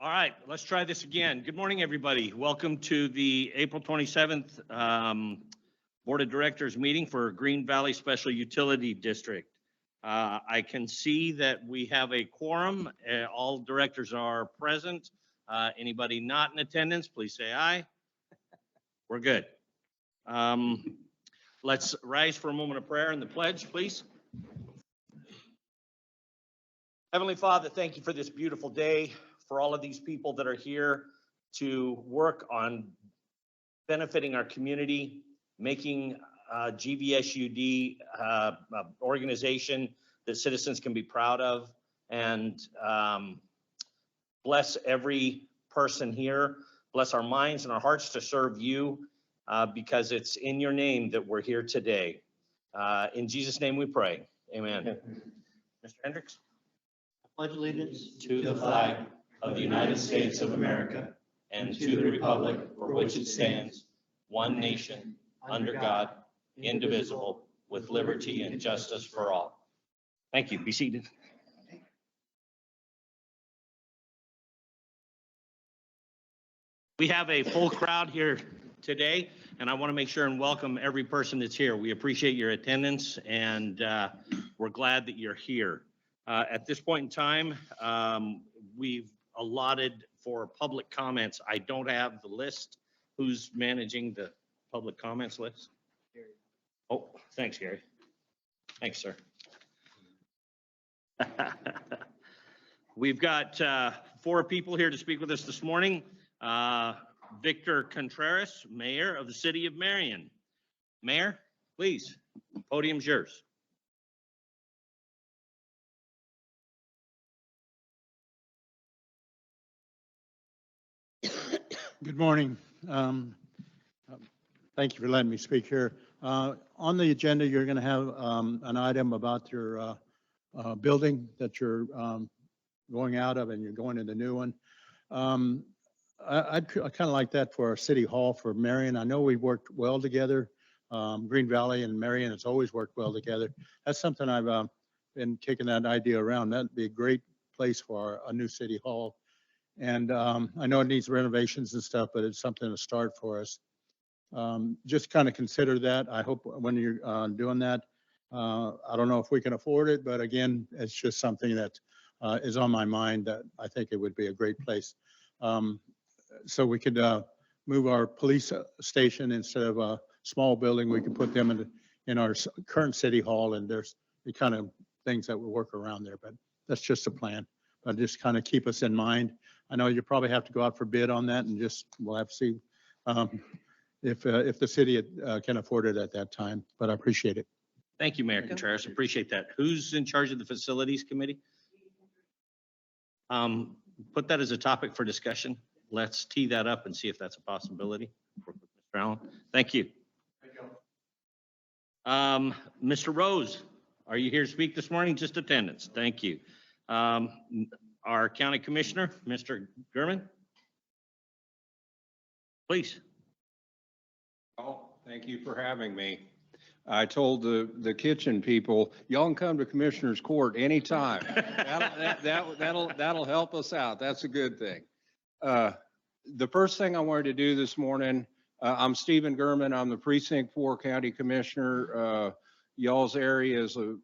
All right, let's try this again. Good morning, everybody. Welcome to the April 27th Board of Directors meeting for Green Valley Special Utility District. I can see that we have a quorum. All directors are present. Anybody not in attendance, please say aye. We're good. Let's rise for a moment of prayer and the pledge, please. Heavenly Father, thank you for this beautiful day, for all of these people that are here to work on benefiting our community, making GVSUD an organization that citizens can be proud of, and bless every person here. Bless our minds and our hearts to serve you, because it's in your name that we're here today. In Jesus' name we pray. Amen. Mr. Hendricks. Pledge allegiance To the flag of the United States of America and to the republic for which it stands, one nation, under God, indivisible, with liberty and justice for all. Thank you. Be seated. We have a full crowd here today, and I want to make sure and welcome every person that's here. We appreciate your attendance, and we're glad that you're here. At this point in time, we've allotted for public comments. I don't have the list. Who's managing the public comments list? Gary. Oh, thanks, Gary. Thanks, sir. We've got 4 people here to speak with us this morning. Victor Contreras, Mayor of the City of Marion. Mayor, please, podium's yours. Good morning. Thank you for letting me speak here. On the agenda, you're going to have an item about your building that you're going out of and you're going to the new one. I'd kind of like that for our city hall for Marion. I know we've worked well together. Green Valley and Marion has always worked well together. That's something I've been kicking that idea around. That'd be a great place for a new city hall. And I know it needs renovations and stuff, but it's something to start for us. Just kind of consider that. I hope when you're doing that, I don't know if we can afford it, but again, it's just something that is on my mind that I think it would be a great place. So we could move our police station instead of a small building. We could put them in our current city hall, and there's the kind of things that will work around there, but that's just a plan. But just kind of keep us in mind. I know you probably have to go out for bid on that, and we'll have to see if the city can afford it at that time, but I appreciate it. Thank you, Mayor Contreras. Appreciate that. Who's in charge of the facilities committee? Put that as a topic for discussion. Let's tee that up and see if that's a possibility. Mr. Allen, thank you. Mr. Rose, are you here to speak this morning? Just attendance. Thank you. Our county commissioner, Mr. Gurman, please. Oh, thank you for having me. I told the kitchen people, y'all can come to Commissioner's Court anytime. That'll help us out. That's a good thing. The first thing I wanted to do this morning, I'm Stephen Gurman. I'm the Precinct 4 County Commissioner. Y'all's area is a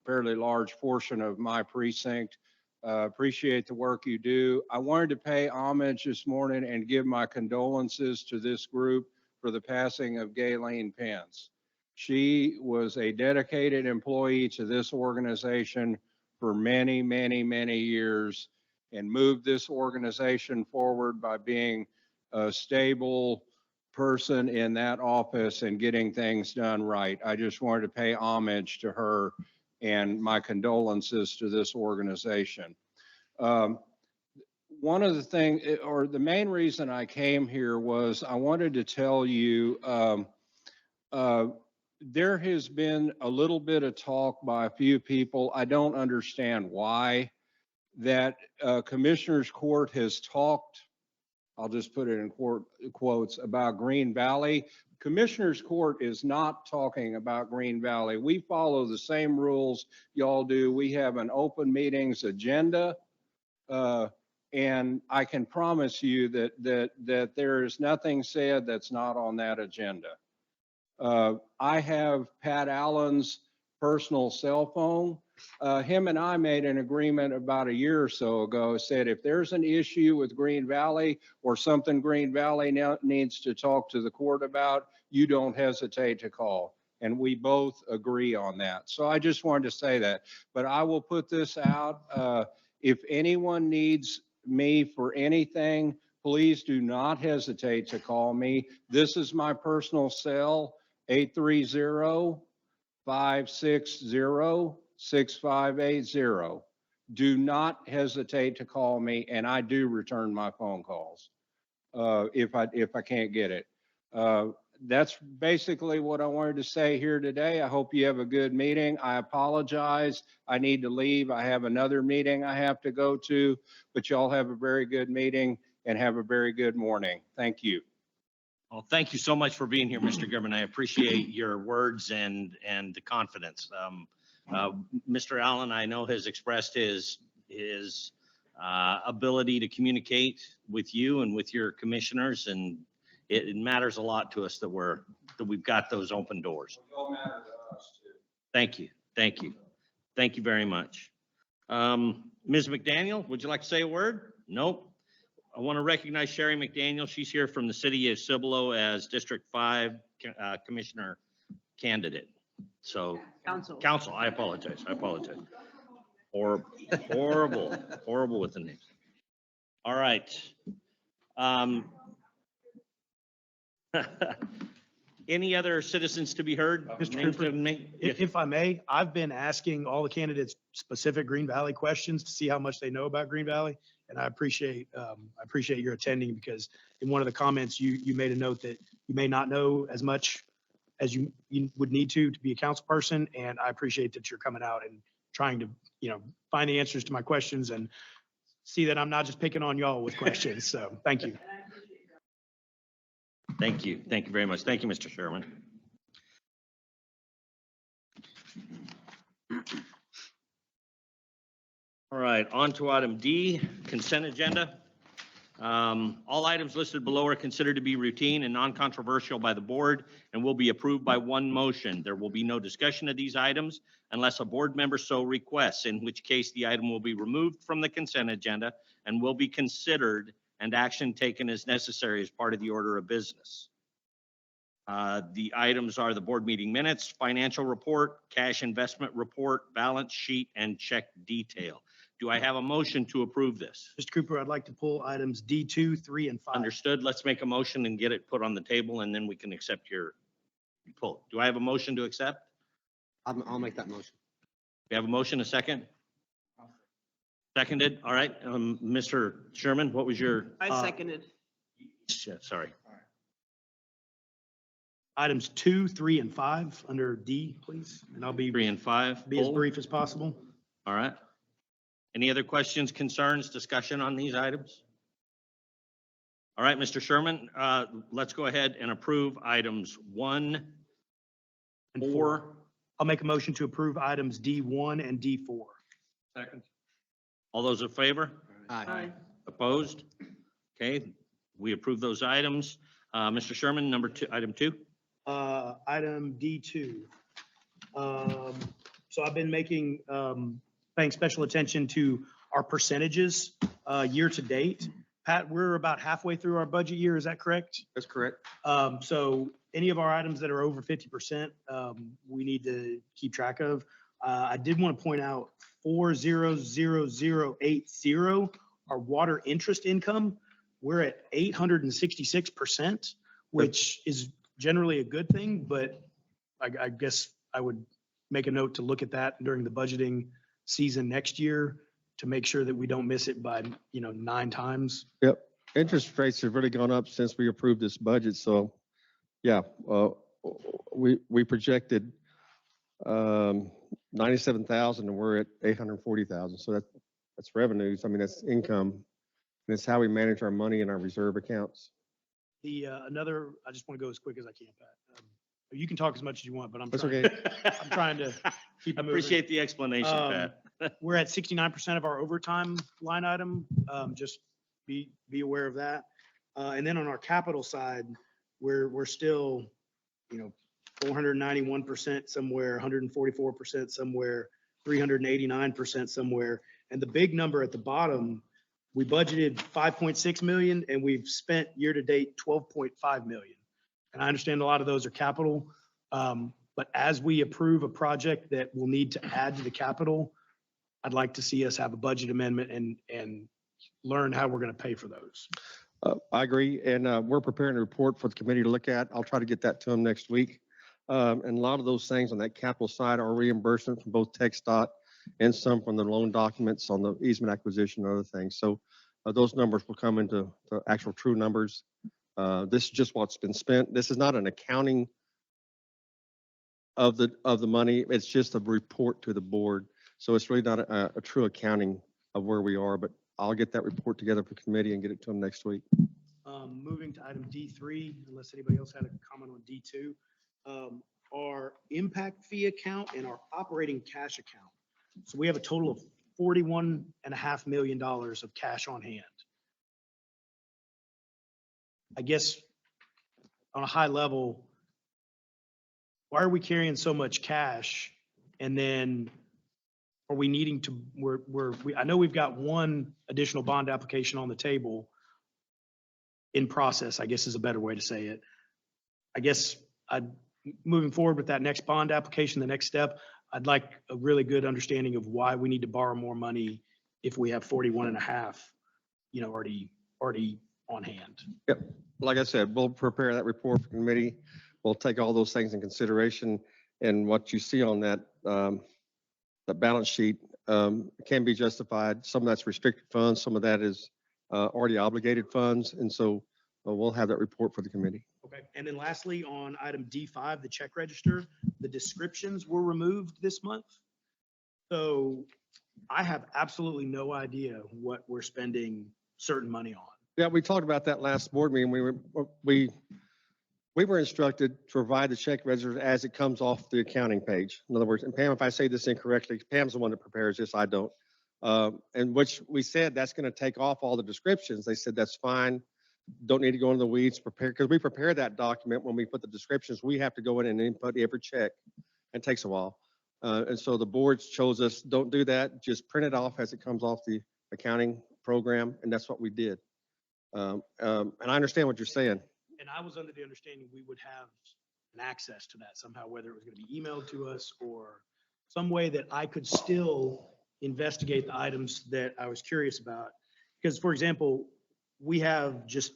fairly large portion of my precinct. Appreciate the work you do. I wanted to pay homage this morning and give my condolences to this group for the passing of Gayleen Pence. She was a dedicated employee to this organization for many, many, many years and moved this organization forward by being a stable person in that office and getting things done right. I just wanted to pay homage to her and my condolences to this organization. One of the things, or the main reason I came here was I wanted to tell you there has been a little bit of talk by a few people, I don't understand why, that Commissioner's Court has talked, I'll just put it in quotes, about Green Valley. Commissioner's Court is not talking about Green Valley. We follow the same rules y'all do. We have an open meetings agenda, And I can promise you that there is nothing said that's not on that agenda. I have Pat Allen's personal cell phone. Him and I made an agreement about a year or so ago, said if there's an issue with Green Valley or something Green Valley now needs to talk to the court about, you don't hesitate to call. And we both agree on that. So I just wanted to say that. But I will put this out. If anyone needs me for anything, please do not hesitate to call me. This is my personal cell, 830-560-6580. Do not hesitate to call me, and I do return my phone calls if I can't get it. That's basically what I wanted to say here today. I hope you have a good meeting. I apologize. I need to leave. I have another meeting I have to go to, but y'all have a very good meeting and have a very good morning. Thank you. Well, thank you so much for being here, Mr. Goodman. I appreciate your words and the confidence. Mr. Allen, I know, has expressed his ability to communicate with you and with your commissioners, and it matters a lot to us that we've got those open doors. Thank you. Thank you. Thank you very much. Ms. McDaniel, would you like to say a word? Nope. I want to recognize Sherry McDaniel. She's here from the city of Cibolo as District 5 Commissioner candidate. So council, I apologize. Horrible with the name. All right. Any other citizens to be heard? Mr. Names Cooper, to me? If I may, I've been asking all the candidates specific Green Valley questions to see how much they know about Green Valley. And I appreciate your attending, because in one of the comments, you made a note that you may not know as much as you would need to be a council person. And I appreciate that you're coming out and trying to, find the answers to my questions and see that I'm not just picking on y'all with questions. So thank you. Thank you. Thank you very much. Thank you, Mr. Sherman. All right, on to item D, consent agenda. All items listed below are considered to be routine and non-controversial by the board and will be approved by one motion. There will be no discussion of these items unless a board member so requests, in which case the item will be removed from the consent agenda and will be considered and action taken as necessary as part of the order of business. The items are the board meeting minutes, financial report, cash investment report, balance sheet, and check detail. Do I have a motion to approve this? Mr. Cooper, I'd like to pull items D2, 3, and 5. Understood. Let's make a motion and get it put on the table, and then we can accept your pull. Do I have a motion to accept? I'll make that motion. We have a motion, a second? Seconded. All right. Mr. Sherman, what was your? I seconded. Sorry. Items 2, 3, and 5 under D, please. And I'll be 3 and 5. as Pull. brief as possible. All right. Any other questions, concerns, discussion on these items? All right, Mr. Sherman, let's go ahead and approve items 1 and 4. I'll make a motion to approve items D1 and D4. Second. All those in favor? Aye. Opposed? Okay, we approve those items. Mr. Sherman, item 2. Item D2. So I've been paying special attention to our percentages year to date. Pat, we're about halfway through our budget year. Is that correct? That's correct. So any of our items that are over 50%, we need to keep track of. I did want to point out 400080, our water interest income, we're at 866%, which is generally a good thing, but I guess I would make a note to look at that during the budgeting season next year to make sure that we don't miss it by, 9 times. Yep. Interest rates have really gone up since we approved this budget. So, yeah, we projected 97,000 and we're at 840,000. So that's revenues. I mean, that's income. And it's how we manage our money in our reserve accounts. I just want to go as quick as I can, Pat. You can talk as much as you want, but I'm That's trying, okay. I'm trying to keep it moving. Appreciate the explanation, Pat. We're at 69% of our overtime line item, just be aware of that. And then on our capital side, we're still, 491% somewhere, 144% somewhere, 389% somewhere. And the big number at the bottom, we budgeted 5.6 million and we've spent year to date 12.5 million. And I understand a lot of those are capital. But as we approve a project that will need to add to the capital, I'd like to see us have a budget amendment and learn how we're going to pay for those. I agree, and we're preparing a report for the committee to look at. I'll try to get that to them next week. And a lot of those things on that capital side are reimbursement from both TxDOT and some from the loan documents on the easement acquisition and other things. So those numbers will come into the actual true numbers. This is just what's been spent. This is not an accounting of the money. It's just a report to the board. So it's really not a true accounting of where we are, but I'll get that report together for committee and get it to them next week. Moving to item D3, unless anybody else had a comment on D2, our impact fee account and our operating cash account. So we have a total of $41.5 million of cash on hand. I guess on a high level, why are we carrying so much cash? And then are we needing to, I know we've got one additional bond application on the table in process, I guess is a better way to say it. I guess moving forward with that next bond application, the next step, I'd like a really good understanding of why we need to borrow more money if we have 41.5, already on hand. Yep. Like I said, we'll prepare that report for committee. We'll take all those things in consideration, and what you see on that, the balance sheet can be justified. Some of that's restricted funds, some of that is already obligated funds. And so we'll have that report for the committee. Okay. And then lastly, on item D5, the check register, the descriptions were removed this month. So I have absolutely no idea what we're spending certain money on. Yeah, we talked about that last board meeting. We were instructed to provide the check register as it comes off the accounting page. In other words, and Pam, if I say this incorrectly, Pam's the one that prepares this, I don't. And which we said that's going to take off all the descriptions. They said that's fine. Don't need to go into the weeds, prepare, because we prepare that document when we put the descriptions, we have to go in and input every check. It takes a while. And so the boards chose us, don't do that, just print it off as it comes off the accounting program, and that's what we did. And I understand what you're saying. And I was under the understanding we would have an access to that somehow, whether it was going to be emailed to us or some way that I could still investigate the items that I was curious about. Because, for example, we have just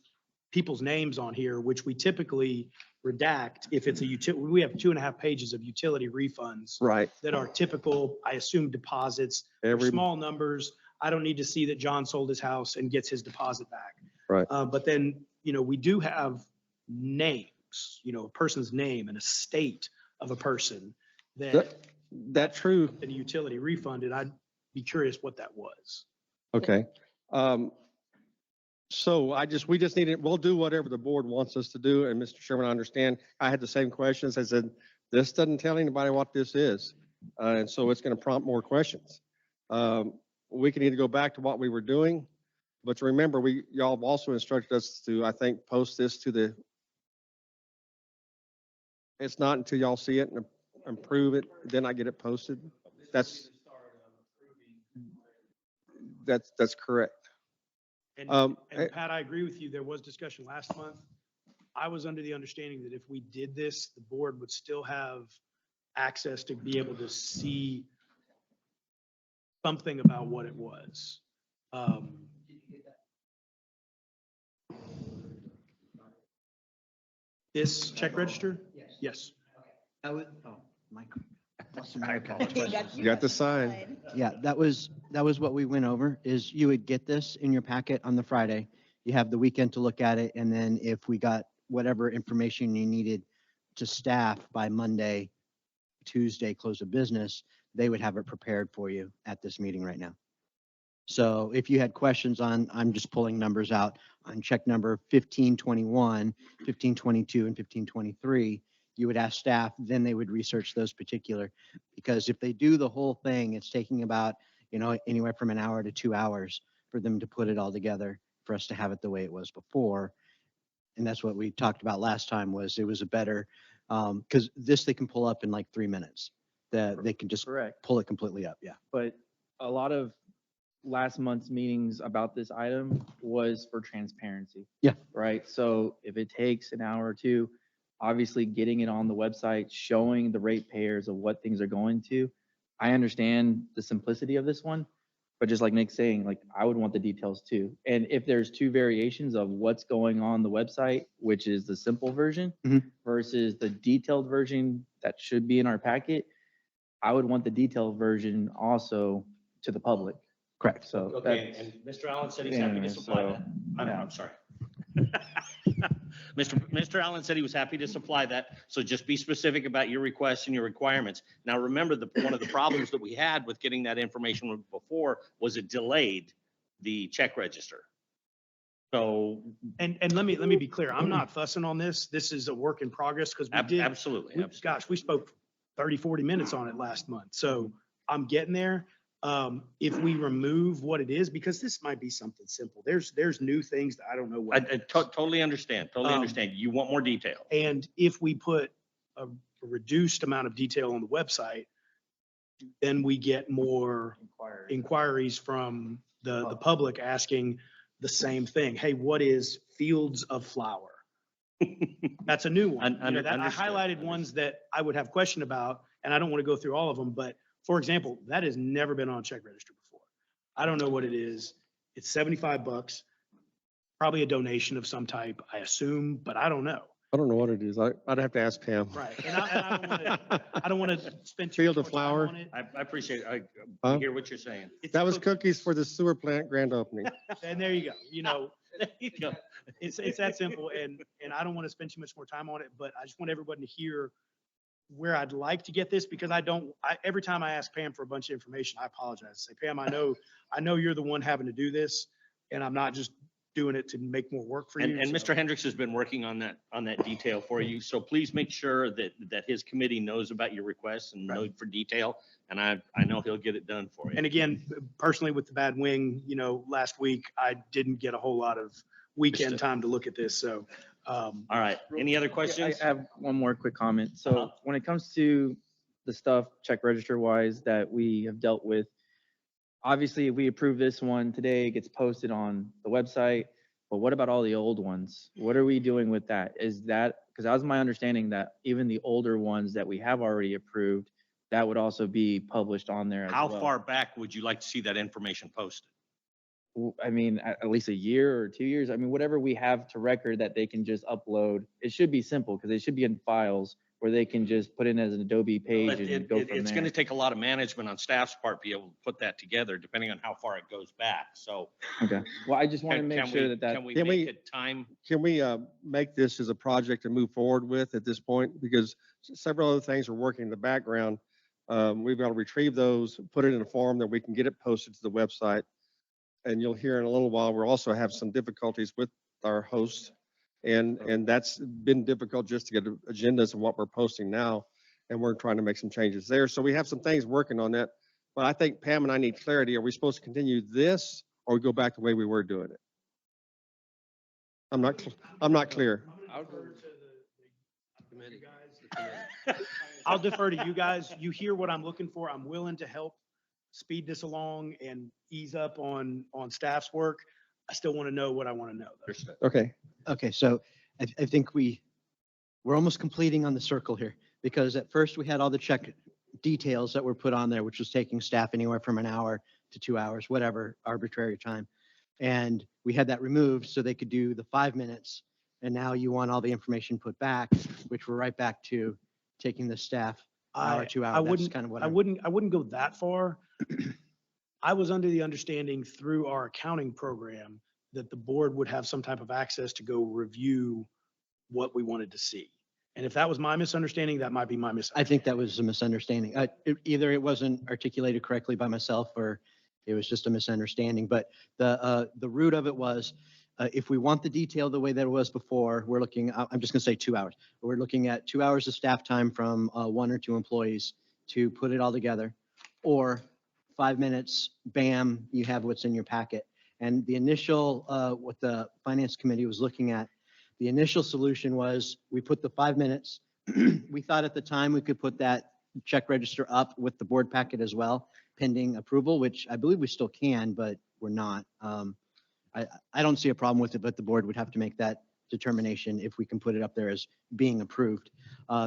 people's names on here, which we typically redact if it's a utility. We have 2.5 pages of utility refunds Right. that are typical, I assume, deposits. They're small numbers. I don't need to see that John sold his house and gets his deposit back. Right. But then, we do have names, a person's name and a state of a person That's true. and a utility refunded. I'd be curious what that was. Okay. So we just need it. We'll do whatever the board wants us to do. And Mr. Sherman, I understand. I had the same questions. I said, this doesn't tell anybody what this is. And so it's going to prompt more questions. We can either go back to what we were doing, but remember, y'all have also instructed us to, I think, post this to it's not until y'all see it and approve it, then I get it posted. That's correct. And Pat, I agree with you. There was discussion last month. I was under the understanding that if we did this, the board would still have access to be able to see something about what it was. This check register? Yes. That was, oh, Mike. You got the sign. Yeah, that was what we went over, is you would get this in your packet on the Friday. You have the weekend to look at it, and then if we got whatever information you needed to staff by Monday, Tuesday, close of business, they would have it prepared for you at this meeting right now. So if you had questions on, I'm just pulling numbers out, on check number 1521, 1522, and 1523, you would ask staff, then they would research those particular, because if they do the whole thing, it's taking about, anywhere from an hour to 2 hours for them to put it all together for us to have it the way it was before. And that's what we talked about last time, was it was a better, because this they can pull up in like 3 minutes. That they can just Correct. pull it completely up, yeah. But a lot of last month's meetings about this item was for transparency. Yeah. Right? So if it takes an hour or two, obviously getting it on the website, showing the ratepayers of what things are going to. I understand the simplicity of this one, but just like Nick's saying, like, I would want the details too. And if there's two variations of what's going on the website, which is the simple version Mhm. versus the detailed version that should be in our packet, I would want the detailed version also to the public. Correct. So Okay, that's, and Mr. Allen said he's happy to Yeah, supply so, that. I'm yeah. sorry. Mr. Allen said he was happy to supply that, so just be specific about your requests and your requirements. Now, remember, one of the problems that we had with getting that information before was it delayed the check register. So, And let me be clear, I'm not fussing on this. This is a work in progress because we did, absolutely, absolutely. gosh, we spoke 30, 40 minutes on it last month. So I'm getting there. If we remove what it is, because this might be something simple. There's new things that I don't know I what. totally understand, totally Um, understand. You want more detail. And if we put a reduced amount of detail on the website, then we get more inquiries from the public asking the same thing. Hey, what is fields of flower? That's a new one. You know, that I Understood, highlighted ones that I would have question about, and I don't want to go through all of them, but for example, that has never been on a check register before. I don't know what it is. It's $75, probably a donation of some type, I assume, but I don't know. I don't know what it is. I'd have to ask Pam. Right. And I don't want to spend too Field much of more time flower? on it. I appreciate, I Huh? hear what you're saying. It's That was cook- cookies for the sewer plant grand opening. And there you go. You know, There you go. it's that simple, and I don't want to spend too much more time on it, but I just want everyone to hear where I'd like to get this, because every time I ask Pam for a bunch of information, I apologize. Say, Pam, I know you're the one having to do this, and I'm not just doing it to make more work for you. And so- Mr. Hendricks has been working on that detail for you. So please make sure that his committee knows about your requests and know for detail. And I know he'll get it done for you. And again, personally with the bad wing, you know, last week, I didn't get a whole lot of weekend Understood. time to look at this, so. All right. Any other Yeah, questions? I have one more quick comment. Uh-huh. So when it comes to the stuff check register wise that we have dealt with, obviously if we approve this one today, it gets posted on the website. But what about all the old ones? What are we doing with that? Is that, because that was my understanding that even the older ones that we have already approved, that would also be published on there as How well. far back would you like to see that information posted? I mean, at least a year or 2 years. I mean, whatever we have to record that they can just upload, it should be simple because it should be in files where they can just put in as an Adobe page But and go from it's going to there. take a lot of management on staff's part to be able to put that together, depending on how far it goes back. So Okay. Well, I just want to can make can sure we, that that, can we Can make we- it time? Can we make this as a project to move forward with at this point? Because several other things are working in the background. We've got to retrieve those, put it in a form that we can get it posted to the website. And you'll hear in a little while, we'll also have some difficulties with our host. And that's been difficult just to get agendas of what we're posting now. And we're trying to make some changes there. So we have some things working on that. But I think Pam and I need clarity. Are we supposed to continue this or we go back the way we were doing it? I'm not clear. I'll defer to you guys. You hear what I'm looking for. I'm willing to help speed this along and ease up on staff's work. I still want to know what I want to know, though. Okay. Okay, so I think we're almost completing on the circle here, because at first we had all the check details that were put on there, which was taking staff anywhere from an hour to 2 hours, whatever arbitrary time. And we had that removed so they could do the 5 minutes. And now you want all the information put back, which we're right back to taking the staff hour, 2 I hours. That's wouldn't, kind of what I wouldn't go that far. I was under the understanding through our accounting program that the board would have some type of access to go review what we wanted to see. And if that was my misunderstanding, that might be my I misunderstanding. think that was a misunderstanding. Either it wasn't articulated correctly by myself or it was just a misunderstanding. But the root of it was, if we want the detail the way that it was before, we're looking, I'm just going to say 2 hours. We're looking at 2 hours of staff time from 1 or 2 employees to put it all together. Or 5 minutes, bam, you have what's in your packet. And the initial, what the finance committee was looking at, the initial solution was we put the 5 minutes. We thought at the time we could put that check register up with the board packet as well, pending approval, which I believe we still can, but we're not. I don't see a problem with it, but the board would have to make that determination if we can put it up there as being approved.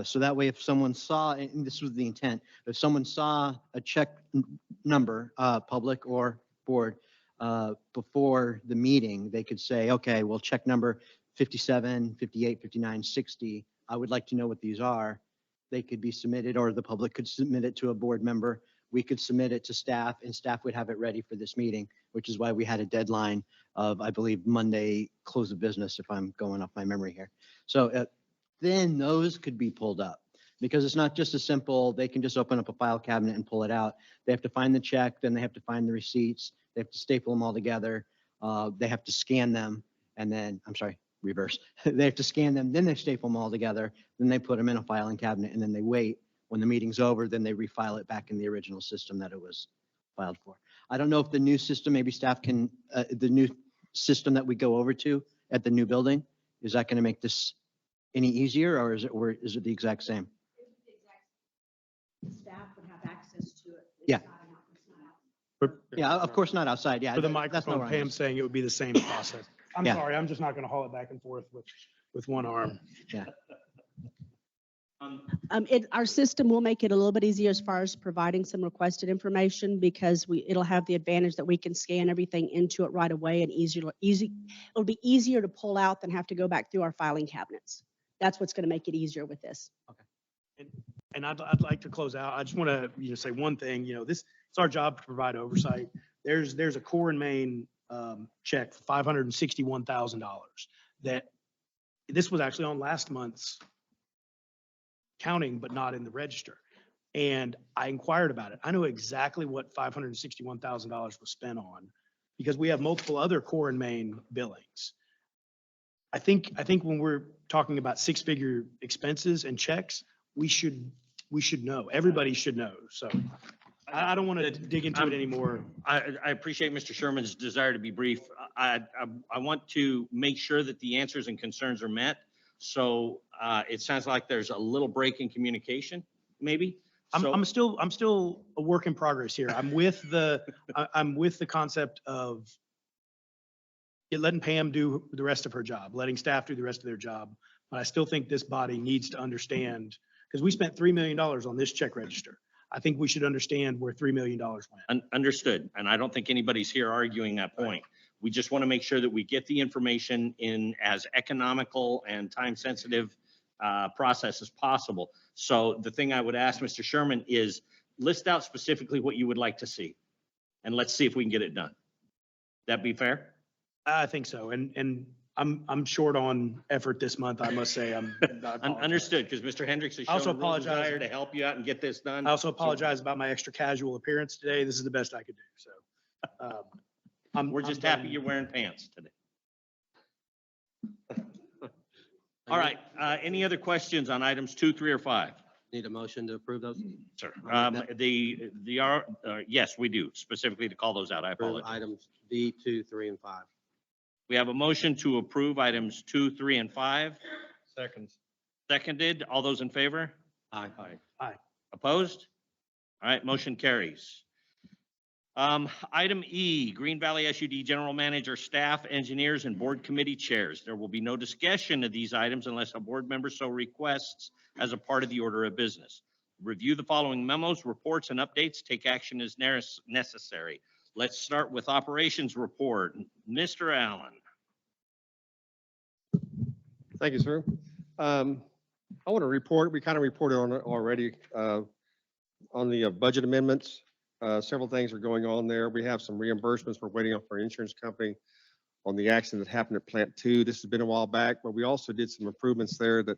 So that way, if someone saw, and this was the intent, if someone saw a check number, public or board, before the meeting, they could say, okay, well, check number 57, 58, 59, 60, I would like to know what these are. They could be submitted, or the public could submit it to a board member. We could submit it to staff, and staff would have it ready for this meeting, which is why we had a deadline of, I believe, Monday, close of business, if I'm going off my memory here. So then those could be pulled up, because it's not just a simple, they can just open up a file cabinet and pull it out. They have to find the check, then they have to find the receipts, they have to staple them all together, they have to scan them, and then, I'm sorry, reverse. They have to scan them, then they staple them all together, then they put them in a filing cabinet, and then they wait. When the meeting's over, then they refile it back in the original system that it was filed for. I don't know if the new system, maybe staff can, the new system that we go over to at the new building, is that going to make this any easier, or is it the exact same? Staff would have access to it. Yeah. It's not Yeah, of course not outside. Yeah. For the that's not microphone, where I Pam was. saying it would be the same process. I'm Yeah. sorry, I'm just not going to haul it back and forth with one arm. Our system will make it a little bit easier as far as providing some requested information, because it'll have the advantage that we can scan everything into it right away, and it'll be easier to pull out than have to go back through our filing cabinets. That's what's going to make it easier with this. And I'd like to close out. I just want to, say one thing, it's our job to provide oversight. There's a core and main check for $561,000 that this was actually on last month's counting, but not in the register. And I inquired about it. I know exactly what $561,000 was spent on, because we have multiple other core and main billings. I think when we're talking about six-figure expenses and checks, we should know. Everybody should know. So I don't want to dig into it anymore. I appreciate Mr. Sherman's desire to be brief. I want to make sure that the answers and concerns are met. So it sounds like there's a little break in communication, maybe. So- I'm still a work in progress here. I'm with the concept of letting Pam do the rest of her job, letting staff do the rest of their job. But I still think this body needs to understand, because we spent $3 million on this check register. I think we should understand where $3 million went. Understood. And I don't think anybody's here arguing that point. We just want to make sure that we get the information in as economical and time-sensitive process as possible. So the thing I would ask Mr. Sherman is list out specifically what you would like to see, and let's see if we can get it done. That be fair? I think so. And I'm short on effort this month, I must say. I apologize. Understood, because Mr. Hendricks has I also shown real apologize. desire to help you out and get this done. I also apologize about my extra casual appearance today. This is the best I could do. So We're just happy you're wearing pants today. All right, any other questions on items 2, 3, or 5? Need a motion to approve those? Sir, yes, we do, specifically to call those out. I Approve apologize. items D, 2, 3, and 5. We have a motion to approve items 2, 3, and 5. Seconds. Seconded. All those in favor? Aye. Aye. Opposed? All right, motion carries. Item E, Green Valley SUD General Manager, Staff, Engineers, and Board Committee Chairs. There will be no discussion of these items unless a board member so requests as a part of the order of business. Review the following memos, reports, and updates. Take action as necessary. Let's start with Operations Report. Mr. Allen. Thank you, sir. I want to report, we kind of reported on it already, on the budget amendments. Several things are going on there. We have some reimbursements. We're waiting on our insurance company on the accident that happened at Plant 2. This has been a while back, but we also did some improvements there that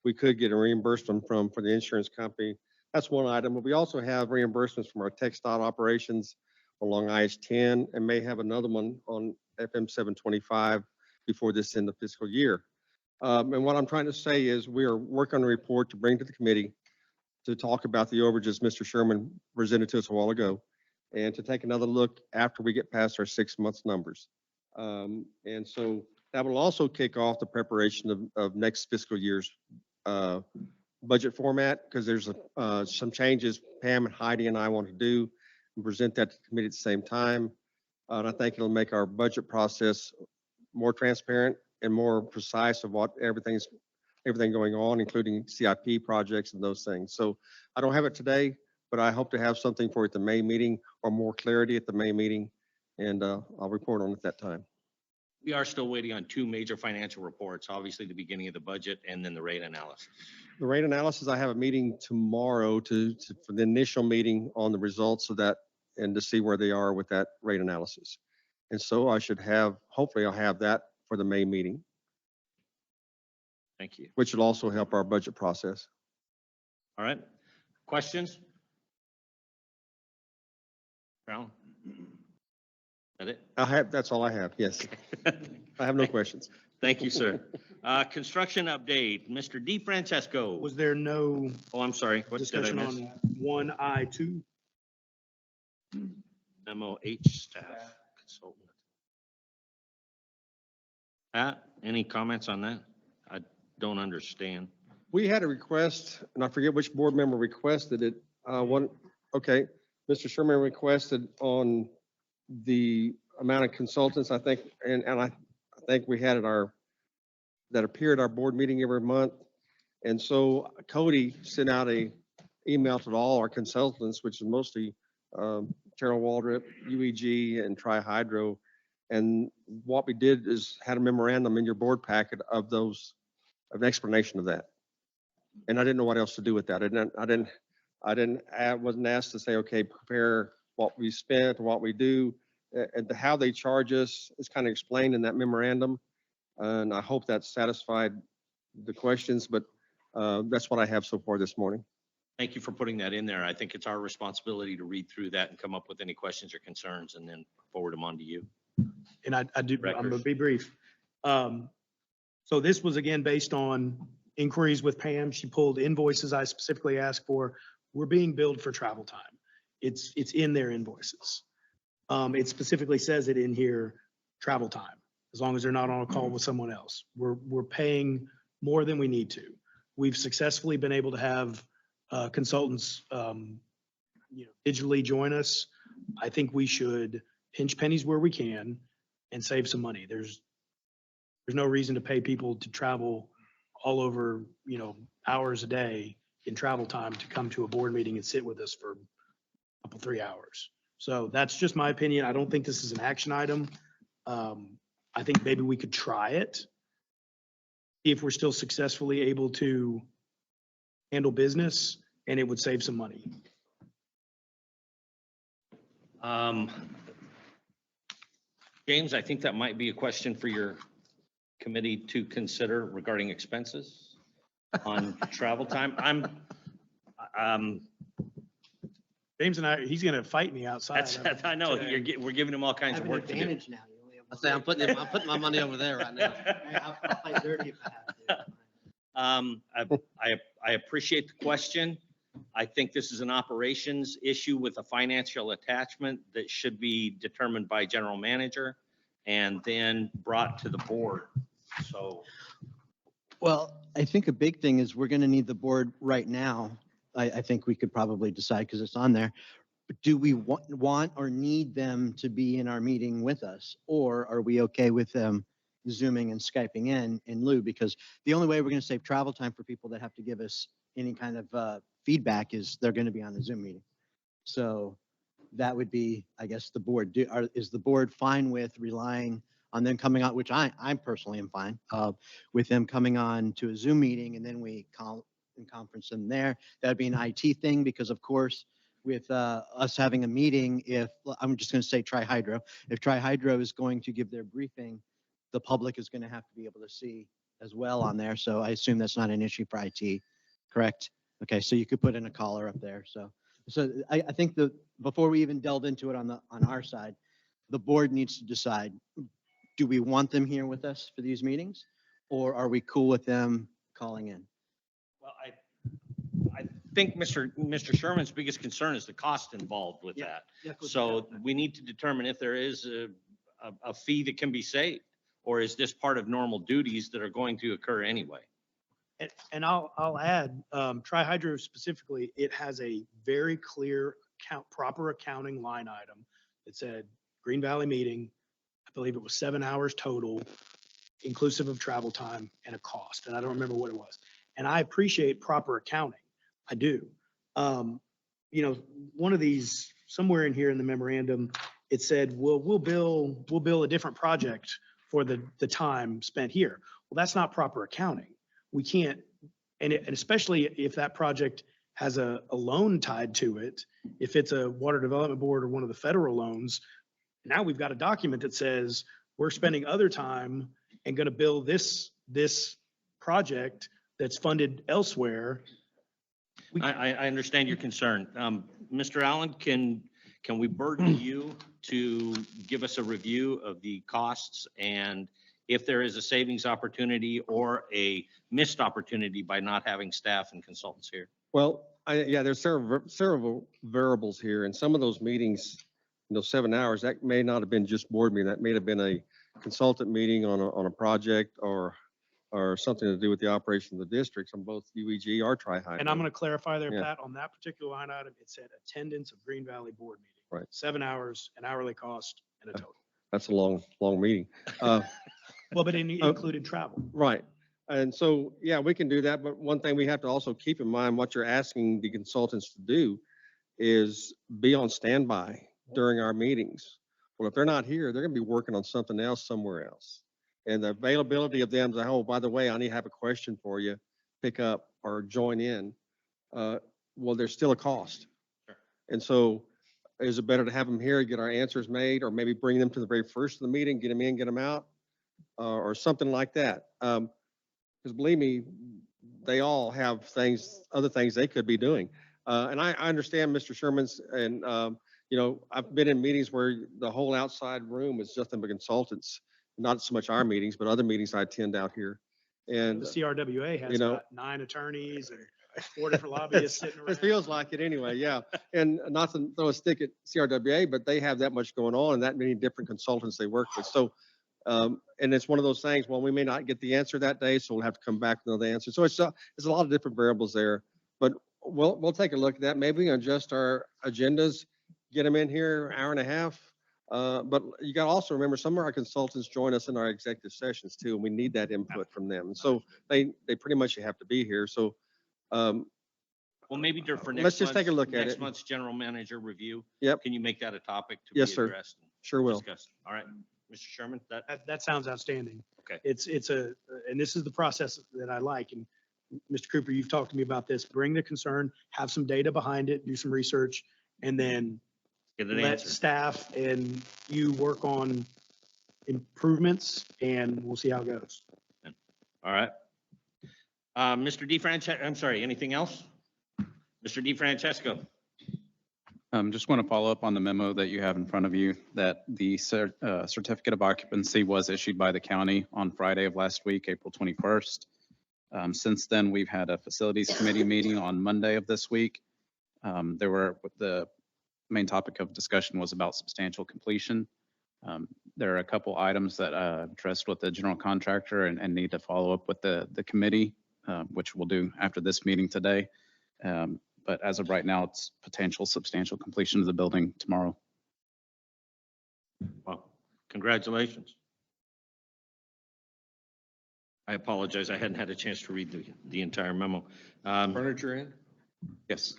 we could get a reimbursement for the insurance company. That's one item. But we also have reimbursements from our TxDOT operations along IH-10, and may have another one on FM 725 before this end of fiscal year. And what I'm trying to say is we are working on a report to bring to the committee to talk about the overages Mr. Sherman presented to us a while ago. and to take another look after we get past our 6 months numbers. And so that will also kick off the preparation of next fiscal year's budget format, because there's some changes Pam and Heidi and I want to do and present that to the committee at the same time. And I think it'll make our budget process more transparent and more precise of what everything going on, including CIP projects and those things. So I don't have it today, but I hope to have something for you at the May meeting, or more clarity at the May meeting, and I'll report on it at that time. We are still waiting on two major financial reports, obviously the beginning of the budget and then the rate analysis. The rate analysis, I have a meeting tomorrow for the initial meeting on the results of that and to see where they are with that rate analysis. And so I should have, hopefully I'll have that for the May meeting, Thank you. which will also help our budget process. All right. Questions? Brown? That it? That's all I have, yes. I have no questions. Thank you, sir. Construction update, Mr. Di Francesco. Was there no Oh, I'm sorry. What did I discussion miss? on 1I2? MOH staff consultant. Pat, any comments on that? I don't understand. We had a request, and I forget which board member requested it. Okay, Mr. Sherman requested on the amount of consultants, I think, and I think we had that appear at our board meeting every month. And so Cody sent out a email to all our consultants, which is mostly Terrell Waldrop, UEG, and Tri-Hydro. And what we did is had a memorandum in your board packet of an explanation of that. And I didn't know what else to do with that. I wasn't asked to say, okay, prepare what we spent, what we do, and how they charge us is kind of explained in that memorandum. And I hope that satisfied the questions, but that's what I have so far this morning. Thank you for putting that in there. I think it's our responsibility to read through that and come up with any questions or concerns and then forward them on to you. And I do, I'm gonna Records. be brief. So this was again based on inquiries with Pam. She pulled invoices I specifically asked for. We're being billed for travel time. It's in their invoices. It specifically says it in here, travel time, as long as they're not on a call with someone else. We're paying more than we need to. We've successfully been able to have consultants, digitally join us. I think we should pinch pennies where we can and save some money. There's no reason to pay people to travel all over, hours a day in travel time to come to a board meeting and sit with us for a couple, 3 hours. So that's just my opinion. I don't think this is an action item. I think maybe we could try it. See if we're still successfully able to handle business, and it would save some money. James, I think that might be a question for your committee to consider regarding expenses on travel time. James and I, he's gonna fight me outside. I know, we're giving him all kinds of work to do. now. You only have I say I'm putting my money over there right now. I'll fight dirty if I have to. I appreciate the question. I think this is an operations issue with a financial attachment that should be determined by general manager and then brought to the board. So Well, I think a big thing is we're going to need the board right now. I think we could probably decide because it's on there. But do we want or need them to be in our meeting with us? Or are we okay with them Zooming and Skyping in lieu? Because the only way we're going to save travel time for people that have to give us any kind of feedback is they're going to be on the Zoom meeting. So that would be, I guess, the board. Is the board fine with relying on them coming on, which I personally am fine with them coming on to a Zoom meeting and then we call and conference them there? That'd be an IT thing because of course, with us having a meeting, if I'm just going to say Tri-Hydro, if Tri-Hydro is going to give their briefing, the public is going to have to be able to see as well on there. So I assume that's not an issue for IT, correct? Okay, so you could put in a caller up there. So I think before we even delve into it on our side, the board needs to decide, do we want them here with us for these meetings? Or are we cool with them calling in? Well, I think Mr. Sherman's biggest concern is the cost involved with Yeah. that. So we need to determine if there is a fee that can be saved, or is this part of normal duties that are going to occur anyway? And I'll add, Tri-Hydro specifically, it has a very clear proper accounting line item that said Green Valley meeting, I believe it was 7 hours total, inclusive of travel time and a cost. And I don't remember what it was. And I appreciate proper accounting. I do. You know, one of these, somewhere in here in the memorandum, it said, we'll bill a different project for the time spent here. Well, that's not proper accounting. We can't, and especially if that project has a loan tied to it, if it's a water development board or one of the federal loans, now we've got a document that says we're spending other time and going to bill this project that's funded elsewhere. I understand your concern. Mr. Allen, can we burden you to give us a review of the costs and if there is a savings opportunity or a missed opportunity by not having staff and consultants here? Well, yeah, there's several variables here, and some of those meetings, 7 hours, that may not have been just board meeting. That may have been a consultant meeting on a project or something to do with the operation of the districts on both UEG or Tri-Hydro. And I'm going to clarify there, Yeah. Pat, on that particular line item, it said attendance of Green Valley board meeting. Right. 7 hours, an hourly cost and a total. That's a long meeting. Well, but it included travel. Right. And so, yeah, we can do that. But one thing we have to also keep in mind, what you're asking the consultants to do is be on standby during our meetings. Well, if they're not here, they're going to be working on something else somewhere else. And the availability of them to, oh, by the way, I need to have a question for you, pick up or join in. Well, there's still a cost. Sure. And so is it better to have them here, get our answers made, or maybe bring them to the very first of the meeting, get them in, get them out, or something like that? Because believe me, they all have other things they could be doing. And I understand Mr. Sherman's, and I've been in meetings where the whole outside room is nothing but consultants, not so much our meetings, but other meetings I attend out here. And The CRWA has you know- got 9 attorneys and 4 different lobbyists sitting around. it feels like it anyway, yeah. And not to throw a stick at CRWA, but they have that much going on and that many different consultants they work with. So, and it's one of those things, well, we may not get the answer that day, so we'll have to come back with another answer. So it's a lot of different variables there, but we'll take a look at that. Maybe adjust our agendas, get them in here, hour and a half. But you got to also remember, some of our consultants join us in our executive sessions too, and we need that input from them. And so they pretty much have to be here. So, Well, maybe for next Let's just take a look at next it. month's general manager review. Yep. Can you make that a topic to be Yes, sir. addressed? and sure will. discussed? All right, Mr. Sherman, That sounds outstanding. Okay. And this is the process that I like. And Mr. Cooper, you've talked to me about this. Bring the concern, have some data behind it, do some research, and then get an let answer. staff and you work on improvements and we'll see how it goes. All right. Mr. DeFrancesco, I'm sorry, anything else? Mr. DeFrancesco, Just want to follow up on the memo that you have in front of you, that the certificate of occupancy was issued by the county on Friday of last week, April 21st. Since then, we've had a facilities committee meeting on Monday of this week. The main topic of discussion was about substantial completion. There are a couple items that I've addressed with the general contractor and need to follow up with the committee, which we'll do after this meeting today. But as of right now, it's potential substantial completion of the building tomorrow. well, congratulations. I apologize, I hadn't had a chance to read the entire memo. Furniture in? Yes.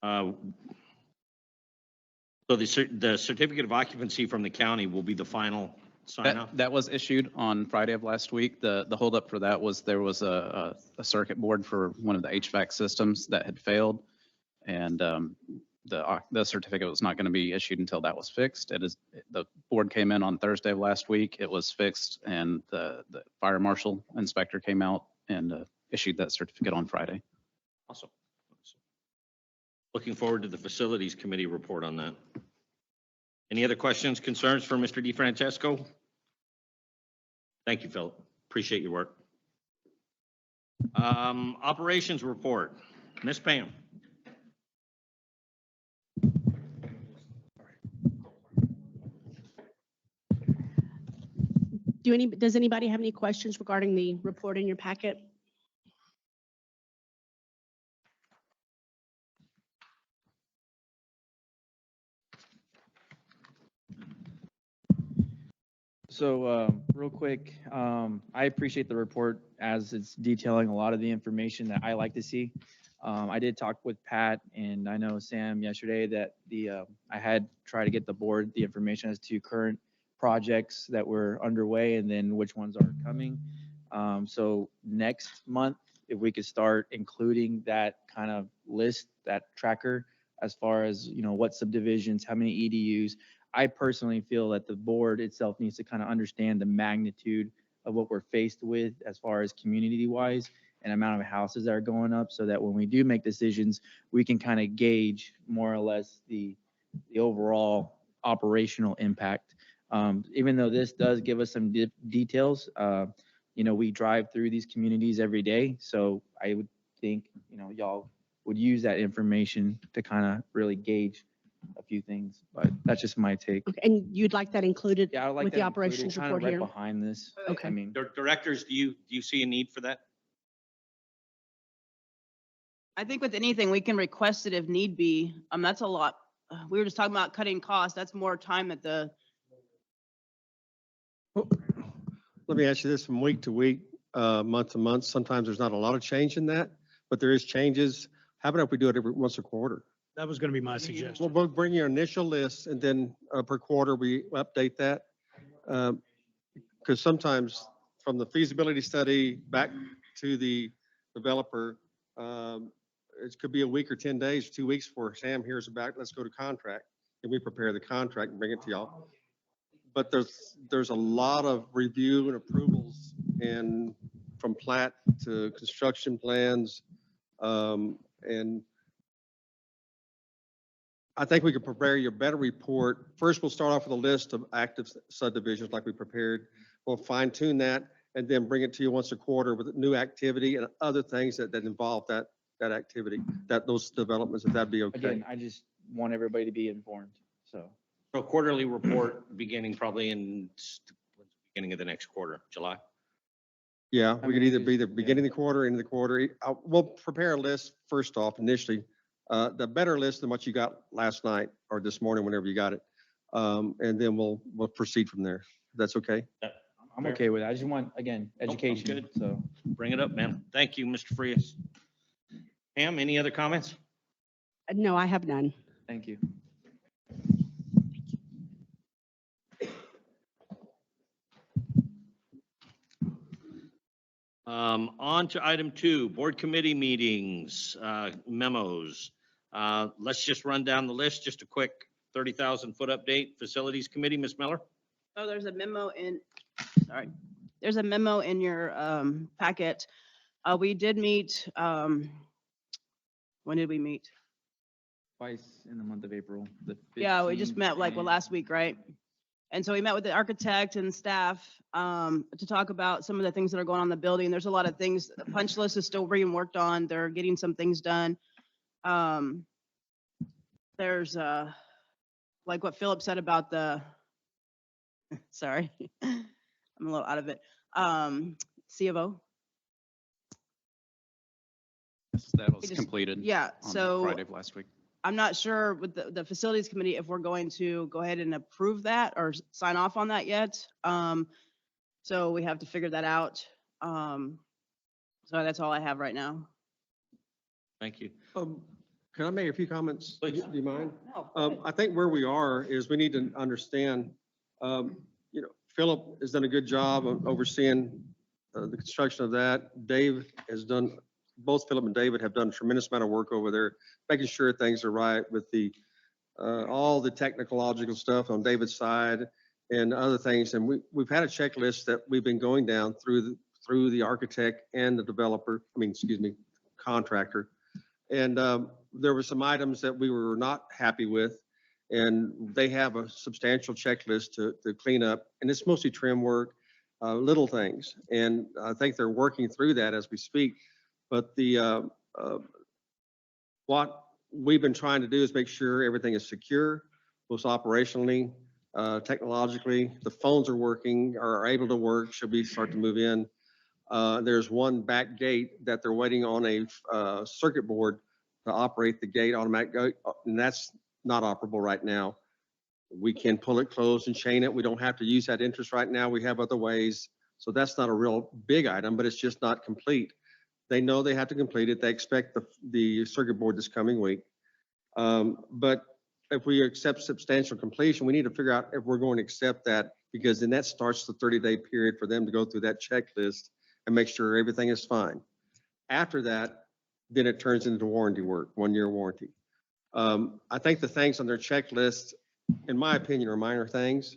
So the certificate of occupancy from the county will be the final sign off? That was issued on Friday of last week. The holdup for that was there was a circuit board for one of the HVAC systems that had failed. And the certificate was not going to be issued until that was fixed. The board came in on Thursday of last week. It was fixed and the fire marshal inspector came out and issued that certificate on Friday. Awesome. Looking forward to the facilities committee report on that. Any other questions, concerns for Mr. DeFrancesco? Thank you, Philip. Appreciate your work. Operations report, Miss Pam. Does anybody have any questions regarding the report in your packet? So, real quick, I appreciate the report as it's detailing a lot of the information that I like to see. I did talk with Pat and I know Sam yesterday that I had tried to get the board the information as to current projects that were underway and then which ones are coming. So next month, if we could start including that kind of list, that tracker, as far as, what subdivisions, how many EDUs. I personally feel that the board itself needs to kind of understand the magnitude of what we're faced with as far as community-wise and amount of houses that are going up, so that when we do make decisions, we can kind of gauge more or less the overall operational impact. Even though this does give us some details, we drive through these communities every day, so I would think, y'all would use that information to kind of really gauge a few things, but that's just my take. Okay, and you'd like that included Yeah, I would like with that the included operations kind of report right here? behind this. Okay. I mean, Directors, do you see a need for that? I think with anything, we can request it if need be. That's a lot. We were just talking about cutting costs. That's more time at the, Let me ask you this, from week to week, month to month, sometimes there's not a lot of change in that, but there is changes. How about if we do it every once a quarter? That was going to be my suggestion. We'll bring your initial list and then per quarter, we update that. Because sometimes from the feasibility study back to the developer, it could be a week or 10 days, 2 weeks before Sam hears about, let's go to contract. And we prepare the contract and bring it to y'all. But there's a lot of review and approvals and from plat to construction plans. And I think we could prepare you a better report. First, we'll start off with a list of active subdivisions like we prepared. We'll fine tune that and then bring it to you once a quarter with new activity and other things that involve that activity, those developments, if that'd be okay. again, I just want everybody to be informed, so. So quarterly report beginning probably in beginning of the next quarter, July. Yeah, I we could mean, either be the yeah. beginning of the quarter, end of the quarter. We'll prepare a list first off initially, the better list than what you got last night or this morning, whenever you got it. And then we'll proceed from there. That's okay? I'm okay with it. I just want, again, I'm education, good. so. Bring it up, man. Thank you, Mr. Frias. Pam, any other comments? No, I have none. Thank you. On to item 2, board committee meetings, memos. Let's just run down the list, just a quick 30,000 foot update. Facilities committee, Ms. Miller? oh, there's a memo in, sorry. There's a memo in your packet. We did meet, when did we meet? Twice in the month of April, the 15th. Yeah, we just met like, and- last week, right? And so we met with the architect and staff to talk about some of the things that are going on in the building. There's a lot of things, the punch list is still being worked on. They're getting some things done. There's like what Philip said about the, sorry, I'm a little out of it. C of O. That was just- completed Yeah, on so Friday of last week. I'm not sure with the facilities committee if we're going to go ahead and approve that or sign off on that yet. So we have to figure that out. So that's all I have right now. Thank you. Can I make a few comments? Do Please. you mind? No, I think where we are is we need to understand, Philip has done a good job of overseeing the construction of that. Dave has done, both Philip and David have done a tremendous amount of work over there, making sure things are right with all the technological stuff on David's side and other things. And we've had a checklist that we've been going down through the architect and the developer, contractor. And there were some items that we were not happy with, and they have a substantial checklist to clean up, and it's mostly trim work. little things. And I think they're working through that as we speak. But what we've been trying to do is make sure everything is secure, both operationally, technologically. The phones are working, are able to work, should we start to move in. There's one back gate that they're waiting on a circuit board to operate the gate, automatic gate, and that's not operable right now. We can pull it closed and chain it. We don't have to use that interest right now. We have other ways. So that's not a real big item, but it's just not complete. They know they have to complete it. They expect the circuit board this coming week. But if we accept substantial completion, we need to figure out if we're going to accept that, because then that starts the 30-day period for them to go through that checklist and make sure everything is fine. After that, then it turns into warranty work, 1-year warranty. I think the things on their checklist, in my opinion, are minor things.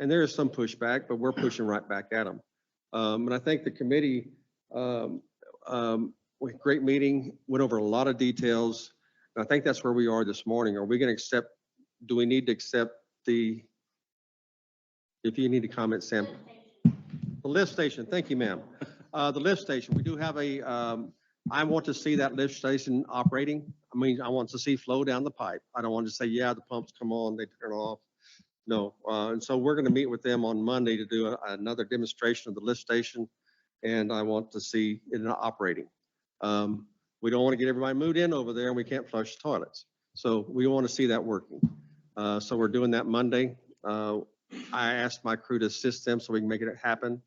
And there is some pushback, but we're pushing right back at them. And I think the committee, great meeting, went over a lot of details. And I think that's where we are this morning. Are we going to accept, do we need to accept if you need to comment, Sam? The lift station, thank you, ma'am. The lift station, we do have I want to see that lift station operating. I mean, I want to see flow down the pipe. I don't want to say, yeah, the pumps come on, they turn off. No, and so we're going to meet with them on Monday to do another demonstration of the lift station, and I want to see it operating. We don't want to get everybody moved in over there and we can't flush toilets. So we want to see that working. So we're doing that Monday. I asked my crew to assist them so we can make it happen.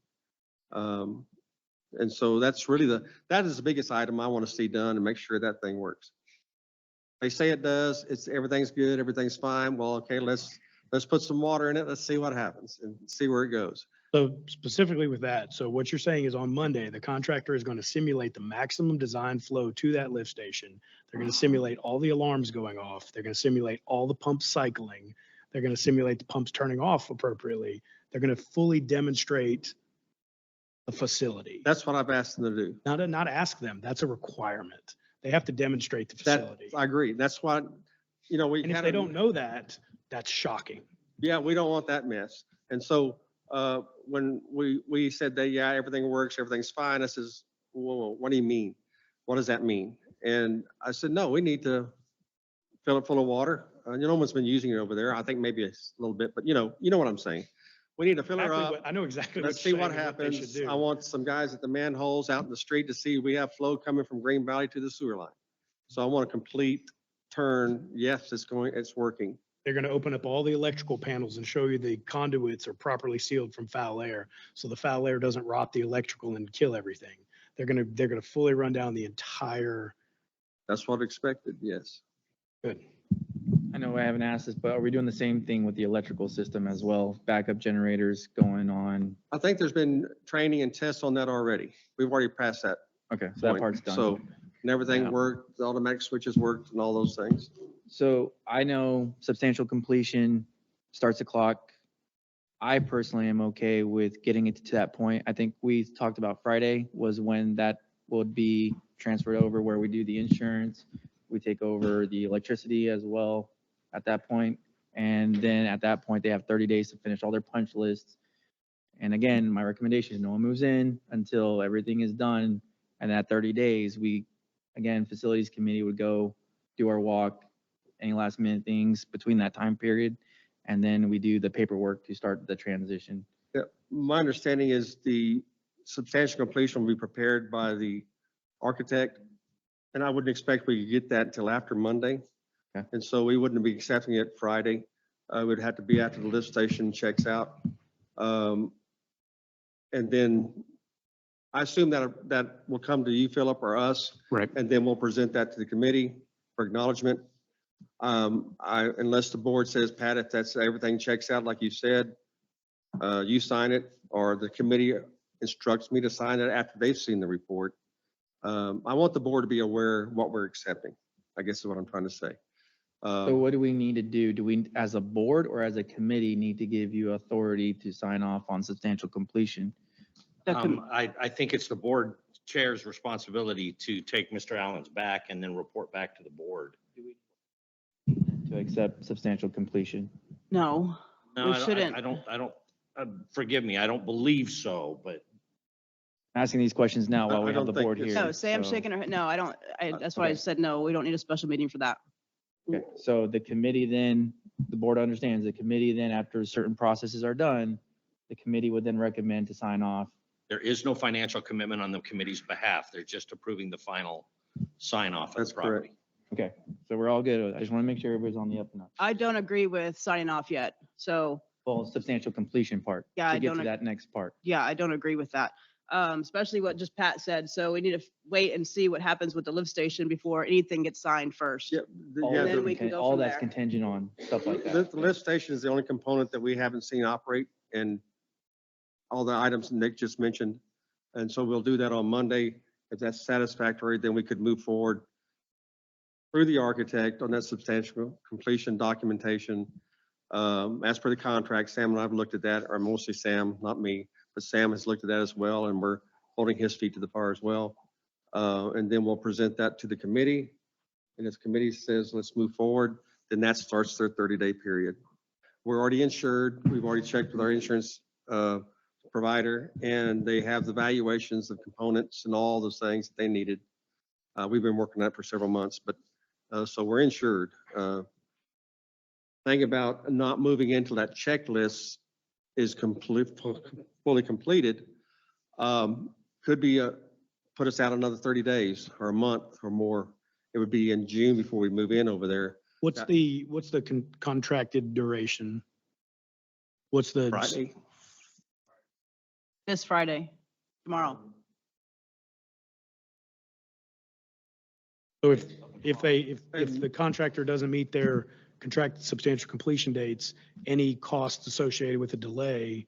And so that's really that is the biggest item I want to see done and make sure that thing works. They say it does, everything's good, everything's fine. Well, okay, let's put some water in it. Let's see what happens and see where it goes. So specifically with that, so what you're saying is on Monday, the contractor is going to simulate the maximum design flow to that lift station. They're going to simulate all the alarms going off. They're going to simulate all the pumps cycling. They're going to simulate the pumps turning off appropriately. They're going to fully demonstrate the facility. That's what I've asked them to do. Not ask them. That's a requirement. They have to demonstrate the facility. I agree. That's what, we And if had they don't know that, that's shocking. Yeah, we don't want that mess. And so when we said that, yeah, everything works, everything's fine, I says, whoa, what do you mean? What does that mean? And I said, no, we need to fill it full of water. No one's been using it over there. I think maybe a little bit, but you know what I'm saying. We need to fill her up. I know exactly what Let's see what they should happens. do. I want some guys at the manholes out in the street to see we have flow coming from Green Valley to the sewer line. So I want a complete turn. Yes, it's working. They're going to open up all the electrical panels and show you the conduits are properly sealed from foul air. So the foul air doesn't rot the electrical and kill everything. They're going to fully run down the entire. That's what expected. Yes. Good. I know I haven't asked this, but are we doing the same thing with the electrical system as well? Backup generators going on? I think there's been training and tests on that already. We've already passed that. Okay, so that point. part's done. So, and everything Yeah. worked, the automatic switches worked and all those things. So I know substantial completion starts the clock. I personally am okay with getting it to that point. I think we talked about Friday was when that would be transferred over, where we do the insurance. We take over the electricity as well at that point. And then at that point, they have 30 days to finish all their punch lists. And again, my recommendation is no one moves in until everything is done. And at 30 days, facilities committee would go do our walk, any last minute things between that time period. And then we do the paperwork to start the transition. Yeah, my understanding is the substantial completion will be prepared by the architect. And I wouldn't expect we could get that until after Monday. Okay. And so we wouldn't be accepting it Friday. It would have to be after the lift station checks out. And then I assume that will come to you, Philip, or us. Right. And then we'll present that to the committee for acknowledgement. Unless the board says, Pat, if everything checks out like you said, you sign it, or the committee instructs me to sign it after they've seen the report. I want the board to be aware of what we're accepting, I guess is what I'm trying to say. So what do we need to do? Do we, as a board or as a committee, need to give you authority to sign off on substantial completion? I think it's the board chair's responsibility to take Mr. Allen's back and then report back to the board. To accept substantial completion? No, No, We I don't- shouldn't. I don't Forgive me, I don't believe so, but Asking these questions now I while we have don't the think board it's- here. No, Sam's so- shaking her head. No, I don't, that's why I Okay. said, no, we don't need a special meeting for that. Okay, so the committee then, the board understands, the committee then, after certain processes are done, the committee would then recommend to sign off. there is no financial commitment on the committee's behalf. They're just approving the final sign off of That's the property. correct. Okay, so we're all good. I just want to make sure everybody's on the up and up. I don't agree with signing off yet. So, Well, substantial completion part. Yeah, I To get don't to ag- that next part. yeah, I don't agree with that. Especially what just Pat said. So we need to wait and see what happens with the lift station before anything gets signed first. Yeah, All yeah, then that's we can contin- go all from that's there. contingent on stuff like The that. the lift station is the only component that we haven't seen operate, and all the items Nick just mentioned. And so we'll do that on Monday. If that's satisfactory, then we could move forward through the architect on that substantial completion documentation. As per the contract, Sam and I have looked at that, or mostly Sam, not me, but Sam has looked at that as well, and we're holding his feet to the fire as well. And then we'll present that to the committee. And if the committee says, let's move forward, then that starts their 30-day period. We're already insured. We've already checked with our insurance provider, and they have the valuations of components and all those things that they needed. We've been working on that for several months, but so we're insured. Thing about not moving into that checklist is fully completed, could be put us out another 30 days or a month or more. It would be in June before we move in over there. What's Yeah. the contracted duration? What's the? Friday? This Friday, tomorrow. So if the contractor doesn't meet their contracted substantial completion dates, any costs associated with the delay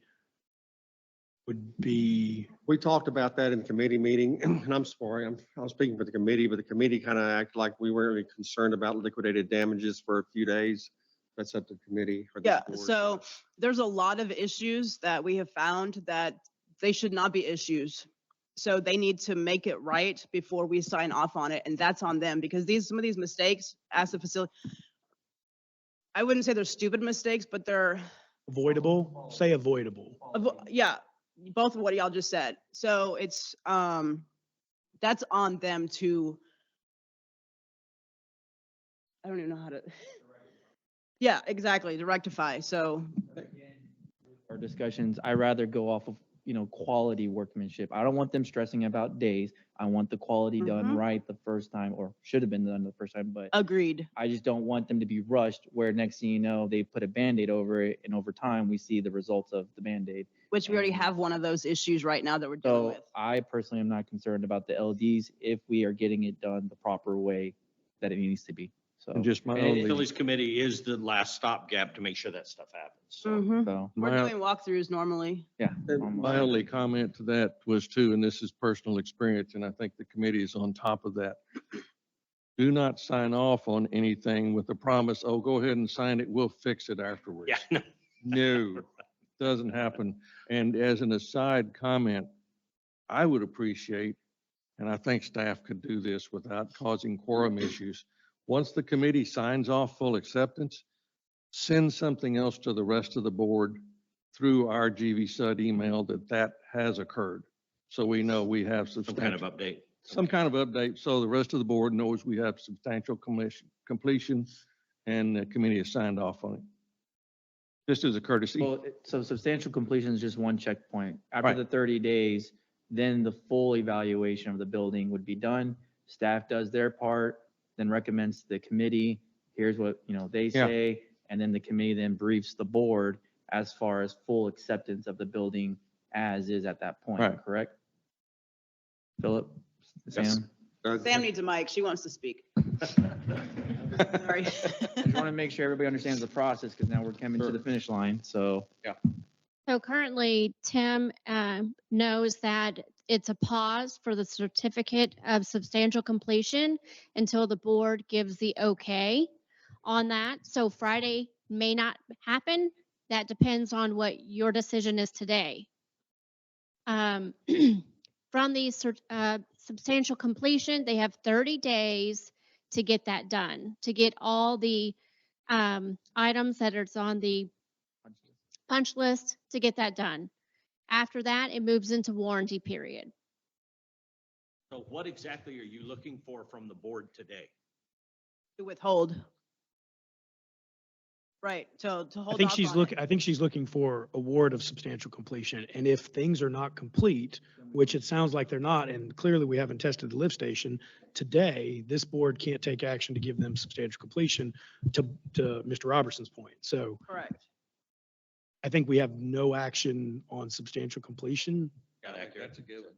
would be, We talked about that in the committee meeting, and I'm sorry, I was speaking for the committee, but the committee kind of acted like we weren't really concerned about liquidated damages for a few days. That's up to the committee. or the Yeah, board. so there's a lot of issues that we have found that they should not be issues. So they need to make it right before we sign off on it, and that's on them, because some of these mistakes as a facility, I wouldn't say they're stupid mistakes, but they're, avoidable, say avoidable. yeah, both of what y'all just said. So it's, that's on them to, I don't even know how to. Yeah, exactly, to rectify. So Our discussions, I rather go off of, quality workmanship. I don't want them stressing about days. I want the quality done Mhm. right the first time, or should have been done the first time, but agreed. I just don't want them to be rushed where next thing you know, they put a Band-Aid over it and over time we see the results of the Band-Aid. Which we already And have one of those issues right now that we're dealing So with. I personally am not concerned about the LDs if we are getting it done the proper way that it needs to be. So, And just my And only, Phillies committee is the last stopgap to make sure that stuff happens. So Mhm. so, We're my, doing walkthroughs normally. yeah. my only comment to that was too, and this is personal experience, and I think the committee is on top of that. Do not sign off on anything with the promise, oh, go ahead and sign it, we'll fix it afterwards. Yeah, no, No, doesn't happen. And as an aside comment, I would appreciate, and I think staff could do this without causing quorum issues. Once the committee signs off full acceptance, send something else to the rest of the board through our GV Sud email that has occurred. So we know we have some kind of substantial, update. some kind of update, so the rest of the board knows we have substantial completion and the committee has signed off on it. Just as a courtesy. Well, so substantial completion is just one checkpoint. After Right. the 30 days, then the full evaluation of the building would be done. Staff does their part, then recommends to the committee, here's what, they Yeah. say, and then the committee then briefs the board as far as full acceptance of the building as is at that point, Right. correct? Philip, Yes. Sam? Sam needs a mic. She wants to speak. Sorry. I just want to make sure everybody understands the process because now we're coming to the finish line, so. So currently, Tim knows that it's a pause for the certificate of substantial completion until the board gives the okay on that. So Friday may not happen. That depends on what your decision is today. From the substantial completion, they have 30 days to get that done, to get all the items that are on the punch list to get that done. After that, it moves into warranty period. So what exactly are you looking for from the board today? To withhold. Right, to hold I think off she's on it. looking, I think she's looking for award of substantial completion. And if things are not complete, which it sounds like they're not, and clearly we haven't tested the lift station, today, this board can't take action to give them substantial completion to Mr. Robertson's point. So Correct. I think we have no action on substantial completion. That's a good one.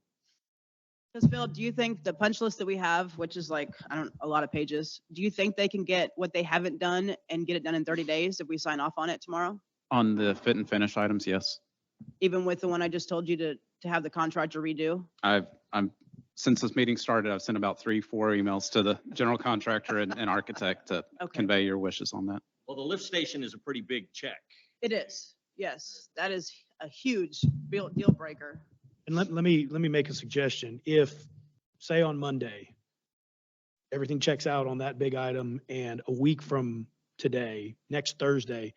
Because Phil, do you think the punch list that we have, which is like, I don't, a lot of pages, do you think they can get what they haven't done and get it done in 30 days if we sign off on it tomorrow? On the fit and finish items, yes. Even with the one I just told you to have the contractor redo? Since this meeting started, I've sent about 3-4 emails to the general contractor and architect to Okay, convey your wishes on that. Well, the lift station is a pretty big check. it is. Yes, that is a huge deal breaker. And let me make a suggestion. If, say on Monday, everything checks out on that big item and a week from today, next Thursday,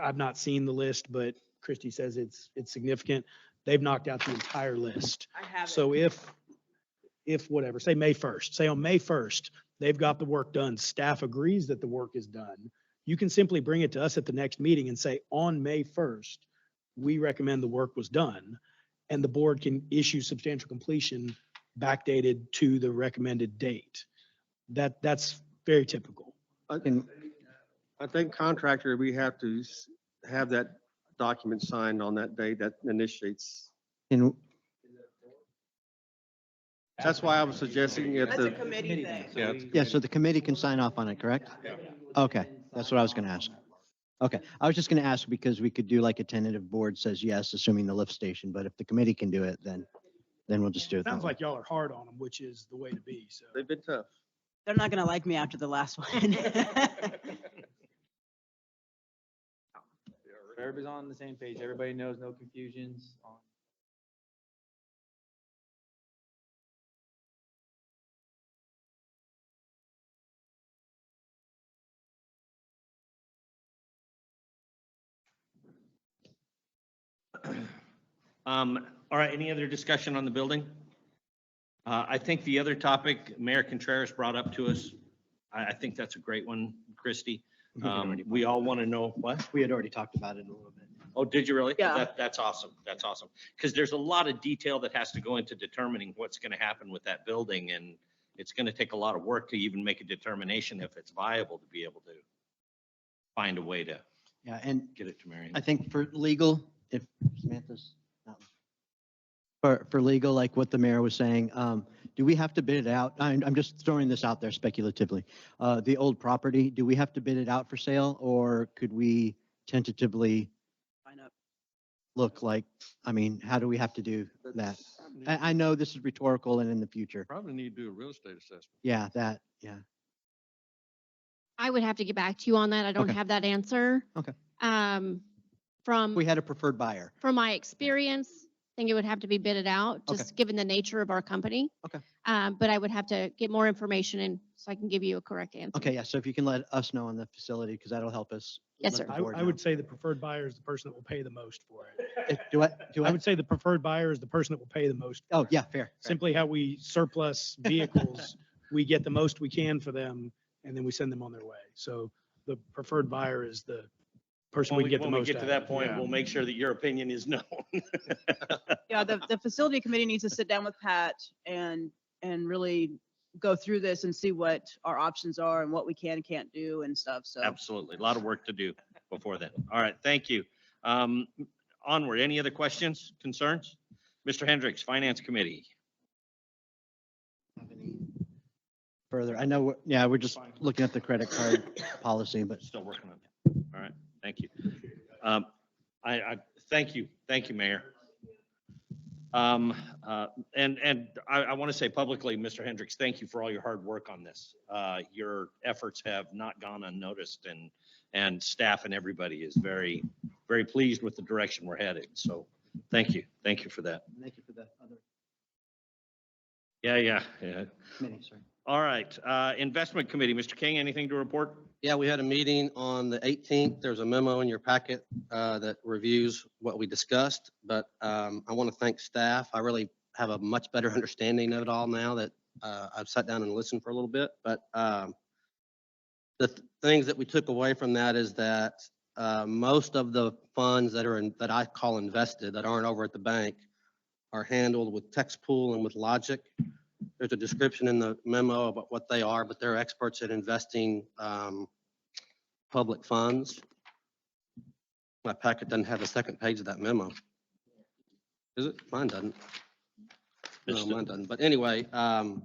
I've not seen the list, but Christie says it's significant. They've knocked out the entire list. I have it. So if whatever, say May 1st, say on May 1st, they've got the work done, staff agrees that the work is done, you can simply bring it to us at the next meeting and say, on May 1st, we recommend the work was done, and the board can issue substantial completion backdated to the recommended date. That's very typical. And I think contractor, we have to have that document signed on that day that initiates. And That's why I was suggesting if That's a the, committee thing. yeah, yeah, so the committee can sign off on it, correct? Okay, that's what I was going to ask. Okay, I was just going to ask because we could do like a tentative board says yes, assuming the lift station, but if the committee can do it, then we'll just do it. that Sounds way. like y'all are hard on them, which is the way to be, so. they've been tough. They're not gonna like me after the last one. Everybody's on the same page. Everybody knows, no confusions. All right, any other discussion on the building? I think the other topic Mayor Contreras brought up to us, I think that's a great one, Christie. We all want to know what? We had already talked about it a little bit. Oh, did you really? Yeah. That's awesome. That's awesome. Because there's a lot of detail that has to go into determining what's going to happen with that building, and it's going to take a lot of work to even make a determination if it's viable to be able to find a way to Yeah, and get it to Marion. I think for legal, if Samantha's not. For legal, like what the mayor was saying, do we have to bid it out? I'm just throwing this out there speculatively. The old property, do we have to bid it out for sale, or could we tentatively Sign up. look like, I mean, how do we have to do that? I know this is rhetorical and in the future. Probably need to do a real estate assessment. Yeah, yeah. I would have to get back to you on that. I don't Okay. have that answer. Okay. From We had a preferred buyer. my experience, I think it would have to be bidded out, Okay. just given the nature of our company. Okay. But I would have to get more information and so I can give you a correct answer. Okay, yeah, so if you can let us know on the facility, because that'll help us. Yes, let sir. the I board I know. would say the preferred buyer is the person that will pay the most for it. Do I? I would say the preferred buyer is the person that will pay the most. Oh, yeah, fair. Simply how we surplus vehicles, we get the most we can for them, and then we send them on their way. So the preferred buyer is the person we can get the When we most get to out that of. point, Yeah. we'll make sure that your opinion is known. Yeah, the facility committee needs to sit down with Pat and really go through this and see what our options are and what we can and can't do and stuff, so. Absolutely. A lot of work to do before then. All right, thank you. Onward, any other questions, concerns? Mr. Hendricks, Finance Committee. Further, I know, yeah, we're just looking at the credit card policy, but Still working on it. All right, thank you. Thank you, Mayor. And I want to say publicly, Mr. Hendricks, thank you for all your hard work on this. Your efforts have not gone unnoticed, and staff and everybody is very, very pleased with the direction we're headed. So thank you for that. thank you for the other Yeah. committee, sorry. All right, Investment Committee, Mr. King, anything to report? Yeah, we had a meeting on the 18th. There's a memo in your packet that reviews what we discussed, but I want to thank staff. I really have a much better understanding of it all now that I've sat down and listened for a little bit. But things that we took away from that is that most of the funds that are that I call invested, that aren't over at the bank, are handled with Textpool and with Logic. There's a description in the memo about what they are, but they're experts at investing public funds. My packet doesn't have the second page of that memo. Is it? Mine doesn't. No, mine doesn't. But anyway, and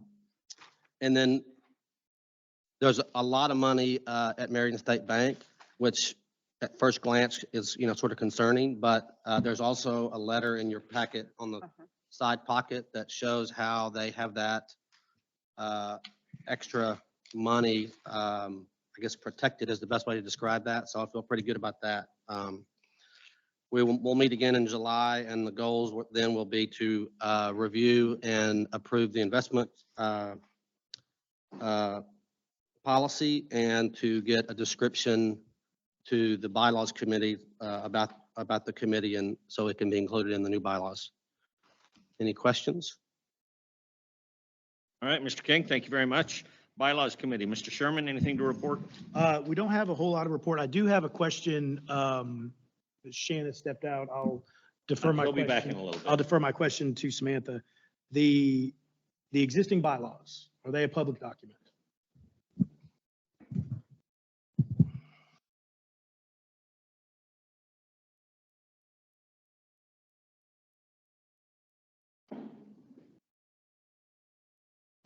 then there's a lot of money at Marion State Bank, which at first glance is, sort of concerning, but there's also a letter in your packet on the side pocket that shows how they have that extra money, I guess protected is the best way to describe that. So I feel pretty good about that. We'll meet again in July, and the goals then will be to review and approve the investment policy and to get a description to the bylaws committee about the committee, and so it can be included in the new bylaws. Any questions? All right, Mr. King, thank you very much. Bylaws Committee, Mr. Sherman, anything to report? We don't have a whole lot of report. I do have a question. Shannon stepped out. I'll defer my He'll be question. back in a little bit. I'll defer my question to Samantha. The existing bylaws, are they a public document?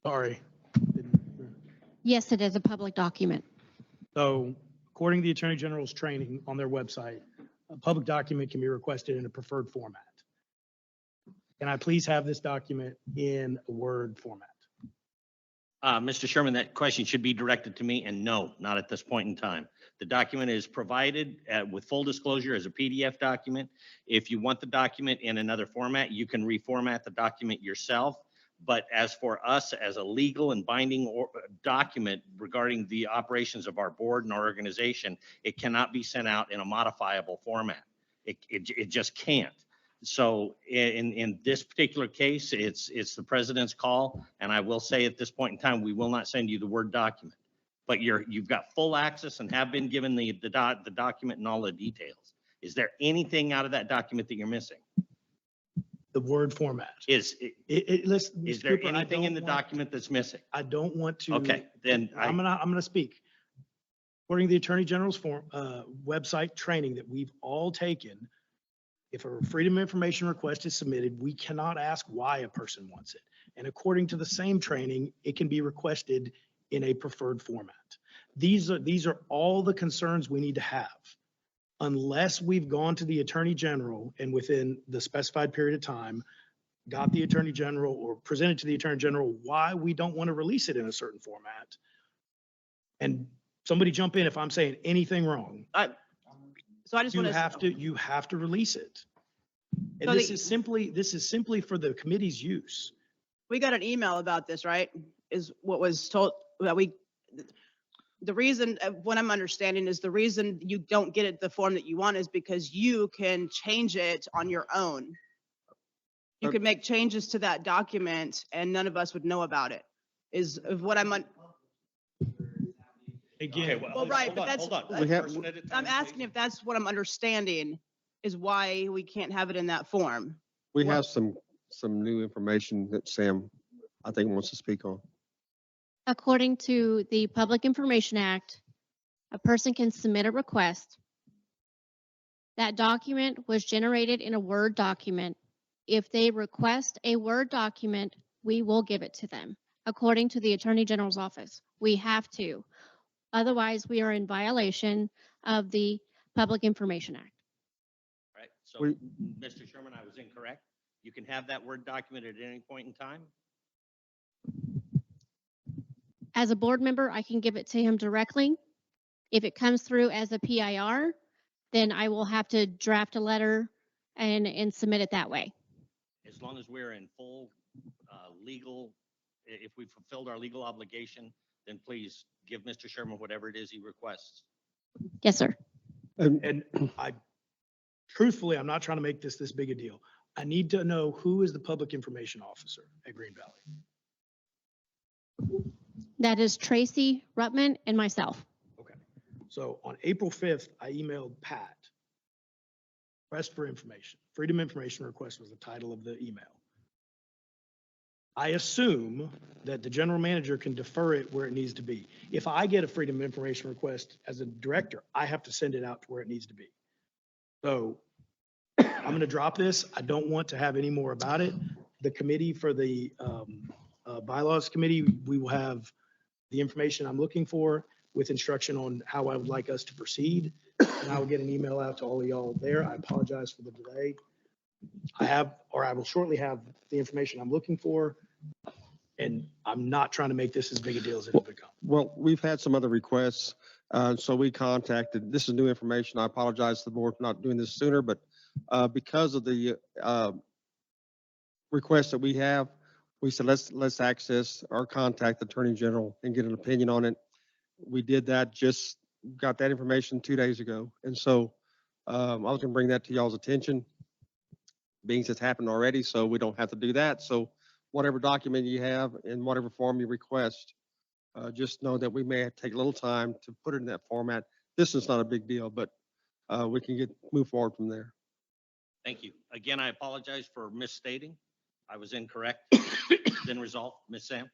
Sorry. Yes, it is a public document. So according to the Attorney General's training on their website, a public document can be requested in a preferred format. Can I please have this document in a Word format? Mr. Sherman, that question should be directed to me, and no, not at this point in time. The document is provided with full disclosure as a PDF document. If you want the document in another format, you can reformat the document yourself. But as for us, as a legal and binding document regarding the operations of our board and our organization, it cannot be sent out in a modifiable format. It just can't. So in this particular case, it's the president's call. And I will say at this point in time, we will not send you the Word document. But you've got full access and have been given the document and all the details. Is there anything out of that document that you're missing? The Word format. Listen, Mr. there Cooper, I anything in don't the want- document that's missing? I don't want to. Okay, then I'm gonna speak. According to the Attorney General's website training that we've all taken, if a Freedom of Information request is submitted, we cannot ask why a person wants it. And according to the same training, it can be requested in a preferred format. These are all the concerns we need to have. Unless we've gone to the Attorney General and within the specified period of time, got the Attorney General or presented to the Attorney General why we don't want to release it in a certain format. And somebody jump in if I'm saying anything wrong. So I just You want have to release it. And So this the- is simply for the committee's use. we got an email about this, right? Is what was told that the reason, what I'm understanding is the reason you don't get it the form that you want is because you can change it on your own. You could make changes to that document and none of us would know about it, is of what I'm, Again, well, right, but that's- Hold on. We have- Person at a time, I'm asking please. if that's what I'm understanding is why we can't have it in that form. We have some new information that Sam, I think, wants to speak on. According to the Public Information Act, a person can submit a request. That document was generated in a Word document. If they request a Word document, we will give it to them. According to the Attorney General's office, we have to. Otherwise, we are in violation of the Public Information Act. Right, so, We- Mr. Sherman, I was incorrect. You can have that Word document at any point in time? As a board member, I can give it to him directly. If it comes through as a PIR, then I will have to draft a letter and submit it that way. As long as we're in full legal, if we fulfilled our legal obligation, then please give Mr. Sherman whatever it is he requests. Yes, sir. And truthfully, I'm not trying to make this big a deal. I need to know who is the public information officer at Green Valley. That is Tracy Rutman and myself. Okay. So on April 5th, I emailed Pat. Request for information. Freedom Information Request was the title of the email. I assume that the general manager can defer it where it needs to be. If I get a Freedom Information Request as a director, I have to send it out to where it needs to be. So I'm going to drop this. I don't want to have any more about it. The committee for the bylaws committee, we will have the information I'm looking for with instruction on how I would like us to proceed. And I will get an email out to all of y'all there. I apologize for the delay. I will shortly have the information I'm looking for. And I'm not trying to make this as big a deal as it has become. Well, we've had some other requests, so we contacted, this is new information. I apologize to the board for not doing this sooner, but because of the requests that we have, we said, let's access or contact the Attorney General and get an opinion on it. We did that, just got that information 2 days ago. And so I was gonna bring that to y'all's attention. Being it's happened already, so we don't have to do that. So whatever document you have in whatever form you request, just know that we may have to take a little time to put it in that format. This is not a big deal, but we can move forward from there. Thank you. Again, I apologize for misstating. I was incorrect. Then resolved. Ms. Sam?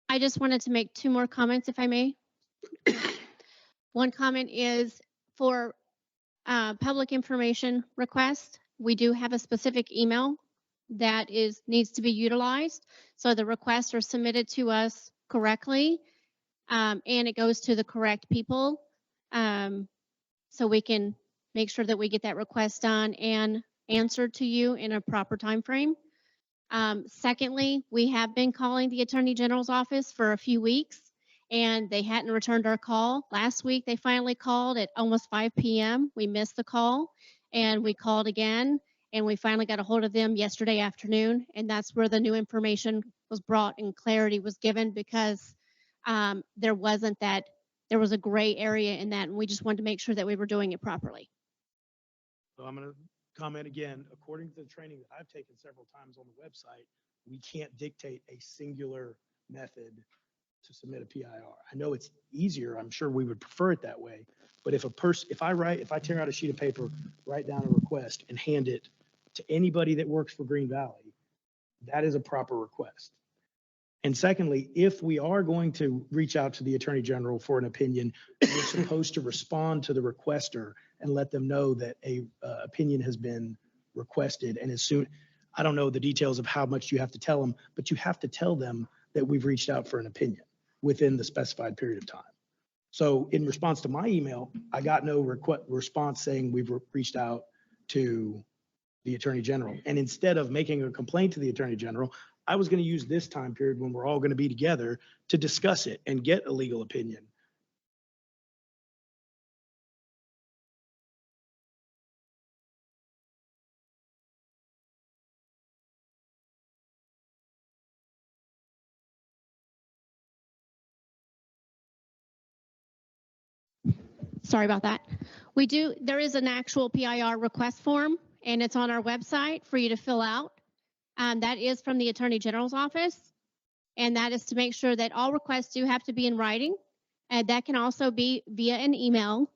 I just wanted to make 2 more comments, if I may. One comment is for public information request, we do have a specific email that needs to be utilized. So the requests are submitted to us correctly, and it goes to the correct people. So we can make sure that we get that request done and answered to you in a proper time frame. Secondly, we have been calling the Attorney General's office for a few weeks, and they hadn't returned our call. Last week, they finally called at almost 5 p.m. We missed the call, and we called again, and we finally got a hold of them yesterday afternoon, and that's where the new information was brought and clarity was given, because there was a gray area in that, and we just wanted to make sure that we were doing it properly. So I'm going to comment again. According to the training that I've taken several times on the website, we can't dictate a singular method to submit a PIR. I know it's easier. I'm sure we would prefer it that way. But if I tear out a sheet of paper, write down a request and hand it to anybody that works for Green Valley, that is a proper request. And secondly, if we are going to reach out to the Attorney General for an opinion, we're supposed to respond to the requester and let them know that a opinion has been requested. And as soon, I don't know the details of how much you have to tell them, but you have to tell them that we've reached out for an opinion within the specified period of time. So in response to my email, I got no response saying we've reached out to the Attorney General. And instead of making a complaint to the Attorney General, I was going to use this time period when we're all going to be together to discuss it and get a legal opinion. Sorry about that. There is an actual PIR request form, and it's on our website for you to fill out. That is from the Attorney General's office, and that is to make sure that all requests do have to be in writing. And that can also be via an email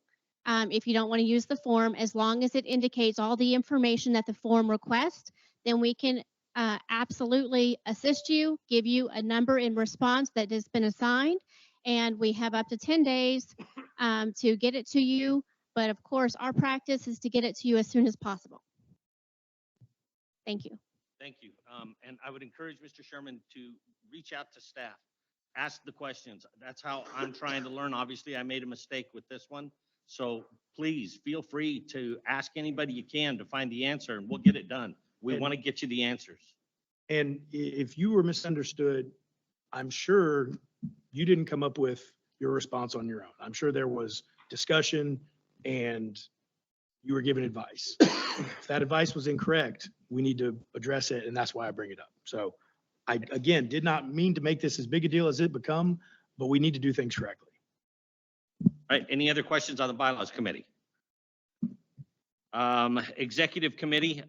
if you don't want to use the form. As long as it indicates all the information that the form requests, then we can absolutely assist you, give you a number in response that has been assigned, and we have up to 10 days to get it to you. But of course, our practice is to get it to you as soon as possible. Thank you. Thank you. And I would encourage Mr. Sherman to reach out to staff, ask the questions. That's how I'm trying to learn. Obviously, I made a mistake with this one. So please feel free to ask anybody you can to find the answer, and we'll get it done. We want to get you the answers. And if you were misunderstood, I'm sure you didn't come up with your response on your own. I'm sure there was discussion and you were given advice. If that advice was incorrect, we need to address it, and that's why I bring it up. So I, again, did not mean to make this as big a deal as it become. but we need to do things correctly. All right, any other questions on the bylaws committee? Executive committee,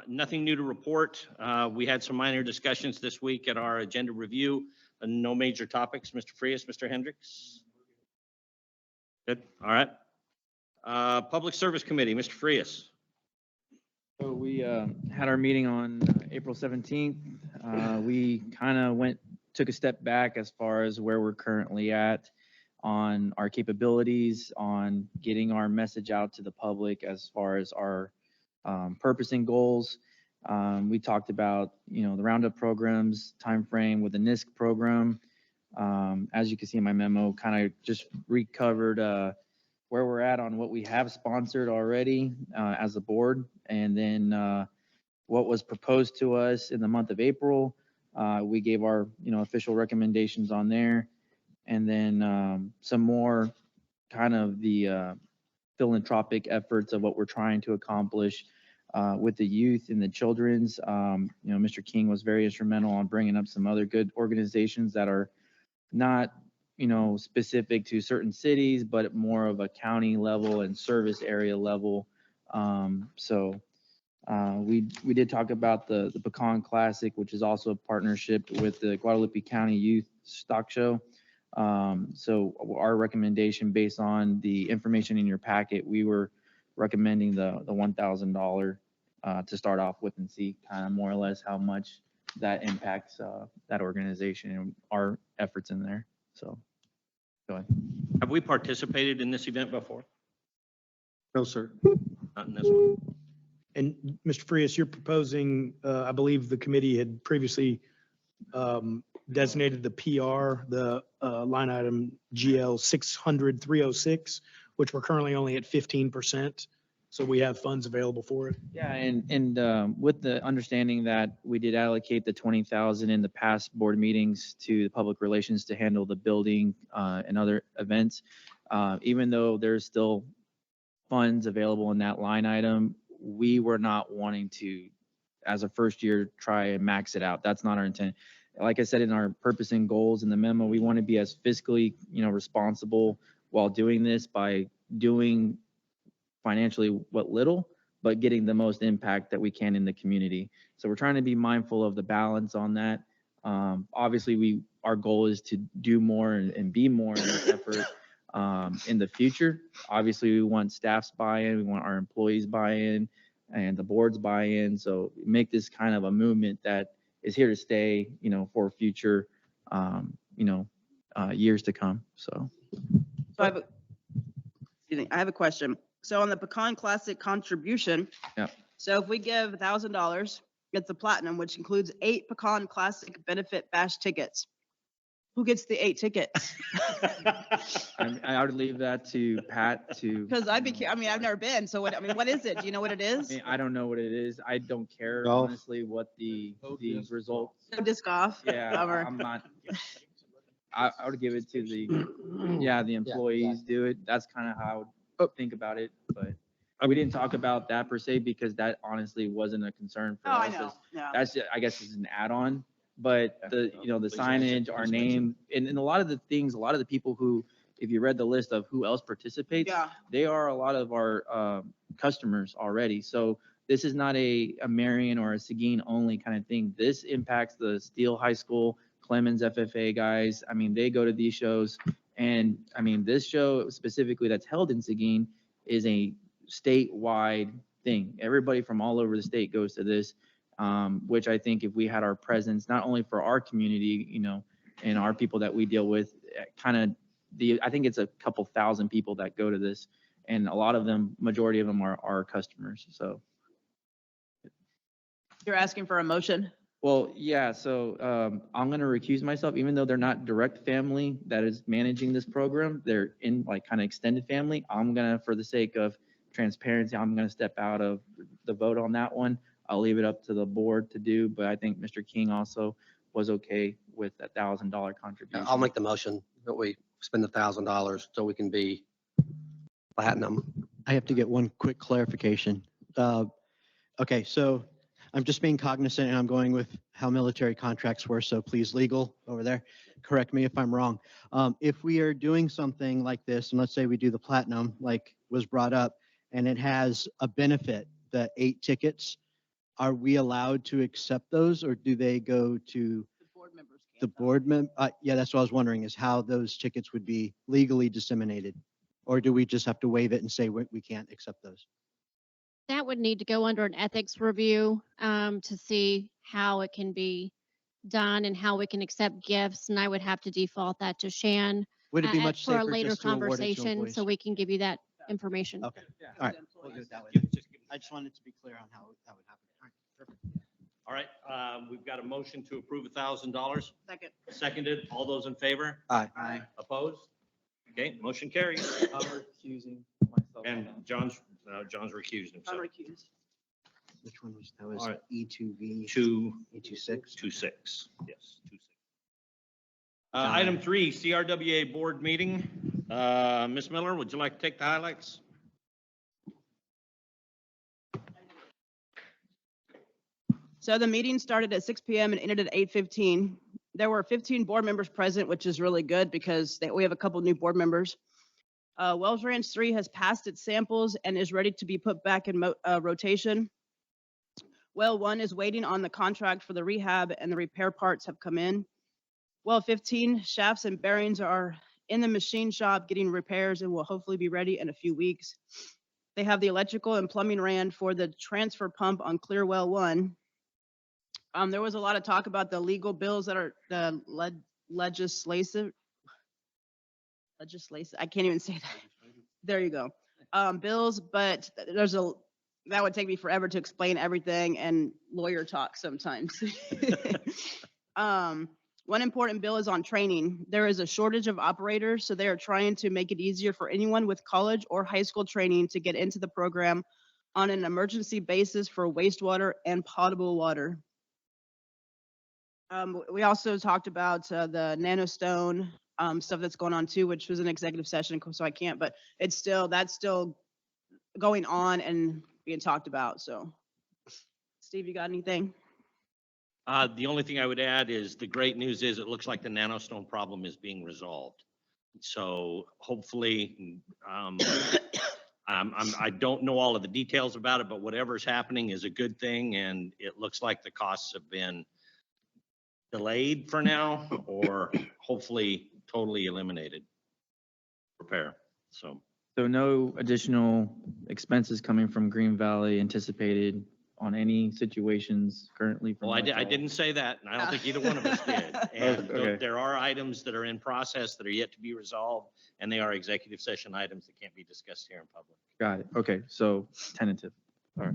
nothing new to report. We had some minor discussions this week at our agenda review. No major topics. Mr. Frias, Mr. Hendricks? Good, all right. Public Service Committee, Mr. Frias. So we had our meeting on April 17th. We kind of took a step back as far as where we're currently at on our capabilities, on getting our message out to the public as far as our purpose and goals. We talked about, the Roundup programs, timeframe with the NISC program. As you can see in my memo, kind of just recovered where we're at on what we have sponsored already as a board, and then what was proposed to us in the month of April. We gave our, official recommendations on there, and then some more kind of the philanthropic efforts of what we're trying to accomplish with the youth and the children's. Mr. King was very instrumental on bringing up some other good organizations that are not, specific to certain cities, but more of a county level and service area level. We did talk about the Pecan Classic, which is also a partnership with the Guadalupe County Youth Stock Show. So our recommendation, based on the information in your packet, we were recommending the $1,000 to start off with, and see kind of more or less how much that impacts that organization and our efforts in there. So go ahead. Have we participated in this event before? No, sir. Not in this one. And Mr. Frias, you're proposing, I believe the committee had previously designated the PR, the line item GL 600-306, which we're currently only at 15%. So we have funds available for it. Yeah, and with the understanding that we did allocate the 20,000 in the past board meetings to the public relations to handle the building and other events, even though there's still funds available in that line item, we were not wanting to, as a first year, try and max it out. That's not our intent. Like I said, in our purpose and goals in the memo, we want to be as fiscally, responsible while doing this by doing financially what little, but getting the most impact that we can in the community. So we're trying to be mindful of the balance on that. Obviously, our goal is to do more and be more in this effort in the future. Obviously, we want staff's buy-in, we want our employees buy-in, and the board's buy-in. So make this kind of a movement that is here to stay, for future, years to come. So So I have a question. So on the Pecan Classic contribution. Yep. So if we give $1,000, it's the platinum, which includes 8 Pecan Classic benefit bash tickets. Who gets the 8 tickets? I would leave that to Pat to. Because I've never been. So what is it? Do you know what it is? I don't know what it is. I don't care, Golf. honestly, what the results. No disc golf. Yeah, Bummer. I'm not. I would give it to the employees do it. That's kind of how I would think about it, but we didn't talk about that per se because that honestly wasn't a concern for Oh, I us. know. Yeah. That's, I guess, is an add-on, but the signage, our name, and a lot of the things, a lot of the people who, if you read the list of who else participates, Yeah. they are a lot of our customers already. So this is not a Marion or a Seguin only kind of thing. This impacts the Steele High School, Clemens FFA guys. I mean, they go to these shows, and I mean, this show specifically that's held in Seguin is a statewide thing. Everybody from all over the state goes to this, which I think if we had our presence, not only for our community, and our people that we deal with, I think it's a couple thousand people that go to this, and a lot of them, majority of them are our customers. So. You're asking for a motion? Well, yeah, so I'm going to recuse myself, even though they're not direct family that is managing this program. They're in like kind of extended family. I'm going to, for the sake of transparency, I'm going to step out of the vote on that one. I'll leave it up to the board to do, but I think Mr. King also was okay with that $1,000 contribution. I'll make the motion that we spend $1,000 so we can be platinum. I have to get one quick clarification. Okay, so I'm just being cognizant and I'm going with how military contracts were. So please, legal over there, correct me if I'm wrong. If we are doing something like this, and let's say we do the platinum, like was brought up, and it has a benefit, the 8 tickets, are we allowed to accept those or do they go to The board members the can't, though. board yeah, that's what I was wondering, is how those tickets would be legally disseminated? Or do we just have to waive it and say we can't accept those? That would need to go under an ethics review to see how it can be done and how we can accept gifts. And I would have to default that to Shan Would it be much for a safer later just to award it to conversation, employees? so we can give you that information. Okay, Yeah, all right. the We'll do employees. it that way. Just give me- I just wanted to be clear on how that would happen. All right, perfect. All right, we've got a motion to approve $1,000. Second. Seconded. All those in favor? Aye. Opposed? Okay, motion carries. I'm recusing myself. And John's recused John himself. recused. Which one was, that was All right. E2V, 226. E26? Yes, 26. Item 3, CRWA board meeting. Ms. Miller, would you like to take the highlights? So the meeting started at 6 PM and ended at 8:15. There were 15 board members present, which is really good because we have a couple new board members. Wells Ranch 3 has passed its samples and is ready to be put back in rotation. Well 1 is waiting on the contract for the rehab and the repair parts have come in. Well 15, shafts and bearings are in the machine shop getting repairs and will hopefully be ready in a few weeks. They have the electrical and plumbing ran for the transfer pump on Clear Well 1. There was a lot of talk about the legal bills that are the legislative, I can't even say that. There you go. Bills, but that would take me forever to explain everything and lawyer talk sometimes. One important bill is on training. There is a shortage of operators, so they are trying to make it easier for anyone with college or high school training to get into the program on an emergency basis for wastewater and potable water. We also talked about the nanostone stuff that's going on too, which was an executive session, so I can't, but that's still going on and being talked about. So, Steve, you got anything? The only thing I would add is the great news is it looks like the nanostone problem is being resolved. So hopefully, I don't know all of the details about it, but whatever's happening is a good thing. And it looks like the costs have been delayed for now, or hopefully totally eliminated. Repair, so. So no additional expenses coming from Green Valley anticipated on any situations currently? from Well, I Martell? didn't say that, and I don't think either one of us did. And Okay. there are items that are in process that are yet to be resolved, and they are executive session items that can't be discussed here in public. Got it. Okay, so tentative. All right.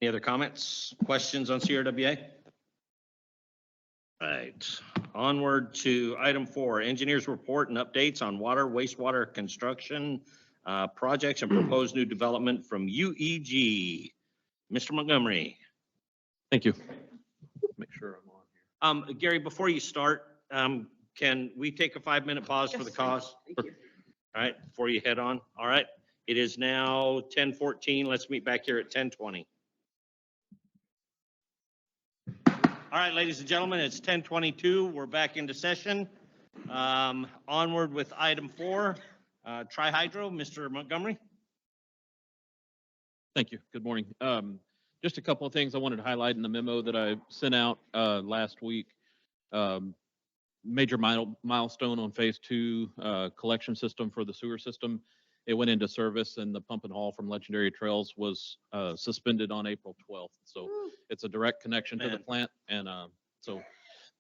Any other comments, questions on CRWA? Right, onward to item 4, engineers report and updates on water, wastewater construction projects and proposed new development from UEG. Mr. Montgomery. Thank you. Make sure I'm on here. Gary, before you start, can we take a 5-minute pause for the cause? Thank you. All right, before you head on. All right, it is now 10:14. Let's meet back here at 10:20. All right, ladies and gentlemen, it's 10:22. We're back into session. Onward with item 4, Tri-Hydro, Mr. Montgomery. Thank you. Good morning. Just a couple of things I wanted to highlight in the memo that I sent out last week. Major milestone on phase 2 collection system for the sewer system. It went into service and the pump and haul from Legendary Trails was suspended on April 12th. So it's a direct connection to the Man. plant. And so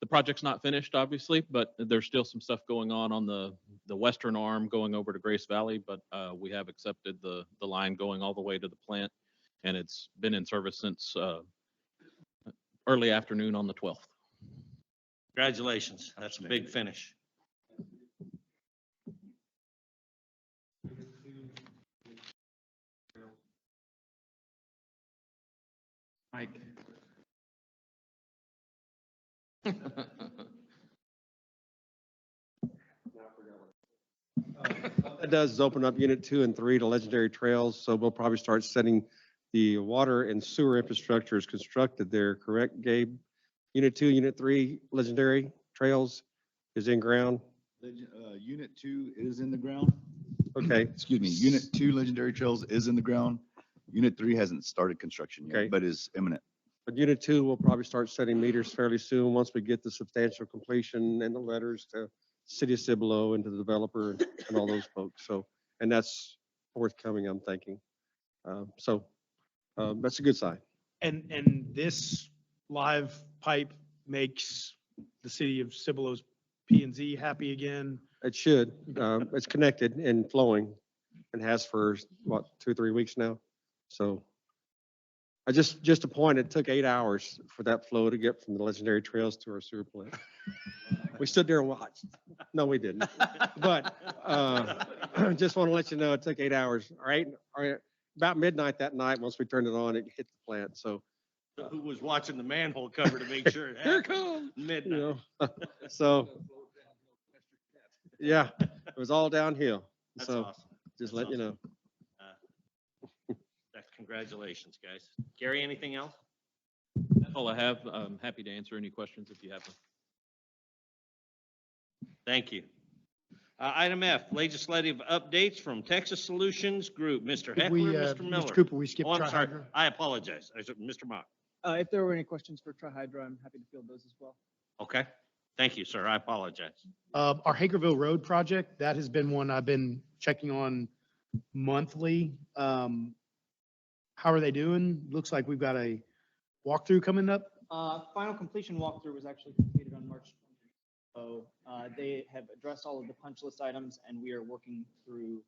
the project's not finished, obviously, but there's still some stuff going on the western arm going over to Grace Valley. But we have accepted the line going all the way to the plant. And it's been in service since early afternoon on the 12th. Congratulations. That's a big finish. Mike. What that does is open up Unit 2 and 3 to Legendary Trails, so we'll probably start setting the water and sewer infrastructure is constructed there, correct, Gabe? Unit 2, Unit 3, Legendary Trails is in ground? Unit 2 is in the ground. Okay, Excuse me, Unit 2 Legendary Trails is in the ground. Unit 3 hasn't started construction Okay. yet, but is imminent. but Unit 2 will probably start setting meters fairly soon, once we get the substantial completion and the letters to City of Cibolo and to the developer and all those folks. So, and that's forthcoming, I'm thinking. That's a good sign. And this live pipe makes the city of Cibolo's P and Z happy again. It should. It's connected and flowing and has for, what, 2 or 3 weeks now? So just a point, it took 8 hours for that flow to get from the Legendary Trails to our sewer plant. We stood there and watched. No, we didn't. But just want to let you know, it took 8 hours. All right. About midnight that night, once we turned it on, it hit the plant. So, Who was watching the manhole cover to make sure it here it happened? comes. You Midnight. know, so, yeah, it was all downhill. That's So awesome. just That's let you know. Congratulations, guys. Gary, anything else? That's all I have. I'm happy to answer any questions if you have them. Thank you. Item F, legislative updates from Texas Solutions Group. Mr. Did Heckler, we, Mr. Miller. Mr. Cooper, we skipped Oh, I'm sorry. Tri-Hydro. I apologize. I said, Mr. Mock. If there were any questions for Tri-Hydro, I'm happy to field those as well. Okay. Thank you, sir. I apologize. Our Hagerville Road project, that has been one I've been checking on monthly. How are they doing? Looks like we've got a walkthrough coming up. Final completion walkthrough was actually completed on March 20th. So they have addressed all of the punch list items and we are working through.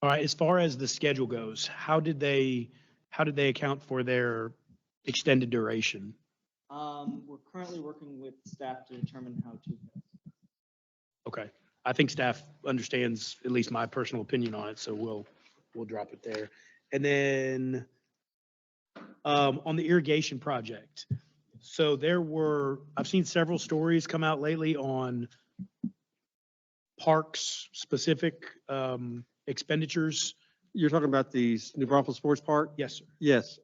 All right, as far as the schedule goes, how did they account for their extended duration? We're currently working with staff to determine how to. Okay, I think staff understands at least my personal opinion on it, so we'll drop it there. And then on the irrigation project, so I've seen several stories come out lately on parks specific expenditures. You're talking about the New Braunfels Sports Park? Yes, sir. Yes.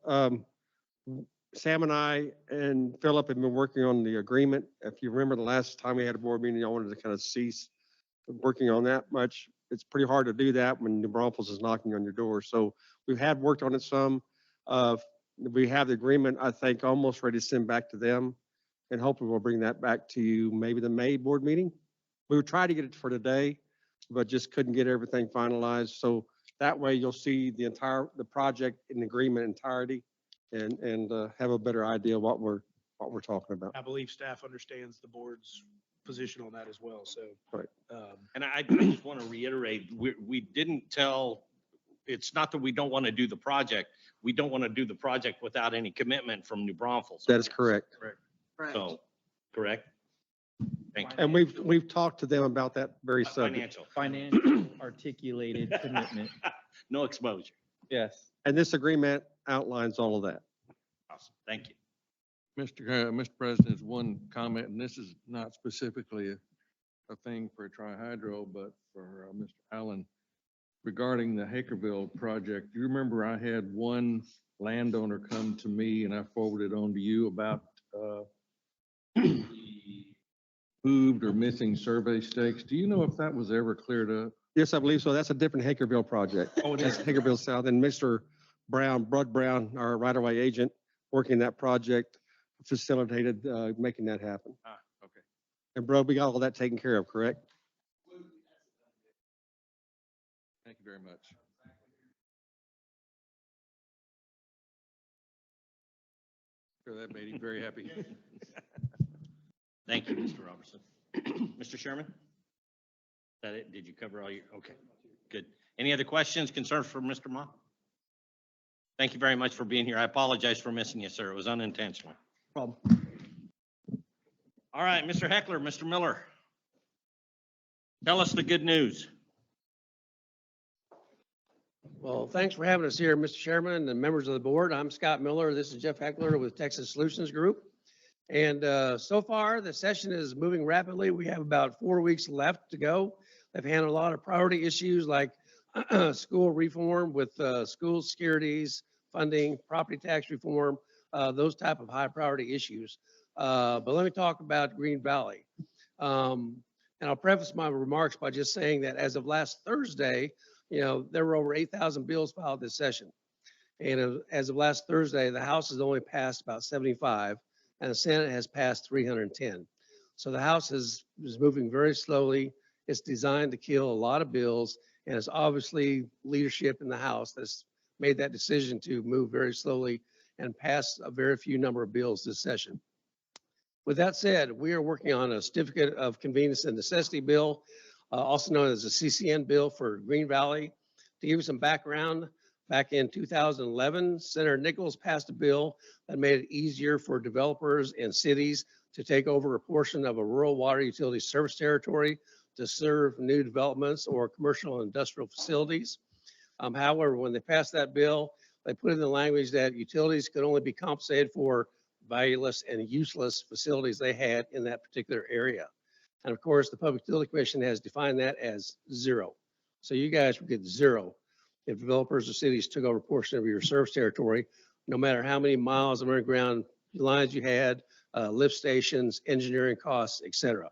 Sam and I and Philip have been working on the agreement. If you remember the last time we had a board meeting, I wanted to kind of cease working on that much. It's pretty hard to do that when New Braunfels is knocking on your door. So we have worked on it some. We have the agreement, I think, almost ready to send back to them. And hopefully we'll bring that back to you, maybe the May board meeting. We would try to get it for today, but just couldn't get everything finalized. So that way you'll see the project in agreement entirety and have a better idea what we're talking about. I believe staff understands the board's position on that as well, so. Right. And I just want to reiterate, we didn't tell, it's not that we don't want to do the project. We don't want to do the project without any commitment from New Braunfels. That is correct. So, correct? Thank you. And we've talked to them about that very subject. Financial. Articulated commitment. No exposure. Yes. And this agreement outlines all of that. Awesome. Thank you. Mr. President, there's one comment, and this is not specifically a thing for Tri-Hydro, but for Mr. Allen regarding the Hakerville project. Do you remember I had one landowner come to me and I forwarded on to you about the moved or missing survey stakes? Do you know if that was ever cleared up? Yes, I believe so. That's a different Hakerville project. Oh, That's Hagerville South. And Mr. Brown, Bud Brown, our right-of-way agent, working that project, facilitated making that happen. Okay. And bro, we got all that taken care of, correct? Thank you very much. Sure, that made him very happy. Thank you, Mr. Robertson. Mr. Sherman? Is that it? Did you cover all your, okay, good. Any other questions, concerns for Mr. Ma? Thank you very much for being here. I apologize for missing you, sir. It was unintentional. Problem. All right, Mr. Heckler, Mr. Miller. Tell us the good news. Well, thanks for having us here, Mr. Chairman and members of the board. I'm Scott Miller. This is Jeff Heckler with Texas Solutions Group. And so far, the session is moving rapidly. We have about 4 weeks left to go. They've handled a lot of priority issues like school reform with school securities, funding, property tax reform, those type of high priority issues. But let me talk about Green Valley. And I'll preface my remarks by just saying that as of last Thursday, there were over 8,000 bills filed this session. And as of last Thursday, the House has only passed about 75 and the Senate has passed 310. So the House is moving very slowly. It's designed to kill a lot of bills, and it's obviously leadership in the House that's made that decision to move very slowly and pass a very few number of bills this session. With that said, we are working on a certificate of convenience and necessity bill, also known as a CCN bill for Green Valley. To give you some background, back in 2011, Senator Nichols passed a bill that made it easier for developers and cities to take over a portion of a rural water utility service territory to serve new developments or commercial and industrial facilities. However, when they passed that bill, they put in the language that utilities could only be compensated for valueless and useless facilities they had in that particular area. And of course, the Public Utility Commission has defined that as zero. So you guys would get zero if developers or cities took over a portion of your service territory, no matter how many miles of underground lines you had, lift stations, engineering costs, et cetera.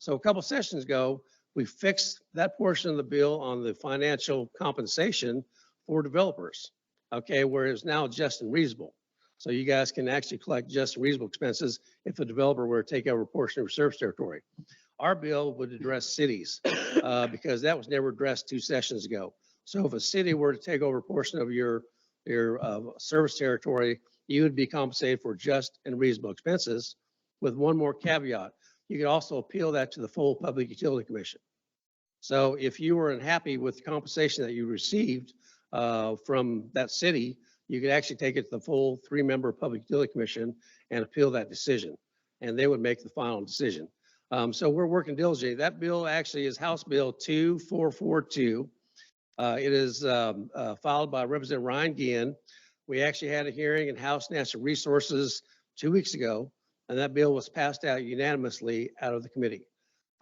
So a couple sessions ago, we fixed that portion of the bill on the financial compensation for developers, okay, where it's now just and reasonable. So you guys can actually collect just and reasonable expenses if a developer were to take over a portion of your service territory. Our bill would address cities because that was never addressed 2 sessions ago. So if a city were to take over a portion of your service territory, you would be compensated for just and reasonable expenses with one more caveat. You could also appeal that to the full Public Utility Commission. So if you were unhappy with the compensation that you received from that city, you could actually take it to the full 3-member Public Utility Commission and appeal that decision, and they would make the final decision. So we're working diligently. That bill actually is House Bill 2442. It is filed by Representative Ryan Guillen. We actually had a hearing in House Natural Resources 2 weeks ago, and that bill was passed out unanimously out of the committee.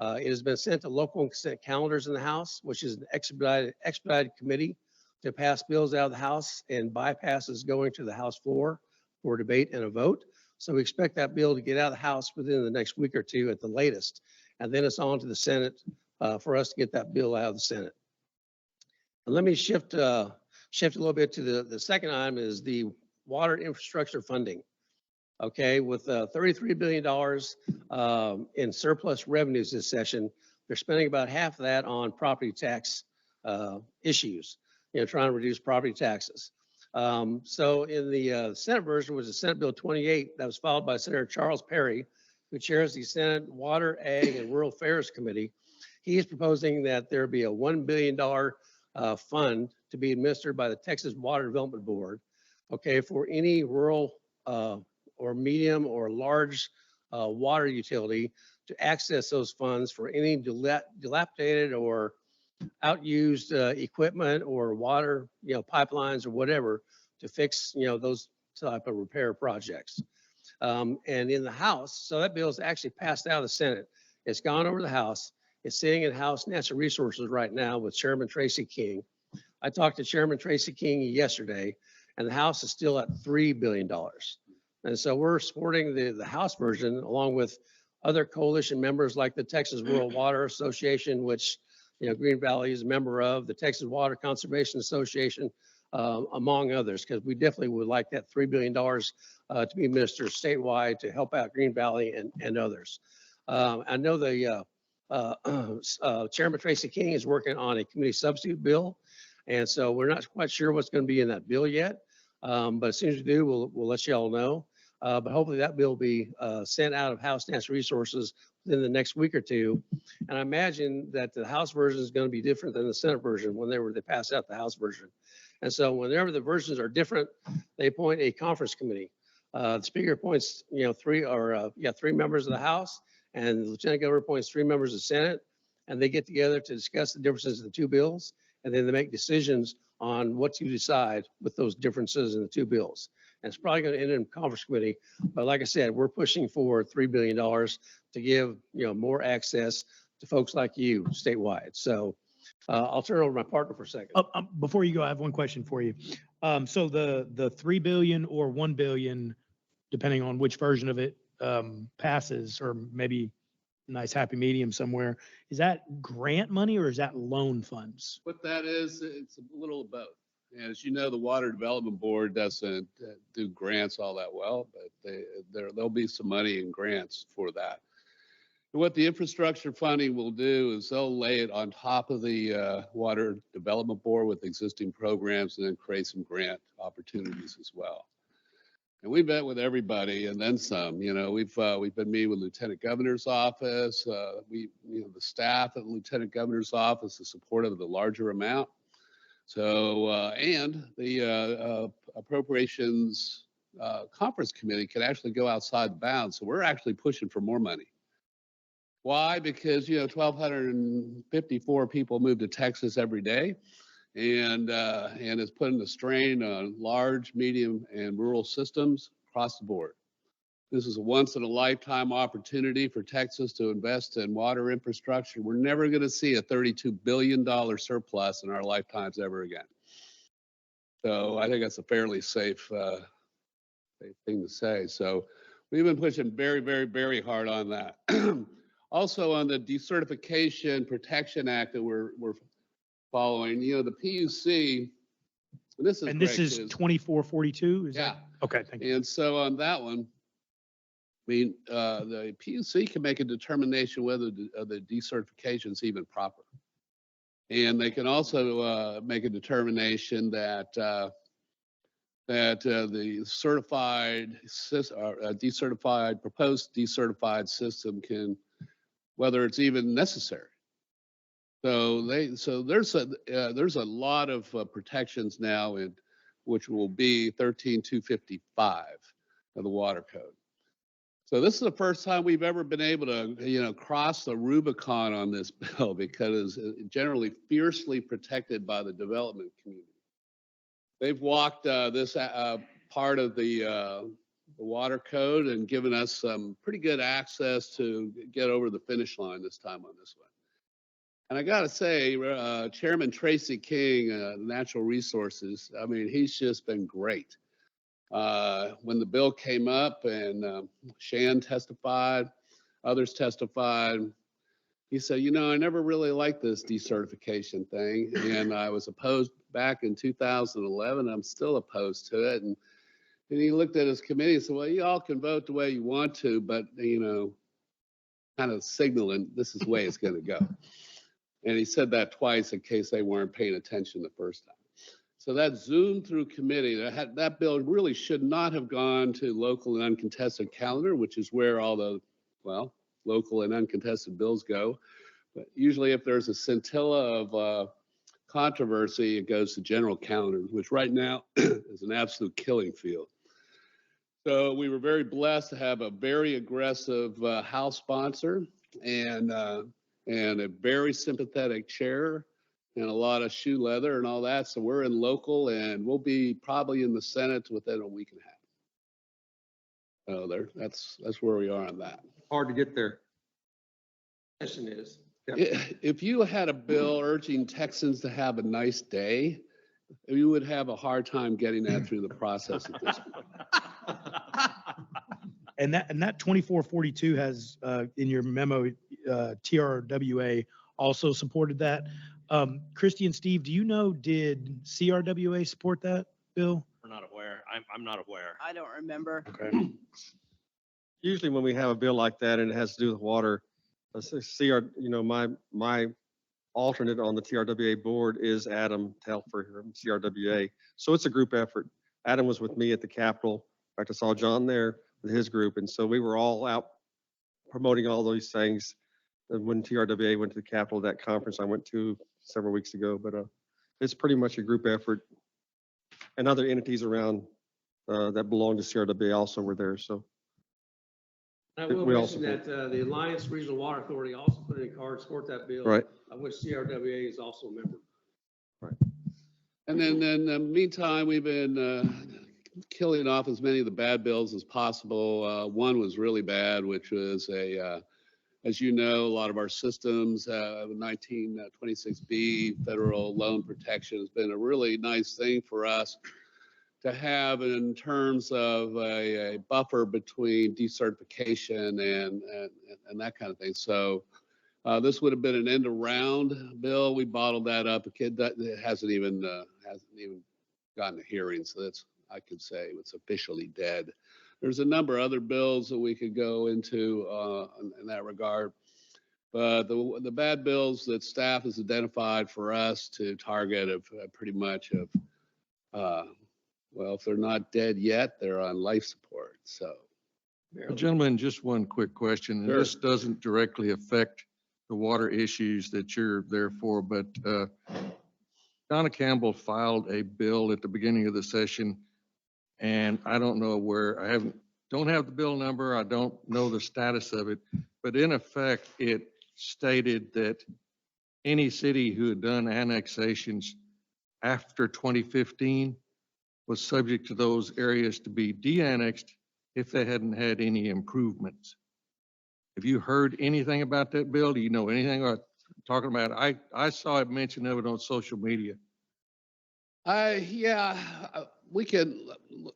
It has been sent to local and consent calendars in the House, which is an expedited committee to pass bills out of the House and bypasses going to the House floor for debate and a vote. So we expect that bill to get out of the House within the next week or two at the latest. And then it's on to the Senate for us to get that bill out of the Senate. And let me shift a little bit to the second item is the water infrastructure funding. Okay, with $33 billion in surplus revenues this session, they're spending about half of that on property tax issues, trying to reduce property taxes. So in the Senate version was the Senate Bill 28 that was filed by Senator Charles Perry, who chairs the Senate Water, Ag, and Rural Affairs Committee. He is proposing that there be a $1 billion fund to be administered by the Texas Water Development Board, okay, for any rural or medium or large water utility to access those funds for any dilapidated or outused equipment or water, pipelines or whatever to fix, those type of repair projects. And in the House, so that bill is actually passed out of the Senate. It's gone over the House. It's sitting in House Natural Resources right now with Chairman Tracy King. I talked to Chairman Tracy King yesterday, and the House is still at $3 billion. And so we're supporting the House version along with other coalition members like the Texas Rural Water Association, which Green Valley is a member of, the Texas Water Conservation Association, among others, because we definitely would like that $3 billion to be administered statewide to help out Green Valley and others. I know the Chairman Tracy King is working on a committee substitute bill, and so we're not quite sure what's going to be in that bill yet. But as soon as we do, we'll let you all know. But hopefully that bill will be sent out of House Natural Resources within the next week or two. And I imagine that the House version is going to be different than the Senate version when they pass out the House version. And so whenever the versions are different, they appoint a conference committee. The Speaker appoints, 3 members of the House, and the Lieutenant Governor appoints 3 members of the Senate, and they get together to discuss the differences in the 2 bills, and then they make decisions on what to decide with those differences in the 2 bills. And it's probably going to end in conference committee, but like I said, we're pushing for $3 billion to give more access to folks like you statewide. So I'll turn it over to my partner for a second. Before you go, I have one question for you. So the 3 billion or 1 billion, depending on which version of it passes, or maybe nice happy medium somewhere, is that grant money or is that loan funds? What that is, it's a little of both. As you know, the Water Development Board doesn't do grants all that well, but there'll be some money in grants for that. And what the infrastructure funding will do is they'll lay it on top of the Water Development Board with existing programs and then create some grant opportunities as well. And we met with everybody and then some. You know, we've been meeting with Lieutenant Governor's office. The staff at the Lieutenant Governor's office is supportive of the larger amount. So, and the Appropriations Conference Committee can actually go outside the bounds. So we're actually pushing for more money. Why? Because, 1,254 people move to Texas every day, and it's putting a strain on large, medium, and rural systems across the board. This is a once-in-a-lifetime opportunity for Texas to invest in water infrastructure. We're never going to see a $32 billion surplus in our lifetimes ever again. So I think that's a fairly safe thing to say. So we've been pushing very, very, very hard on that. Also on the Decertification Protection Act that we're following, the PUC, this is And this great, is 'cause- 2442? Yeah. Okay, thank you. And so on that one, the PUC can make a determination whether the decertification is even proper. And they can also make a determination that the certified, decertified, proposed decertified system can, whether it's even necessary. So there's a lot of protections now which will be 13255 of the Water Code. So this is the first time we've ever been able to, cross the Rubicon on this bill, because it's generally fiercely protected by the development community. They've walked this part of the Water Code and given us some pretty good access to get over the finish line this time on this one. And I got to say, Chairman Tracy King, Natural Resources, I mean, he's just been great. When the bill came up and Shan testified, others testified, he said, I never really liked this decertification thing. And I was opposed back in 2011. I'm still opposed to it. And he looked at his committee and said, well, you all can vote the way you want to, but, kind of signaling this is the way it's going to go. And he said that twice in case they weren't paying attention the first time. So that zoomed through committee. That bill really should not have gone to local and uncontested calendar, which is where all the, local and uncontested bills go. But usually if there's a scintilla of controversy, it goes to general calendar, which right now is an absolute killing field. So we were very blessed to have a very aggressive House sponsor and a very sympathetic chair and a lot of shoe leather and all that. So we're in local and we'll be probably in the Senate within a week and a half. So that's where we are on that. Hard to get there. Question is. If you had a bill urging Texans to have a nice day, you would have a hard time getting that through the process at this point. And that 2442 has, in your memo, TRWA also supported that. Christy and Steve, do you know, did CRWA support that bill? We're not aware. I'm not aware. I don't remember. Okay. Usually when we have a bill like that and it has to do with water, my alternate on the TRWA board is Adam Telfer from CRWA. So it's a group effort. Adam was with me at the Capitol. In fact, I saw John there with his group. And so we were all out promoting all those things. And when TRWA went to the Capitol, that conference I went to several weeks ago, but it's pretty much a group effort. And other entities around that belong to CRWA also were there. So I will we mention also- that the Alliance Regional Water Authority also put in card, support that bill. Right. Of which CRWA is also a member. And then in the meantime, we've been killing off as many of the bad bills as possible. One was really bad, which was a As you know, a lot of our systems, 1926B, federal loan protection has been a really nice thing for us to have in terms of a buffer between decertification and that kind of thing. So this would have been an end around bill. We bottled that up. It hasn't even gotten a hearing. So that's, I could say it's officially dead. There's a number of other bills that we could go into in that regard. But the bad bills that staff has identified for us to target have pretty much well, if they're not dead yet, they're on life support. So, Gentlemen, just one quick question, and Sure. this doesn't directly affect the water issues that you're there for, but Donna Campbell filed a bill at the beginning of the session, and I don't know where, don't have the bill number, I don't know the status of it, but in effect, it stated that any city who had done annexations after 2015 was subject to those areas to be de-annexed if they hadn't had any improvements. Have you heard anything about that bill? Do you know anything about talking about it? I saw it mentioned of it on social media. yeah, we can,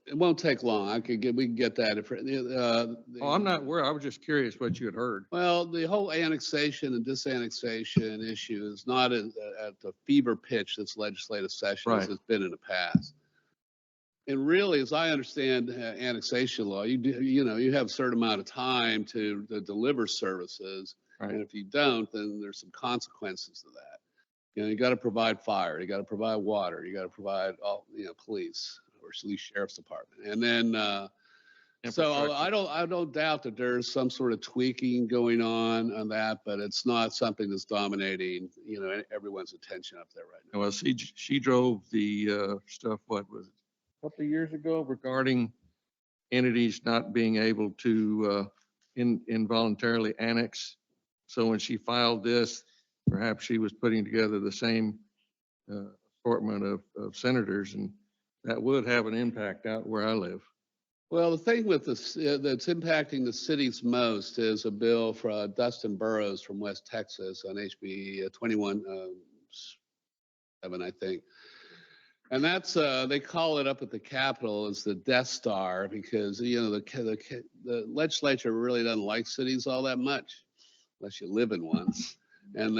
it won't take long. we can get that. Oh, I'm not worried. I was just curious what you had heard. Well, the whole annexation and disannexation issue is not at the fever pitch this legislative session as Right. it's been in the past. And really, as I understand annexation law, you have a certain amount of time to deliver services. Right. And if you don't, then there's some consequences to that. You got to provide fire, you got to provide water, you got to provide police or at least sheriff's department. And then, so I don't doubt that there's some sort of tweaking going on that, but it's not something that's dominating, everyone's attention up there right now. Well, she drove the stuff, what was it, a couple of years ago regarding entities not being able to involuntarily annex. So when she filed this, perhaps she was putting together the same assortment of senators, and that would have an impact out where I live. Well, the thing with this that's impacting the cities most is a bill for Dustin Burrows from West Texas on HB 21-7, I think. And that's they call it up at the Capitol as the Death Star because the legislature really doesn't like cities all that much unless you live in one. And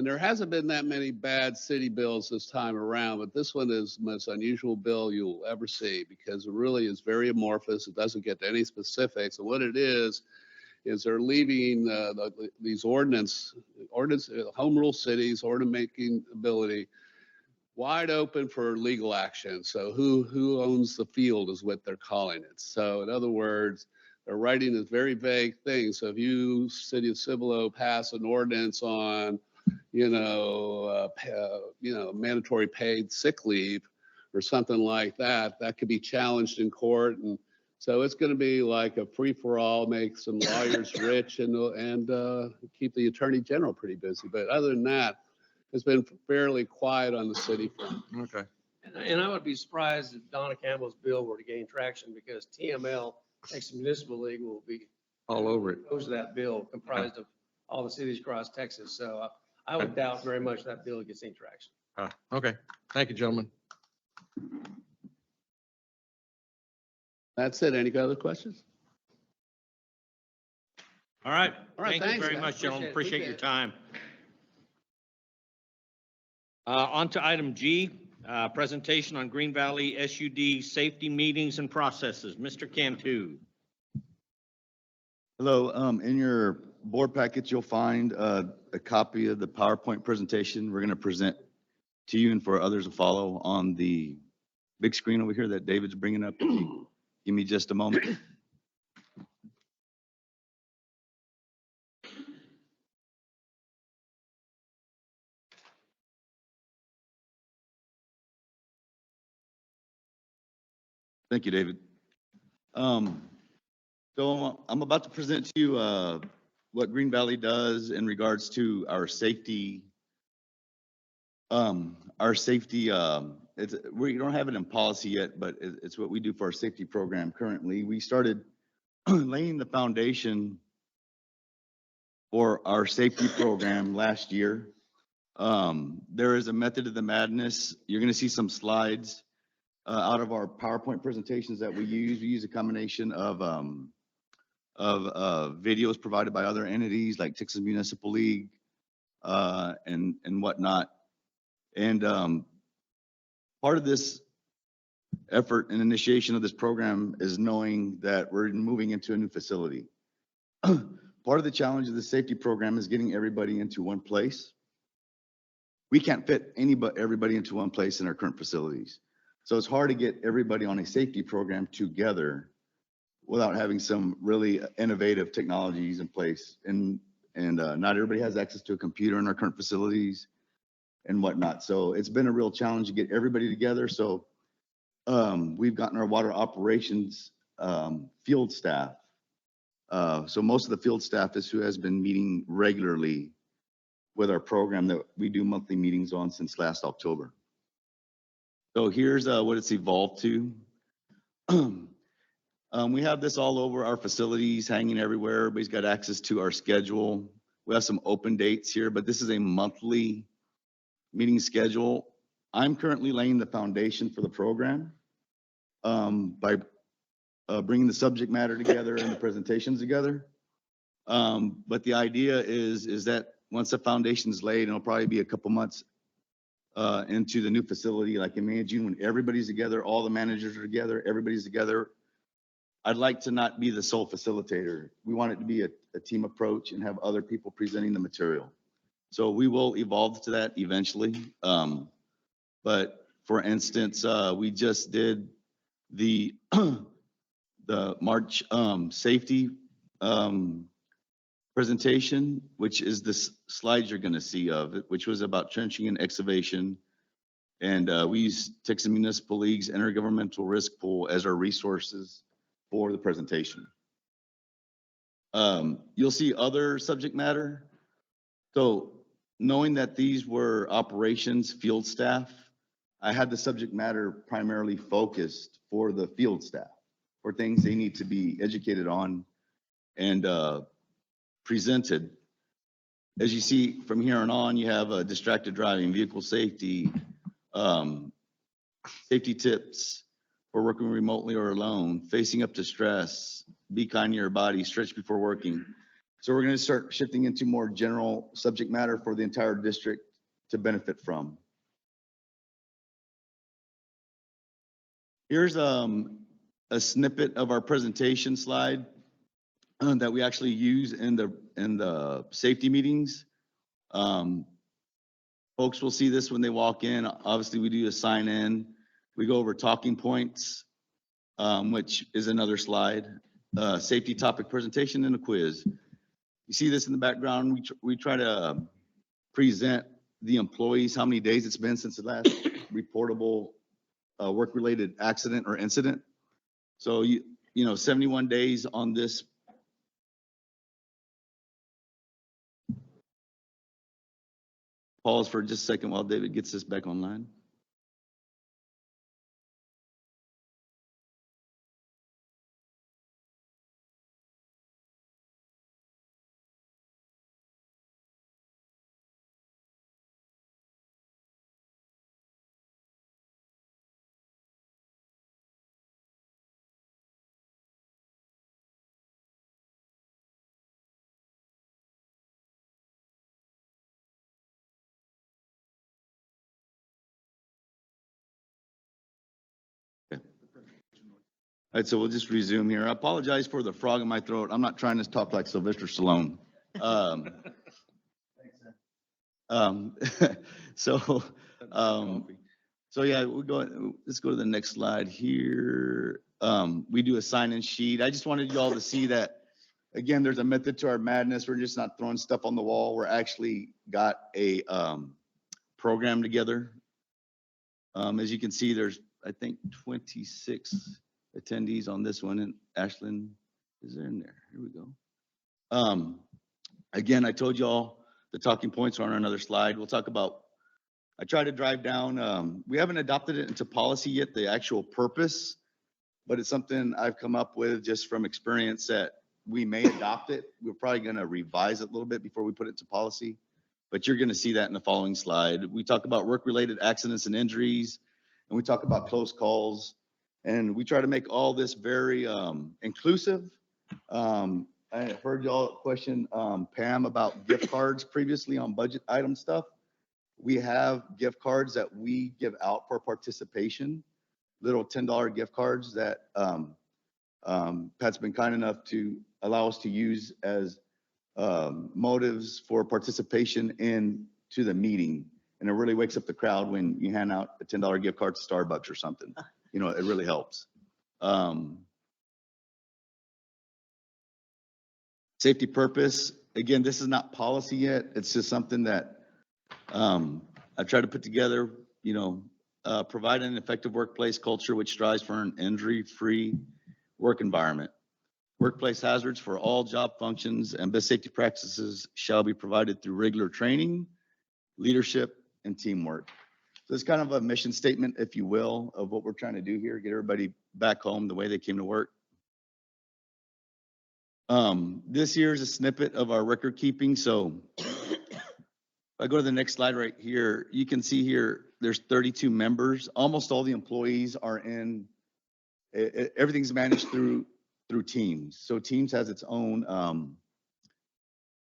there hasn't been that many bad city bills this time around, but this one is the most unusual bill you'll ever see because it really is very amorphous. It doesn't get to any specifics. And what it is they're leaving these ordinance, home rule cities, ordinance making ability wide open for legal action. So who owns the field is what they're calling it. So in other words, they're writing this very vague thing. So if you, City of Cibolo, pass an ordinance on, mandatory paid sick leave or something like that, that could be challenged in court. And so it's going to be like a free for all, make some lawyers rich and keep the attorney general pretty busy. But other than that, it's been fairly quiet on the city front. Okay. And I would be surprised if Donna Campbell's bill were to gain traction because TML, Texas Municipal League, will be All over it. opposed to that bill comprised of all the cities across Texas. So I would doubt very much that bill gets any traction. Okay. Thank you, gentlemen. That's it. Any other questions? All right. All right, Thank you thanks, very guys. much, gentlemen. Appreciate it. Appreciate your time. On to item G, presentation on Green Valley SUD safety meetings and processes. Mr. Cantu. Hello, in your board packets, you'll find a copy of the PowerPoint presentation we're going to present to you and for others to follow on the big screen over here that David's bringing up. If you give me just a moment. Thank you, David. So I'm about to present to you what Green Valley does in regards to our safety. We don't have it in policy yet, but it's what we do for our safety program currently. We started laying the foundation for our safety program last year. There is a method of the madness. You're going to see some slides out of our PowerPoint presentations that we use. We use a combination of videos provided by other entities like Texas Municipal League and whatnot. And part of this effort and initiation of this program is knowing that we're moving into a new facility. Part of the challenge of the safety program is getting everybody into one place. We can't fit everybody into one place in our current facilities. So it's hard to get everybody on a safety program together without having some really innovative technologies in place. And not everybody has access to a computer in our current facilities and whatnot. So it's been a real challenge to get everybody together. So we've gotten our water operations field staff. So most of the field staff is who has been meeting regularly with our program that we do monthly meetings on since last October. So here's what it's evolved to. We have this all over our facilities, hanging everywhere. Everybody's got access to our schedule. We have some open dates here, but this is a monthly meeting schedule. I'm currently laying the foundation for the program by bringing the subject matter together and the presentations together. But the idea is that once the foundation is laid, and it'll probably be a couple months into the new facility, like in May, June, when everybody's together, all the managers are together, everybody's together. I'd like to not be the sole facilitator. We want it to be a team approach and have other people presenting the material. So we will evolve to that eventually. But for instance, we just did the the March safety presentation, which is this slide you're going to see of it, which was about trenching and excavation. And we used Texas Municipal League's intergovernmental risk pool as our resources for the presentation. You'll see other subject matter. So knowing that these were operations field staff, I had the subject matter primarily focused for the field staff, for things they need to be educated on and presented. As you see from here on, you have distracted driving, vehicle safety, safety tips for working remotely or alone, facing up to stress, be kind to your body, stretch before working. So we're going to start shifting into more general subject matter for the entire district to benefit from. Here's a snippet of our presentation slide that we actually use in the safety meetings. Folks will see this when they walk in. Obviously, we do a sign in. We go over talking points, which is another slide. Safety topic presentation and a quiz. You see this in the background. We try to present the employees how many days it's been since the last reportable work-related accident or incident. So you know 71 days on this. Pause for just a second while David gets this back online. All right, so we'll just resume here. I apologize for the frog in my throat. I'm not trying to talk like Sylvester Stallone. So yeah, let's go to the next slide here. We do a sign-in sheet. I just wanted you all to see that, again, there's a method to our madness. We're just not throwing stuff on the wall. We're actually got a program together. As you can see, there's, I think, 26 attendees on this one, and Ashlyn is in there. Here we go. Again, I told you all the talking points are on another slide. We'll talk about, I try to drive down, we haven't adopted it into policy yet, the actual purpose but it's something I've come up with just from experience that we may adopt it. We're probably going to revise it a little bit before we put it to policy, but you're going to see that in the following slide. We talk about work-related accidents and injuries, and we talk about close calls, and we try to make all this very inclusive. I heard y'all question Pam about gift cards previously on budget item stuff. We have gift cards that we give out for participation, little $10 gift cards that Pat's been kind enough to allow us to use as motives for participation into the meeting. And it really wakes up the crowd when you hand out a $10 gift card to Starbucks or something. You know, it really helps. Safety purpose, again, this is not policy yet. It's just something that I try to put together, you know, provide an effective workplace culture which strives for an injury-free work environment. Workplace hazards for all job functions and best safety practices shall be provided through regular training, leadership, and teamwork. So it's kind of a mission statement, if you will, of what we're trying to do here, get everybody back home the way they came to work. This here is a snippet of our record keeping. So if I go to the next slide right here, you can see here, there's 32 members. Almost all the employees are in, everything's managed through Teams. So Teams has its own,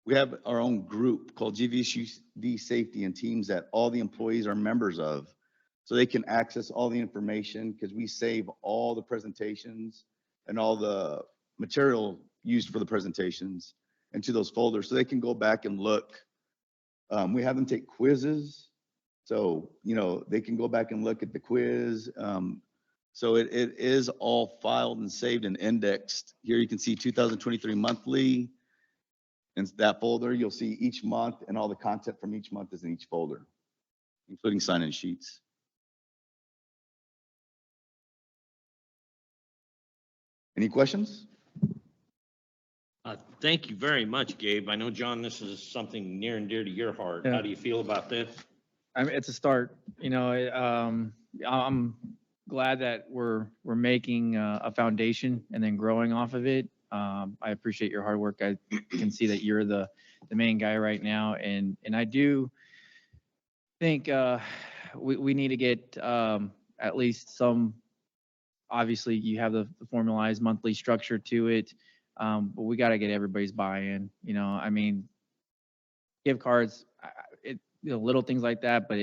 we have our own group called GVSD Safety and Teams that all the employees are members of. So they can access all the information because we save all the presentations and all the material used for the presentations into those folders so they can go back and look. We have them take quizzes. So, you know, they can go back and look at the quiz. So it is all filed and saved and indexed. Here you can see 2023 monthly. In that folder, you'll see each month and all the content from each month is in each folder, including sign-in sheets. Any questions? Thank you very much, Gabe. I know, John, this is something near and dear to your heart. Yeah. How do you feel about this? I mean, it's a start, you know, I'm glad that we're making a foundation and then growing off of it. I appreciate your hard work. I can see that you're the main guy right now. And I do think we need to get at least some, obviously you have the formalized monthly structure to it. But we got to get everybody's buy-in, you know, I mean, gift cards, you know, little things like that, but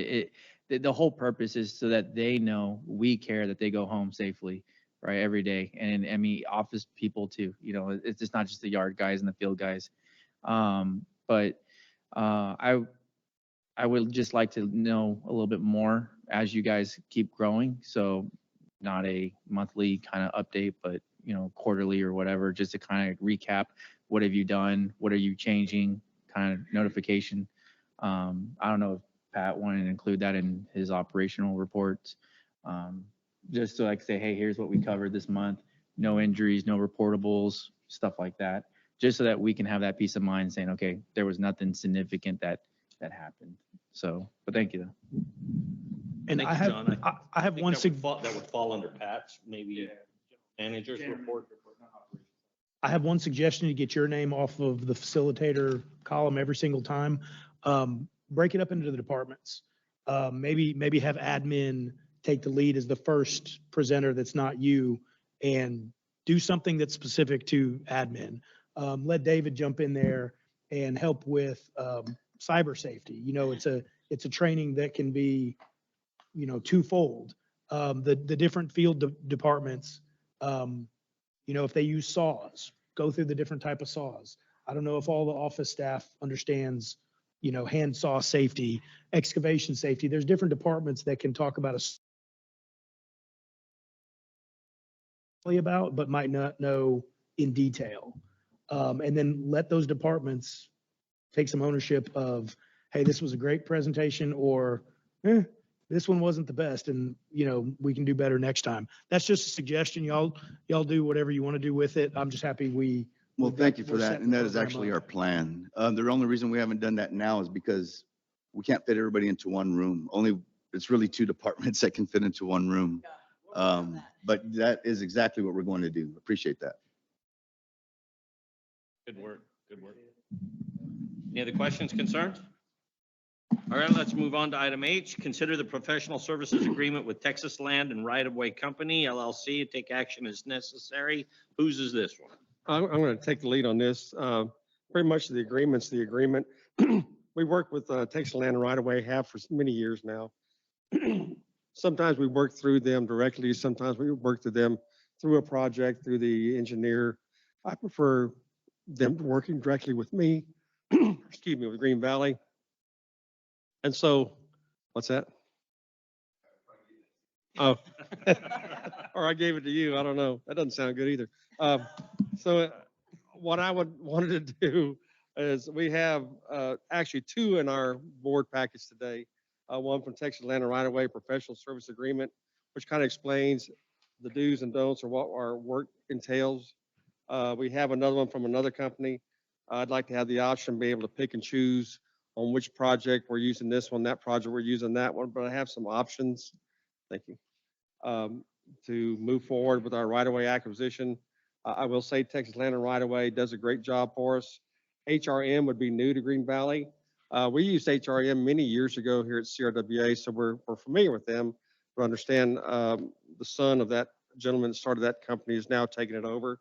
the whole purpose is so that they know we care that they go home safely, right, every day. And I mean, office people too, you know, it's just not just the yard guys and the field guys. But I would just like to know a little bit more as you guys keep growing. So not a monthly kind of update, but you know, quarterly or whatever, just to kind of recap, what have you done? What are you changing? Kind of notification. I don't know if Pat wanted to include that in his operational reports. Just so I can say, hey, here's what we covered this month. No injuries, no reportables, stuff like that. Just so that we can have that peace of mind saying, okay, there was nothing significant that happened. So, but thank you though. And Thank I you, have, John. I have think one, that would fall under Pat's, maybe manager's report. I have one suggestion to get your name off of the facilitator column every single time. Break it up into the departments. Maybe have admin take the lead as the first presenter that's not you and do something that's specific to admin. Let David jump in there and help with cyber safety. You know, it's a training that can be, you know, twofold. The different field departments, you know, if they use saws, go through the different type of saws. I don't know if all the office staff understands, you know, hand saw safety, excavation safety. There's different departments that can talk about but might not know in detail. And then let those departments take some ownership of, hey, this was a great presentation, or this one wasn't the best, and you know, we can do better next time. That's just a suggestion. Y'all do whatever you want to do with it. I'm just happy Well, thank you for we're that. setting And the that is program actually up. our plan. The only reason we haven't done that now is because we can't fit everybody into one room. It's really two departments that can fit into one room. But that is exactly what we're going to do. Appreciate that. Good work, good work. Any other questions, concerns? All right, let's move on to item H. Consider the professional services agreement with Texas Land and Right-of-Way Company, LLC. Take action as necessary. Whose is this one? I'm going to take the lead on this. Pretty much the agreement's the agreement. We work with Texas Land and Right of Way, have for many years now. Sometimes we work through them directly, sometimes we work through them through a project, through the engineer. I prefer them working directly with me, excuse me, with Green Valley. And so, what's that? Oh, or I gave it to you. I don't know. That doesn't sound good either. So what I wanted to do is we have actually two in our board package today. One from Texas Land and Right-of-Way Professional Service Agreement, which kind of explains the do's and don'ts or what our work entails. We have another one from another company. I'd like to have the option to be able to pick and choose on which project we're using this one, that project we're using that one, but I have some options. Thank you. To move forward with our right-of-way acquisition. I will say Texas Land and Right-of-Way does a great job for us. HRM would be new to Green Valley. We used HRM many years ago here at CRWA, so we're familiar with them. We understand the son of that gentleman that started that company is now taking it over.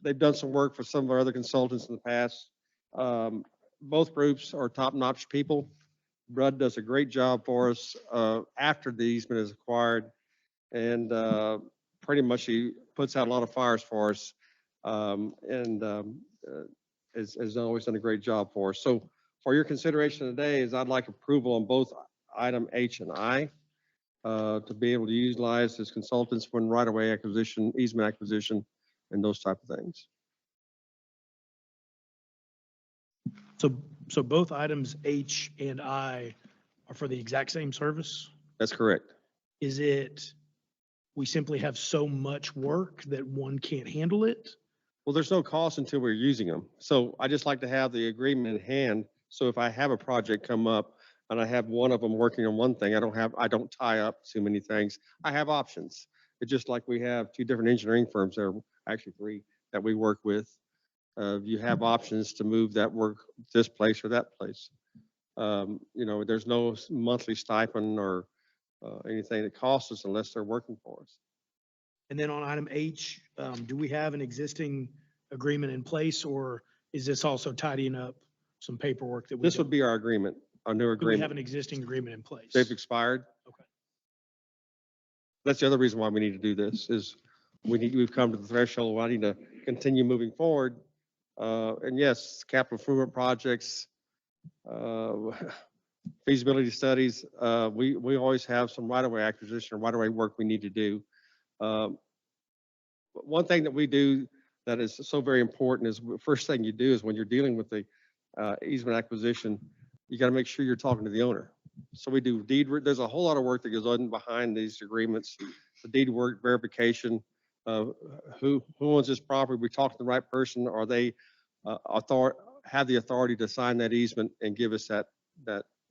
They've done some work for some of our other consultants in the past. Both groups are top-notch people. Brud does a great job for us after the easement is acquired, and pretty much he puts out a lot of fires for us, and has always done a great job for us. So for your consideration today is I'd like approval on both item H and I to be able to utilize as consultants for right-of-way acquisition, easement acquisition, and those type of things. So both items H and I are for the exact same service? That's correct. Is it, we simply have so much work that one can't handle it? Well, there's no cost until we're using them. So I just like to have the agreement in hand. So if I have a project come up and I have one of them working on one thing, I don't tie up too many things. I have options. It's just like we have two different engineering firms there, actually three, that we work with. You have options to move that work this place or that place. There's no monthly stipend or anything that costs us unless they're working for us. And then on item H, do we have an existing agreement in place, or is this also tidying up some paperwork that we? This would be our agreement, our new Do we agreement. have an existing agreement in place? They've expired. Okay. That's the other reason why we need to do this is we've come to the threshold. I need to continue moving forward. And yes, capital improvement projects, feasibility studies, we always have some right-of-way acquisition or right-of-way work we need to do. One thing that we do that is so very important is first thing you do is when you're dealing with the easement acquisition, you got to make sure you're talking to the owner. So we do there's a whole lot of work that goes on behind these agreements, the deed work verification, who owns this property. We talk to the right person. Are they have the authority to sign that easement and give us that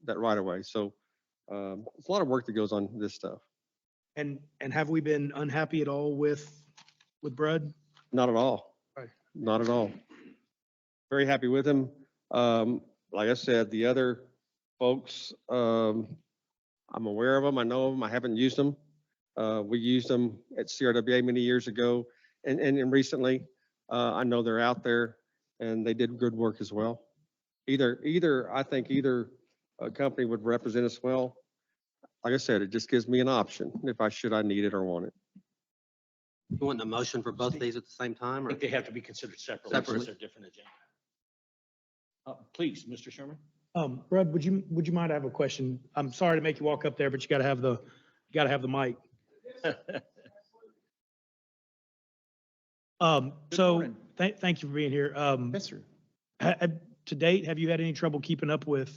right away? So it's a lot of work that goes on this stuff. And have we been unhappy at all with Brud? Not at all. Right. Not at all. Very happy with him. Like I said, the other folks, I'm aware of them. I know them. I haven't used them. We used them at CRWA many years ago and recently. I know they're out there and they did good work as well. I think either company would represent us well. Like I said, it just gives me an option if I need it or want it. You want a motion for both of these at the same time? I Or think they have to be considered separately Separately. since they're different agenda. Please, Mr. Sherman. Brud, would you mind? I have a question. I'm sorry to make you walk up there, but you got to have the mic. So thank you for being here. Yes, sir. To date, have you had any trouble keeping up with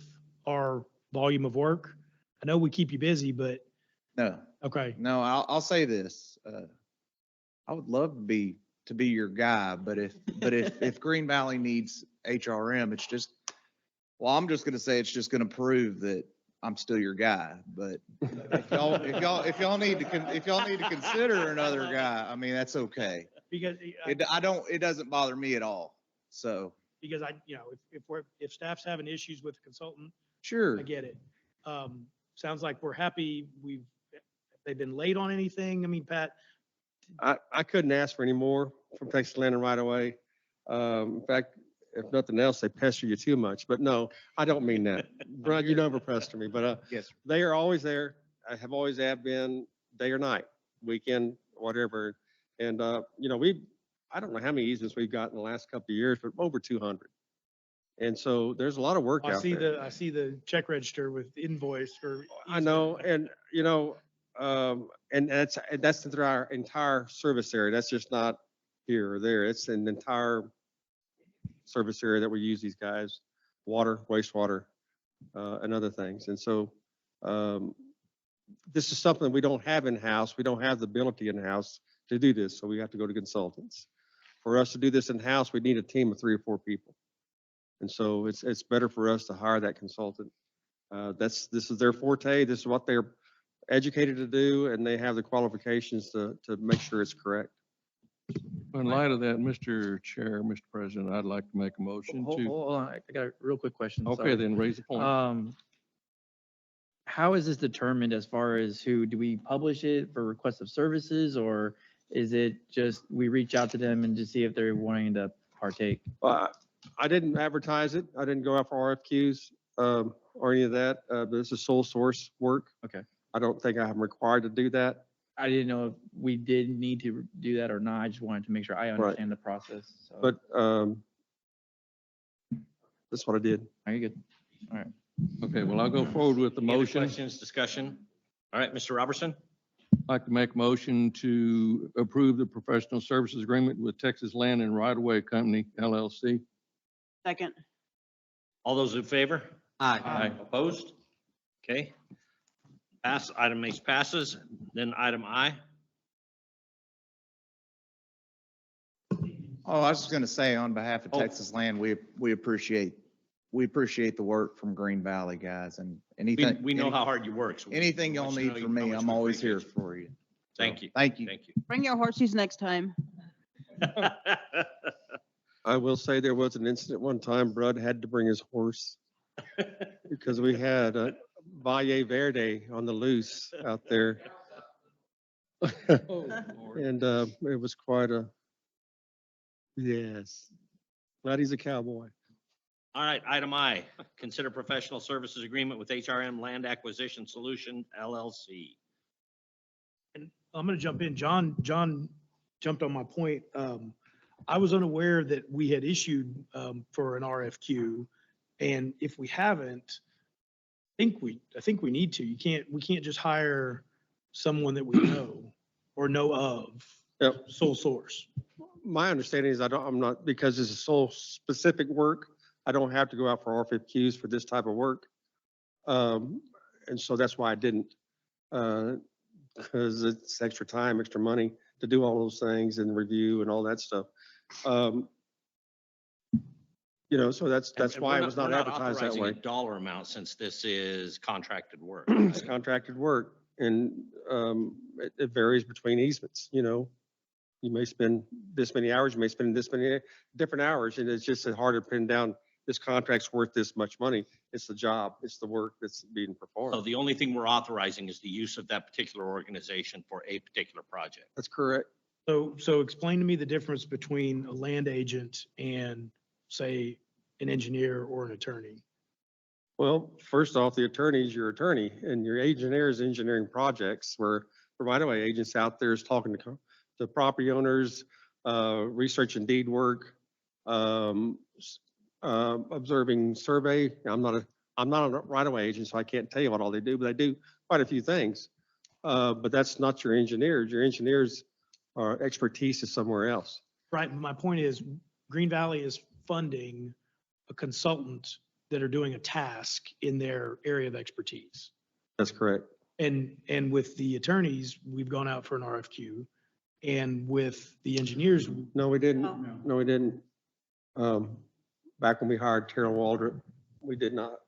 our volume of work? I know we keep you busy, but No, okay. no, I'll say this. I would love to be your guy, but if Green Valley needs HRM, it's just, well, I'm just gonna say it's just gonna prove that I'm still your guy, but if y'all need to consider another guy, I mean, that's okay. Because It doesn't bother me at all. So, because if staff's having issues with the consultant, sure. I get it. Sounds like we're happy. They've been late on anything. I mean, Pat, I couldn't ask for any more from Texas Land and Right Away. In fact, if nothing else, they pester you too much, but no, I don't mean that. Brad, you never pester me, but, Yes. they are always there. I have always have been day or night, weekend, whatever. And, I don't know how many easements we've got in the last couple of years, but over 200. And so there's a lot of work I out see there. I see the check register with invoice for. I know, and and that's through our entire service area. That's just not here or there. It's an entire service area that we use these guys, water, wastewater, and other things. And so this is something we don't have in-house. We don't have the ability in-house to do this, so we have to go to consultants. For us to do this in-house, we need a team of 3 or 4 people. And so it's better for us to hire that consultant. This is their forte. This is what they're educated to do, and they have the qualifications to make sure it's correct. In light of that, Mr. Chair, Mr. President, I'd like to make a motion Hold to, on, I got a real quick question. okay, sorry. then raise the point. How is this determined as far as do we publish it for request of services, or is it just we reach out to them and just see if they're wanting to partake? I didn't advertise it. I didn't go out for RFQs or any of that. This is sole source work. Okay. I don't think I'm required to do that. I didn't know if we did need to do that or not. I just wanted to make sure I understand the process. So. But that's what I did. Are you good? All right. Okay, well, I'll go forward with the Any other motion. questions, discussion? All right, Mr. Robertson? I'd like to make a motion to approve the professional services agreement with Texas Land and Right of Way Company, LLC. Second. All those in favor? Aye. Opposed? Okay. Item A passes. Then item I. Oh, I was just gonna say on behalf of Oh. Texas Land, we appreciate the work from Green Valley guys and We anything. know how hard you work. so we Anything want y'all you to need know from how me, much I'm we always here appreciate for you. you. Thank you. Thank you. Thank you. Bring your horses next time. I will say there was an incident one time, Brud had to bring his horse because we had a Valle Verde on the loose out there. And it was quite yes. Glad he's a cowboy. All right, item I, consider professional services agreement with HRM Land Acquisition Solution LLC. And I'm going to jump in. John jumped on my point. I was unaware that we had issued for an RFQ. And if we haven't, I think we need to. We can't just hire someone that we know or know of, Yep. sole source. My understanding is I'm not, because this is so specific work, I don't have to go out for RFQs for this type of work. And so that's why I didn't. Because it's extra time, extra money to do all those things and review and all that stuff. So that's And why we're it was not advertised that authorizing way. a dollar amount since this is contracted work. It's contracted work and it varies between easements, You may spend this many hours, you may spend this many different hours, and it's just hard to pin down, this contract's worth this much money. It's the job, it's the work that's being So performed. the only thing we're authorizing is the use of that particular organization for a particular project. That's correct. So explain to me the difference between a land agent and, say, an engineer or an attorney. Well, first off, the attorney is your attorney, and your engineer is engineering projects, where the right-of-way agents out there is talking to property owners, research and deed work, observing survey. I'm not a right-of-way agent, so I can't tell you what all they do, but they do quite a few things. But that's not your engineers. Your engineers are expertise is somewhere else. Right, my point is, Green Valley is funding a consultant that are doing a task in their area of expertise. That's correct. And with the attorneys, we've gone out for an RFQ. And with the engineers, No, we didn't. Oh. No, we didn't. Back when we hired Terrell Waldrop, we did not.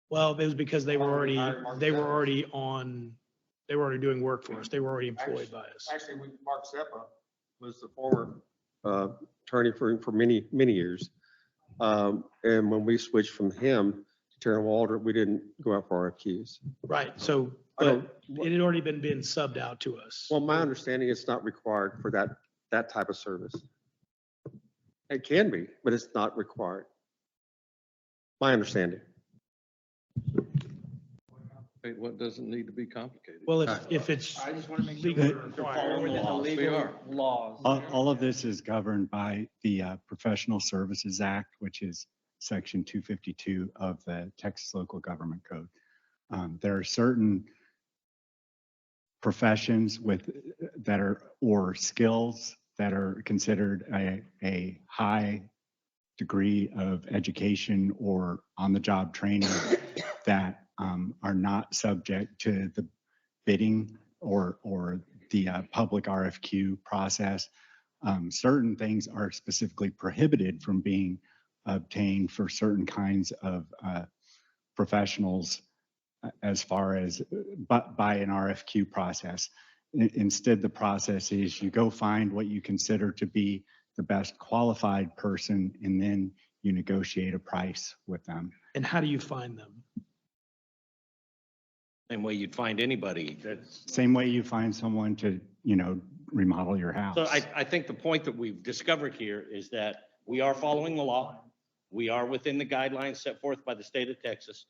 Well, it was because they were already doing work for us. They were already employed by us. Actually, Mark Seppa was the former attorney for many, many years. And when we switched from him to Terry Walter, we didn't go out for RFQs. Right, so, I don't- but it had already been subbed out to us. Well, my understanding, it's not required for that type of service. It can be, but it's not required. My understanding. What doesn't need to be complicated? Well, if it's I just want to make sure legally we're required. following within the We legal are. laws. All of this is governed by the Professional Services Act, which is Section 252 of the Texas Local Government Code. There are certain professions or skills that are considered a high degree of education or on-the-job training that are not subject to the bidding or the public RFQ process. Certain things are specifically prohibited from being obtained for certain kinds of professionals as far as by an RFQ process. Instead, the process is you go find what you consider to be the best qualified person, and then you negotiate a price with them. And how do you find them? Same way you'd find anybody. That's, Same way you find someone to, remodel your house. so I think the point that we've discovered here is that we are following the law. We are within the guidelines set forth by the state of Texas.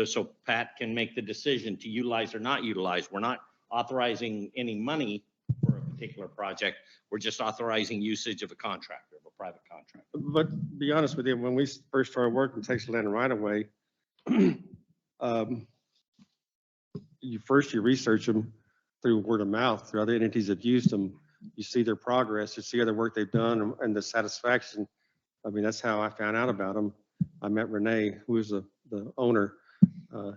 So Pat can make the decision to utilize or not utilize. We're not authorizing any money for a particular project. We're just authorizing usage of a contractor, of a private contractor. But to be honest with you, when we first started working Texas Land and Right of Way, you research them through word of mouth, through other entities that used them. You see their progress, you see other work they've done and the satisfaction. I mean, that's how I found out about them. I met Renee, who is the owner.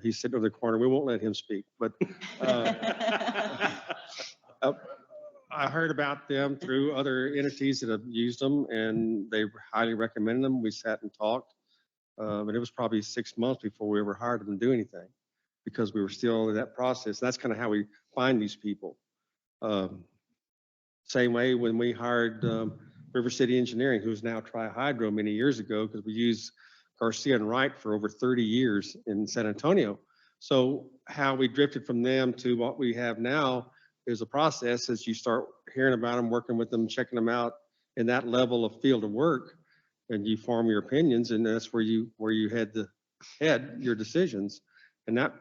He's sitting over the corner. We won't let him speak, but I heard about them through other entities that have used them, and they highly recommended them. We sat and talked. But it was probably 6 months before we ever hired them to do anything, because we were still in that process. That's kind of how we find these people. Same way when we hired River City Engineering, who's now Tri-Hydro many years ago, because we used Garcia and Wright for over 30 years in San Antonio. So how we drifted from them to what we have now is a process as you start hearing about them, working with them, checking them out in that level of field of work, and you form your opinions, and that's where you head your decisions. And that's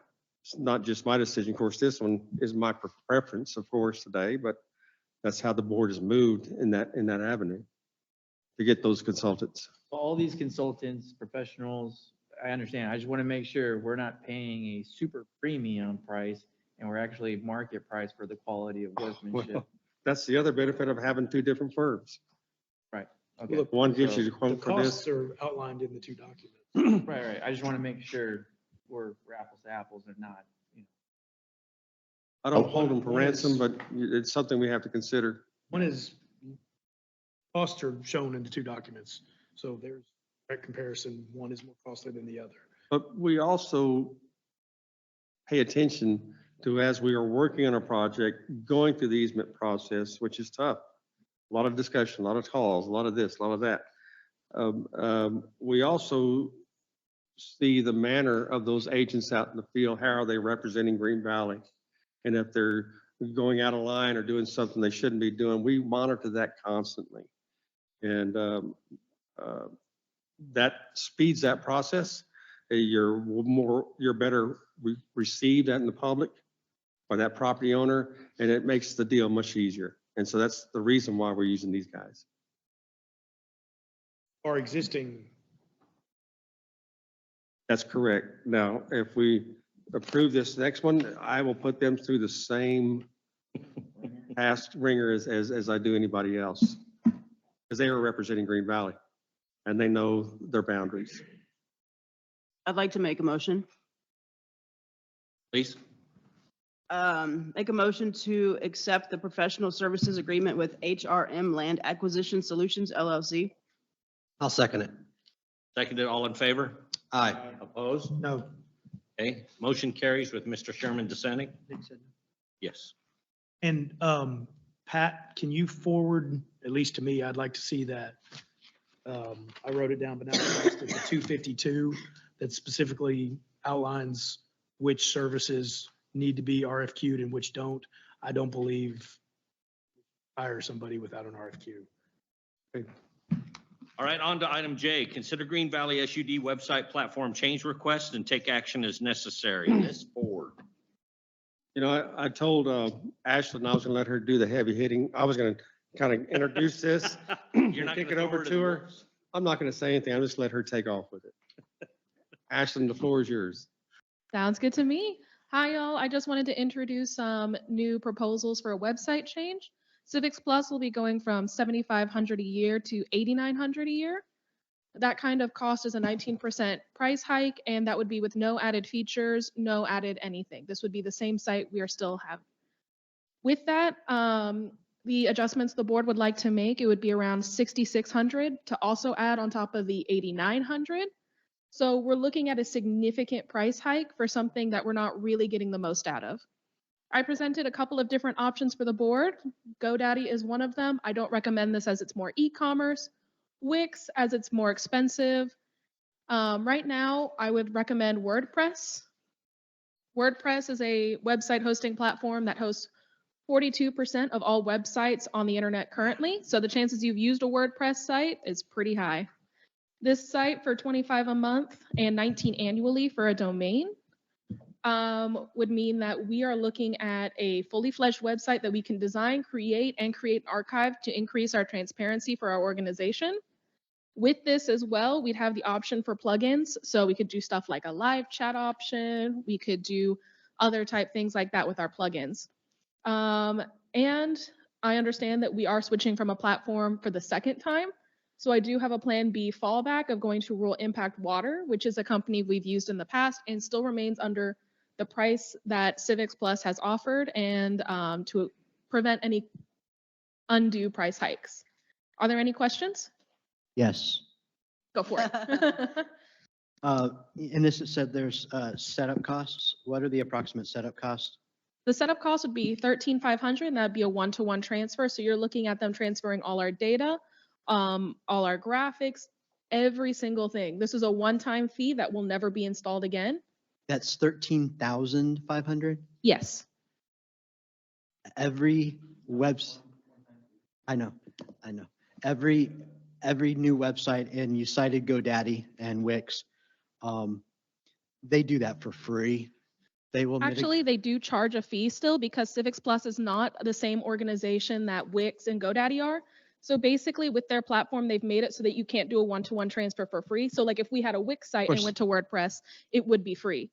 not just my decision. Of course, this one is my preference, of course, today, but that's how the board has moved in that avenue to get those consultants. All these consultants, professionals, I understand. I just want to make sure we're not paying a super premium price and we're actually market price for the quality of workmanship. Well, that's the other benefit of having two different firms. Right. Okay. Look, One gives you the The quote for costs this. are outlined in the two documents. Right. I just want to make sure we're apples to apples and not, I don't hold them for ransom, but it's something we have to consider. One is costs are shown in the two documents. So there's that comparison. One is more costly than the other. But we also pay attention to, as we are working on a project, going through the easement process, which is tough. A lot of discussion, a lot of calls, a lot of this, a lot of that. We also see the manner of those agents out in the field. How are they representing Green Valley? And if they're going out of line or doing something they shouldn't be doing, we monitor that constantly. And that speeds that process. You're better received in the public by that property owner, and it makes the deal much easier. And so that's the reason why we're using these guys. Our existing, That's correct. Now, if we approve this next one, I will put them through the same past ringer as I do anybody else, because they are representing Green Valley and they know their boundaries. I'd like to make a motion. Please. Make a motion to accept the professional services agreement with HRM Land Acquisition Solutions LLC. I'll second it. Seconded, all in favor? Aye. Opposed? no, Okay, motion carries with Mr. Sherman dissenting. Yes. And Pat, can you forward, at least to me, I'd like to see that. I wrote it down, but now I lost it, the 252 that specifically outlines which services need to be RFQ'd and which don't. I don't believe hire somebody without an RFQ. All right, on to item J. Consider Green Valley SUD website platform change request and take action as necessary. Ms. Ford. You know, I told Ashlyn I was gonna let her do the heavy hitting. I was gonna kind of introduce this, You're not kick gonna it throw over her to the her. wolves? I'm not gonna say anything. I'll just let her take off with it. Ashlyn, the floor is yours. Sounds good to me. Hi, y'all. I just wanted to introduce some new proposals for a website change. Civics Plus will be going from $7,500 a year to $8,900 a year. That kind of cost is a 19% price hike, and that would be with no added features, no added anything. This would be the same site we are still have. With that, the adjustments the board would like to make, it would be around $6,600 to also add on top of the $8,900. So we're looking at a significant price hike for something that we're not really getting the most out of. I presented a couple of different options for the board. GoDaddy is one of them. I don't recommend this as it's more e-commerce. Wix as it's more expensive. Right now, I would recommend WordPress. WordPress is a website hosting platform that hosts 42% of all websites on the internet currently. So the chances you've used a WordPress site is pretty high. This site for $25 a month and $19 annually for a domain would mean that we are looking at a fully fledged website that we can design, create, and create archive to increase our transparency for our organization. With this as well, we'd have the option for plugins. So we could do stuff like a live chat option. We could do other type things like that with our plugins. And I understand that we are switching from a platform for the second time. So I do have a plan B fallback of going to Rural Impact Water, which is a company we've used in the past and still remains under the price that Civics Plus has offered, and to prevent any undue price hikes. Are there any questions? Yes. Go for it. In this, it said there's setup costs. What are the approximate setup costs? The setup cost would be $13,500, and that'd be a one-to-one transfer. So you're looking at them transferring all our data, all our graphics, every single thing. This is a one-time fee that will never be installed again. That's 13,500? Yes. Every I know. Every new website, and you cited GoDaddy and Wix, they do that for free. They will Actually, they do charge a fee still because Civics Plus is not the same organization that Wix and GoDaddy are. So basically with their platform, they've made it so that you can't do a one-to-one transfer for free. So like if we had a Wix site and went to WordPress, it would be free.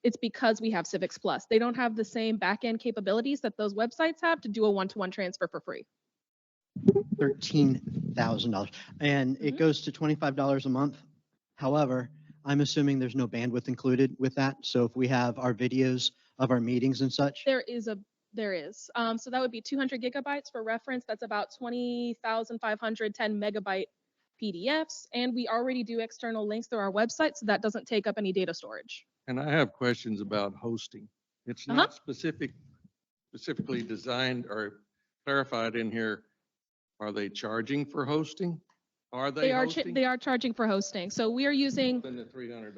It's because we have Civics Plus. They don't have the same back-end capabilities that those websites have to do a one-to-one transfer for free. $13,000, and it goes to $25 a month. However, I'm assuming there's no bandwidth included with that. So if we have our videos of our meetings and such, There is. So that would be 200 gigabytes for reference. That's about 20,510 megabyte PDFs. And we already do external links through our website, so that doesn't take up any data storage. And I have questions about hosting. It's not specifically designed or clarified in here. Are they charging for hosting? Are they hosting? They are charging for hosting. So we are using, Than the $300.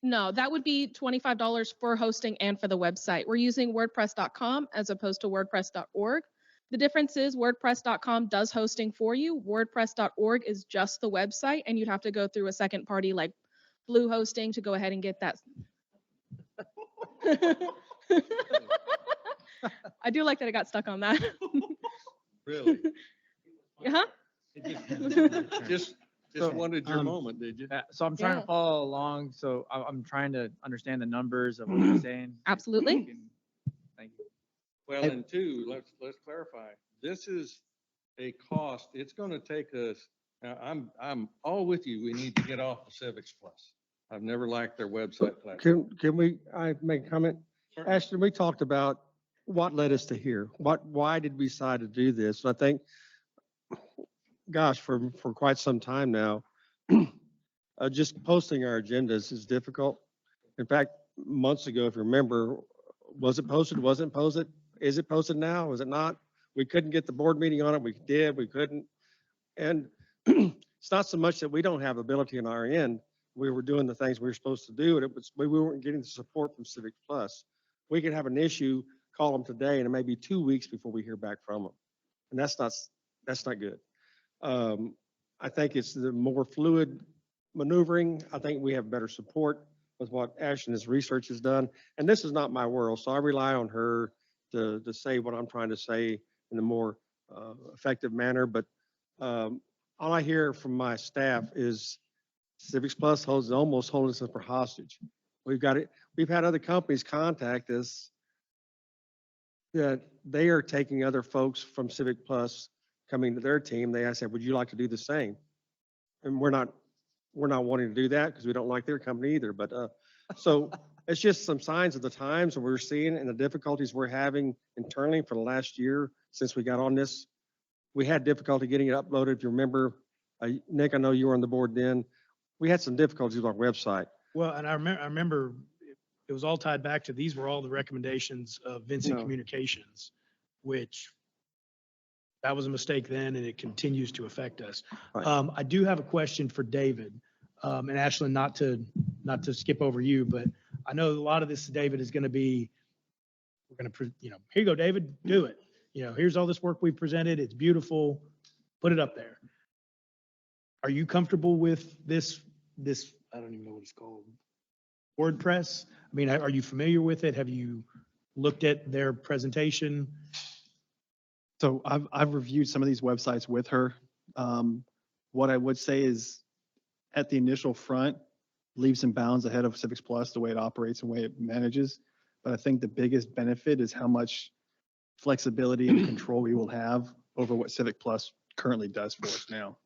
no, that would be $25 for hosting and for the website. We're using WordPress.com as opposed to WordPress.org. The difference is WordPress.com does hosting for you. WordPress.org is just the website, and you'd have to go through a second party like Bluehosting to go ahead and get that. I do like that it got stuck on that. Really? Uh-huh. Just wanted your moment, did you? So I'm trying Yeah. to follow along. So I'm trying to understand the numbers of what you're saying. Absolutely. Thank you. Well, and two, let's clarify. This is a cost. It's going to take us, I'm all with you. We need to get off the Civics Plus. I've never liked their website platform. I make a comment? Ashton, we talked about what led us to here. Why did we decide to do this? And I think, gosh, for quite some time now, just posting our agendas is difficult. In fact, months ago, if you remember, was it posted, wasn't posted? Is it posted now? Was it not? We couldn't get the board meeting on it. We did, we couldn't. And it's not so much that we don't have ability on our end. We were doing the things we were supposed to do, and it was, we weren't getting the support from Civic Plus. We could have an issue, call them today, and it may be 2 weeks before we hear back from them. And that's not good. I think it's the more fluid maneuvering. I think we have better support with what Ash and his research has done. And this is not my world, so I rely on her to say what I'm trying to say in a more effective manner. But all I hear from my staff is Civics Plus almost holding us for hostage. We've had other companies contact us that they are taking other folks from Civic Plus coming to their team. They said, would you like to do the same? And we're not wanting to do that because we don't like their company either. But so it's just some signs of the times that we're seeing and the difficulties we're having internally for the last year since we got on this. We had difficulty getting it uploaded. If you remember, Nick, I know you were on the board then. We had some difficulties with our website. Well, and I remember it was all tied back to, these were all the recommendations of Vincent No. Communications, which that was a mistake then, and it continues to affect us. Right. I do have a question for David, and Ashlyn, not to skip over you, but I know a lot of this, David, is going to be, we're going to, here you go, David, do it. Here's all this work we presented. It's beautiful. Put it up there. Are you comfortable with this, I don't even know what it's called, WordPress? I mean, are you familiar with it? Have you looked at their presentation? So I've reviewed some of these websites with her. What I would say is at the initial front, leaves and bounds ahead of Civics Plus, the way it operates and the way it manages. But I think the biggest benefit is how much flexibility and control we will have over what Civic Plus currently does for us now.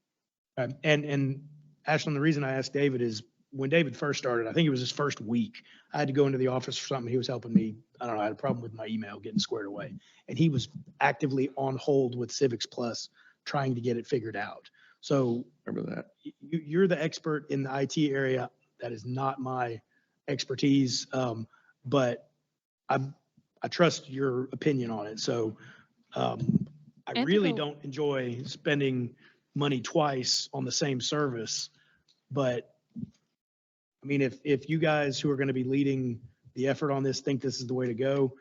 And Ashlyn, the reason I asked David is when David first started, I think it was his first week, I had to go into the office for something. He was helping me. I don't know, I had a problem with my email getting squared away. And he was actively on hold with Civics Plus, trying to get it figured out. So Remember that? you're the expert in the IT area. That is not my expertise. But I trust your opinion on it. So I really don't enjoy spending money twice on the same service. But I mean, if you guys who are going to be leading the effort on this think this is the way to go,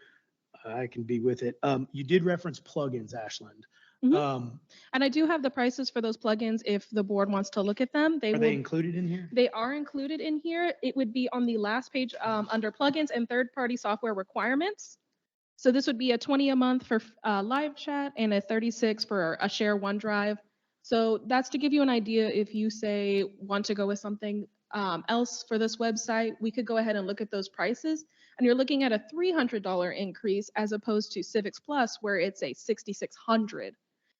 I can be with it. You did reference plugins, Ashland. And I do have the prices for those plugins if the board wants to look at them. Are they included in here? They are included in here. It would be on the last page under plugins and third-party software requirements. So this would be a 20 a month for live chat and a 36 for a share OneDrive. So that's to give you an idea. If you say want to go with something else for this website, we could go ahead and look at those prices. And you're looking at a $300 increase as opposed to Civics Plus, where it's a $6,600.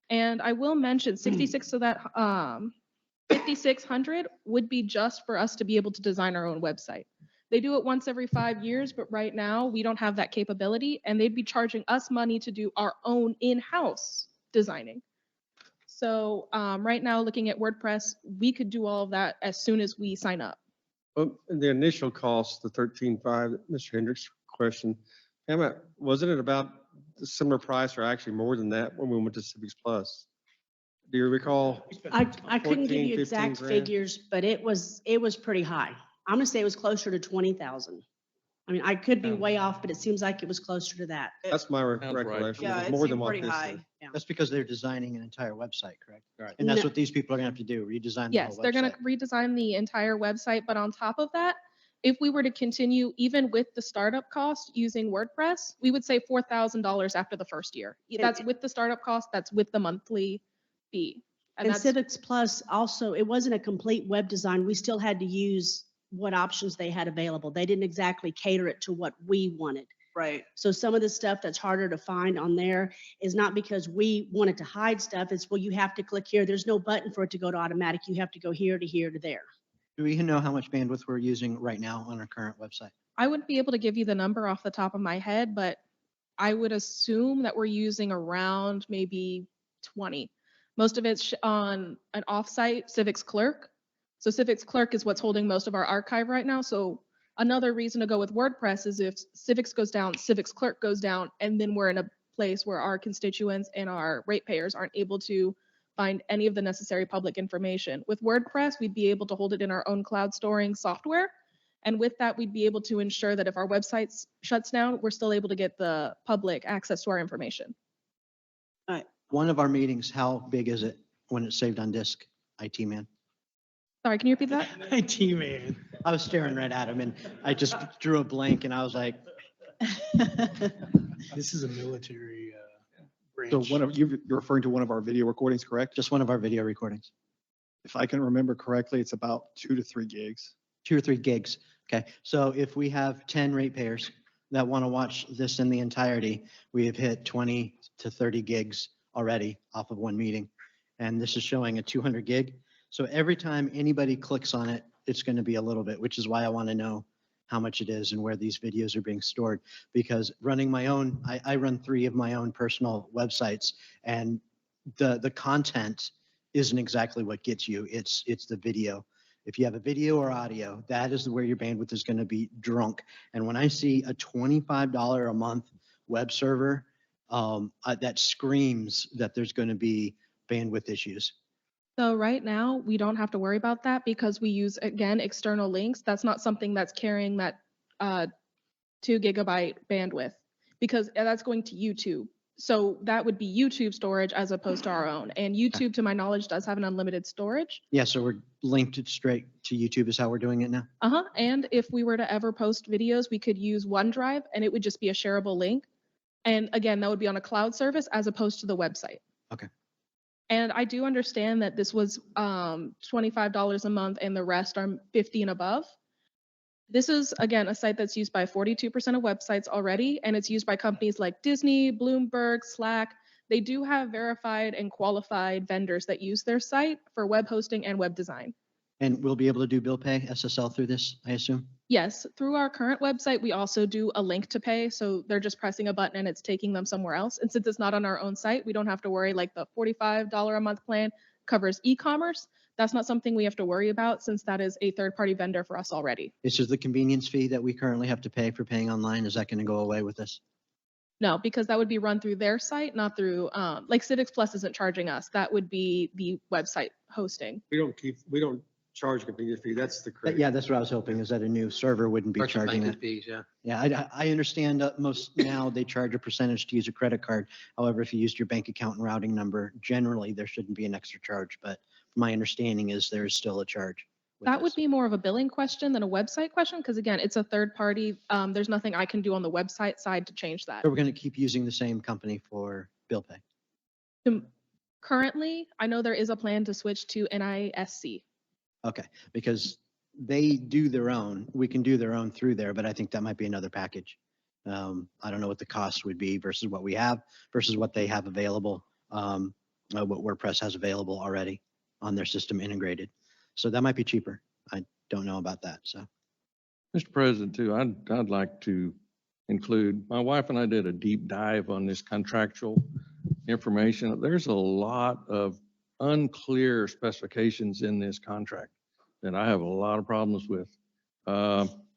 And I will mention 66 so that 5,600 would be just for us to be able to design our own website. They do it once every 5 years, but right now we don't have that capability, and they'd be charging us money to do our own in-house designing. So right now, looking at WordPress, we could do all of that as soon as we sign up. Well, the initial cost, the 13.5, Mr. Hendricks question, wasn't it about a similar price or actually more than that when we went to Civics Plus? Do you recall? I couldn't give 14, you 15 exact grand? figures, but it was pretty high. I'm gonna say it was closer to 20,000. I mean, I could be way off, but it seems like it was closer to that. That's my right. recollection. Yeah, It was it more than seemed what pretty this high. is. Yeah. That's because they're designing an entire website, correct? Right. And that's No. what these people are gonna have to do, redesign the whole Yes, they're going to website. redesign the entire website, but on top of that, if we were to continue even with the startup cost using WordPress, we would say $4,000 after the first year. That's with the startup cost, that's with the monthly fee. And that's Civics Plus also, it wasn't a complete web design. We still had to use what options they had available. They didn't exactly cater it to what we wanted. Right. So some of the stuff that's harder to find on there is not because we wanted to hide stuff. It's, well, you have to click here. There's no button for it to go to automatic. You have to go here to here to there. Do we know how much bandwidth we're using right now on our current website? I wouldn't be able to give you the number off the top of my head, but I would assume that we're using around maybe 20. Most of it's on an offsite Civics Clerk. So Civics Clerk is what's holding most of our archive right now. So Another reason to go with WordPress is if Civics goes down, Civics Clerk goes down, and then we're in a place where our constituents and our ratepayers aren't able to find any of the necessary public information. With WordPress, we'd be able to hold it in our own cloud storing software. And with that, we'd be able to ensure that if our website shuts down, we're still able to get the public access to our information. One of our meetings, how big is it when it's saved on disk, IT man? Sorry, can you repeat that? IT man. I was staring right at him and I just drew a blank and I was like, This is a military branch. So you're referring to one of our video recordings, correct? just one of our video recordings, If I can remember correctly, it's about 2 to 3 gigs. 2 or 3 gigs. Okay, so if we have 10 ratepayers that want to watch this in the entirety, we have hit 20 to 30 gigs already off of one meeting. And this is showing a 200 gig. So every time anybody clicks on it, it's going to be a little bit, which is why I want to know how much it is and where these videos are being stored. Because running my own, I run 3 of my own personal websites, and the content isn't exactly what gets you. It's the video. If you have a video or audio, that is where your bandwidth is going to be drunk. And when I see a $25 a month web server, that screams that there's going to be bandwidth issues. So right now, we don't have to worry about that because we use, again, external links. That's not something that's carrying that 2 gigabyte bandwidth because that's going to YouTube. So that would be YouTube storage as opposed to our own. And YouTube, to my knowledge, does have an unlimited storage. Yeah, so we're linked it straight to YouTube is how we're doing it now. And if we were to ever post videos, we could use OneDrive and it would just be a shareable link. And again, that would be on a cloud service as opposed to the website. Okay. And I do understand that this was $25 a month and the rest are 50 and above. This is, again, a site that's used by 42% of websites already, and it's used by companies like Disney, Bloomberg, Slack. They do have verified and qualified vendors that use their site for web hosting and web design. And we'll be able to do bill pay, SSL through this, I assume? Yes, through our current website, we also do a link to pay. So they're just pressing a button and it's taking them somewhere else. And since it's not on our own site, we don't have to worry, like the $45 a month plan covers e-commerce. That's not something we have to worry about since that is a third-party vendor for us already. This is the convenience fee that we currently have to pay for paying online. Is that going to go away with this? No, because that would be run through their site, not through, like Civics Plus isn't charging us. That would be the website hosting. We don't charge a convenience fee. That's the credit. Yeah, that's what I was hoping, is that a new server wouldn't be Virtual charging banking that. fees, yeah. Yeah, I understand most now they charge a percentage to use a credit card. However, if you used your bank account and routing number, generally there shouldn't be an extra charge. But my understanding is there is still a charge. with That would this. be more of a billing question than a website question, because again, it's a third party. There's nothing I can do on the website side to change that. So we're going to keep using the same company for bill pay. Currently, I know there is a plan to switch to NISC. Okay, because they do their own. We can do their own through there, but I think that might be another package. I don't know what the cost would be versus what we have versus what they have available, what WordPress has available already on their system integrated. So that might be cheaper. I don't know about that, so. Mr. President, too, I'd like to include, my wife and I did a deep dive on this contractual information. There's a lot of unclear specifications in this contract that I have a lot of problems with.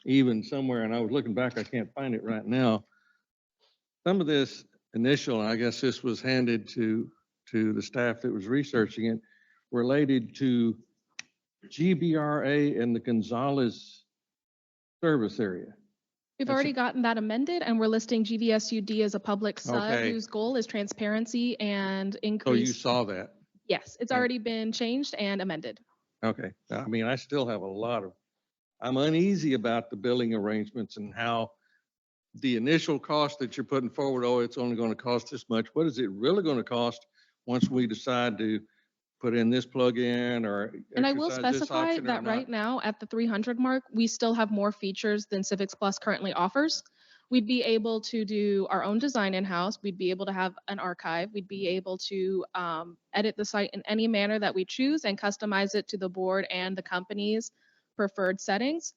Even somewhere, and I was looking back, I can't find it right now. Some of this initial, and I guess this was handed to the staff that was researching it, related to GBRA and the Gonzales service area. We've That's already a- gotten that amended and we're listing GVSUD as a public sub Okay. whose goal is transparency and So you increase. saw that. Yes, it's already been changed and amended. Okay, I mean, I still have I'm uneasy about the billing arrangements and how the initial cost that you're putting forward, oh, it's only going to cost this much. What is it really going to cost once we decide to put in this plug-in or And I will exercise this specify option or that not? right now at the 300 mark, we still have more features than Civics Plus currently offers. We'd be able to do our own design in-house. We'd be able to have an archive. We'd be able to edit the site in any manner that we choose and customize it to the board and the company's preferred settings.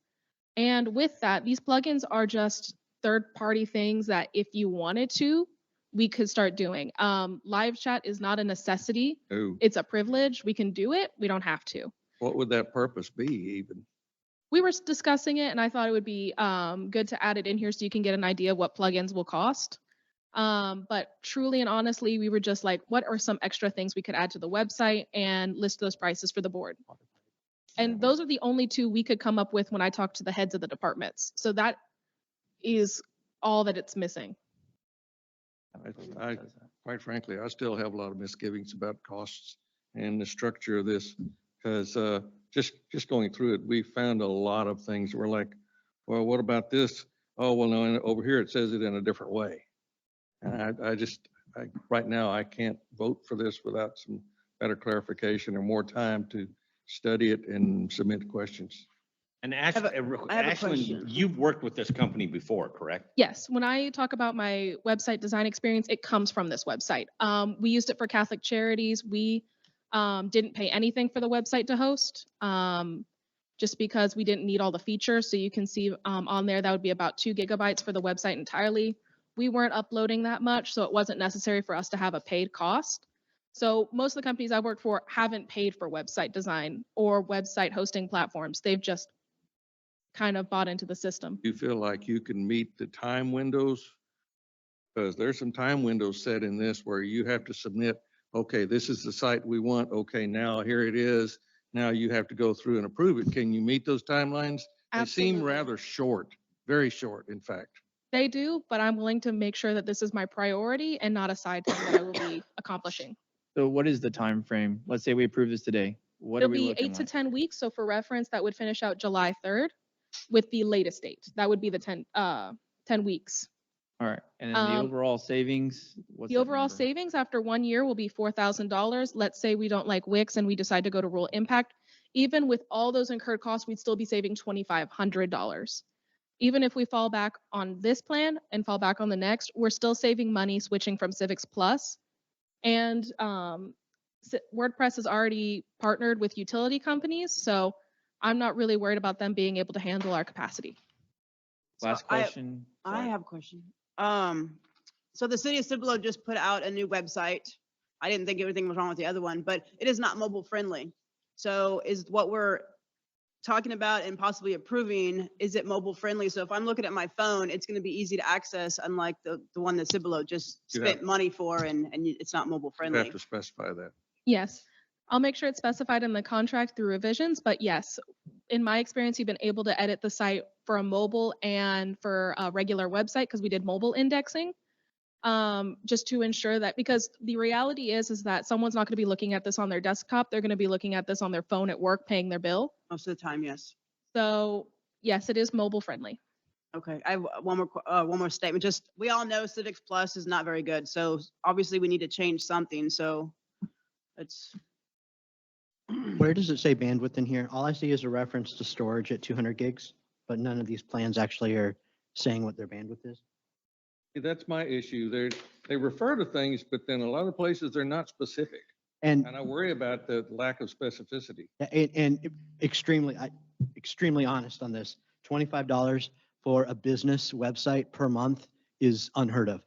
And with that, these plugins are just third-party things that if you wanted to, we could start doing. Live chat is not a necessity. Oh, It's a privilege. We can do it. We don't have to. what would that purpose be even? We were discussing it and I thought it would be good to add it in here so you can get an idea of what plugins will cost. But truly and honestly, we were just like, what are some extra things we could add to the website and list those prices for the board? And those are the only two we could come up with when I talked to the heads of the departments. So that is all that it's missing. Quite frankly, I still have a lot of misgivings about costs and the structure of this. Because just going through it, we found a lot of things. We're like, well, what about this? Oh, well, no, over here it says it in a different way. And right now, I can't vote for this without some better clarification or more time to study it and submit questions. And I have a Ashlyn, question. you've worked with this company before, correct? Yes, when I talk about my website design experience, it comes from this website. We used it for Catholic Charities. We didn't pay anything for the website to host, just because we didn't need all the features. So you can see on there, that would be about 2 gigabytes for the website entirely. We weren't uploading that much, so it wasn't necessary for us to have a paid cost. So most of the companies I work for haven't paid for website design or website hosting platforms. They've just kind of bought into the system. You feel like you can meet the time windows? Because there's some time windows set in this where you have to submit, okay, this is the site we want. Okay, now here it is. Now you have to go through and approve it. Can you meet those timelines? They seem Absolutely. rather short, very short, in fact. They do, but I'm willing to make sure that this is my priority and not a side thing that I will be accomplishing. So what is the time frame? Let's say we approve this today. What are It'll we be looking 8 to like? 10 weeks. So for reference, that would finish out July 3rd with the latest date. That would be the 10 weeks. All right, and then the overall savings? What's The that overall number? savings after 1 year will be $4,000. Let's say we don't like Wix and we decide to go to rural impact. Even with all those incurred costs, we'd still be saving $2,500. Even if we fall back on this plan and fall back on the next, we're still saving money switching from Civics Plus. And WordPress is already partnered with utility companies, so I'm not really worried about them being able to handle our capacity. Last question. I Sorry. have a question. So the city of Cibolo just put out a new website. I didn't think everything was wrong with the other one, but it is not mobile friendly. So is what we're talking about and possibly approving, is it mobile friendly? So if I'm looking at my phone, it's going to be easy to access, unlike the one that Cibolo just You spent have- money for and it's not mobile You have friendly. to specify that. Yes, I'll make sure it's specified in the contract through revisions, but yes, in my experience, you've been able to edit the site for a mobile and for a regular website because we did mobile indexing. Just to ensure that, because the reality is that someone's not going to be looking at this on their desktop. They're going to be looking at this on their phone at work, paying their bill. Most of the time, yes. So yes, it is mobile friendly. Okay, I have one more statement. Just, we all know Civics Plus is not very good, so obviously we need to change something, so it's, Where does it say bandwidth in here? All I see is a reference to storage at 200 gigs, but none of these plans actually are saying what their bandwidth is. See, that's my issue. They refer to things, but then a lot of places they're not specific. And And I worry about the lack of specificity. and extremely honest on this, $25 for a business website per month is unheard of.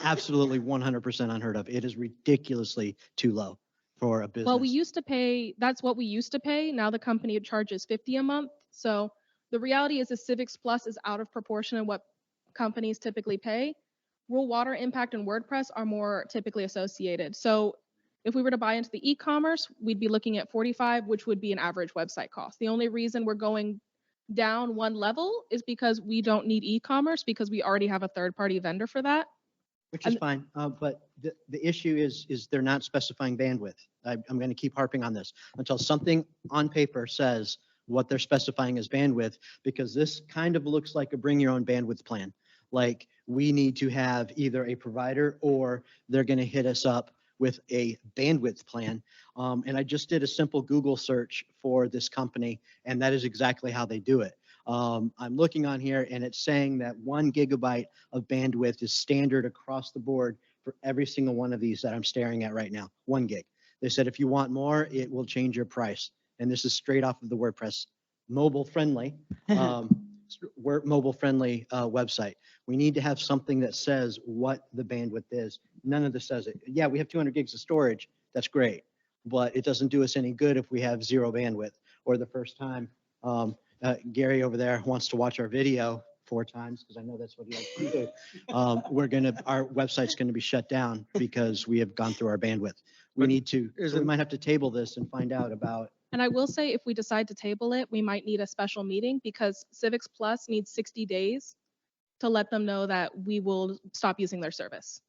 Absolutely 100% unheard of. It is ridiculously too low for a business. Well, we used to pay, that's what we used to pay. Now the company charges $50 a month. So the reality is the Civics Plus is out of proportion of what companies typically pay. Rural Water Impact and WordPress are more typically associated. So if we were to buy into the e-commerce, we'd be looking at 45, which would be an average website cost. The only reason we're going down one level is because we don't need e-commerce because we already have a third-party vendor for that. Which is fine, but the issue is they're not specifying bandwidth. I'm going to keep harping on this until something on paper says what they're specifying as bandwidth, because this kind of looks like a bring your own bandwidth plan. Like we need to have either a provider or they're going to hit us up with a bandwidth plan. And I just did a simple Google search for this company, and that is exactly how they do it. I'm looking on here and it's saying that 1 gigabyte of bandwidth is standard across the board for every single one of these that I'm staring at right now, 1 gig. They said, if you want more, it will change your price. And this is straight off of the WordPress mobile friendly, website. We need to have something that says what the bandwidth is. None of this says it. Yeah, we have 200 gigs of storage. That's great. But it doesn't do us any good if we have 0 bandwidth or the first time Gary over there wants to watch our video 4 times, because I know that's what he likes to do. Our website's gonna be shut down because we have gone through our bandwidth. We But need to, so we isn't- might have to table this and find out about. And I will say, if we decide to table it, we might need a special meeting because Civics Plus needs 60 days to let them know that we will stop using their service.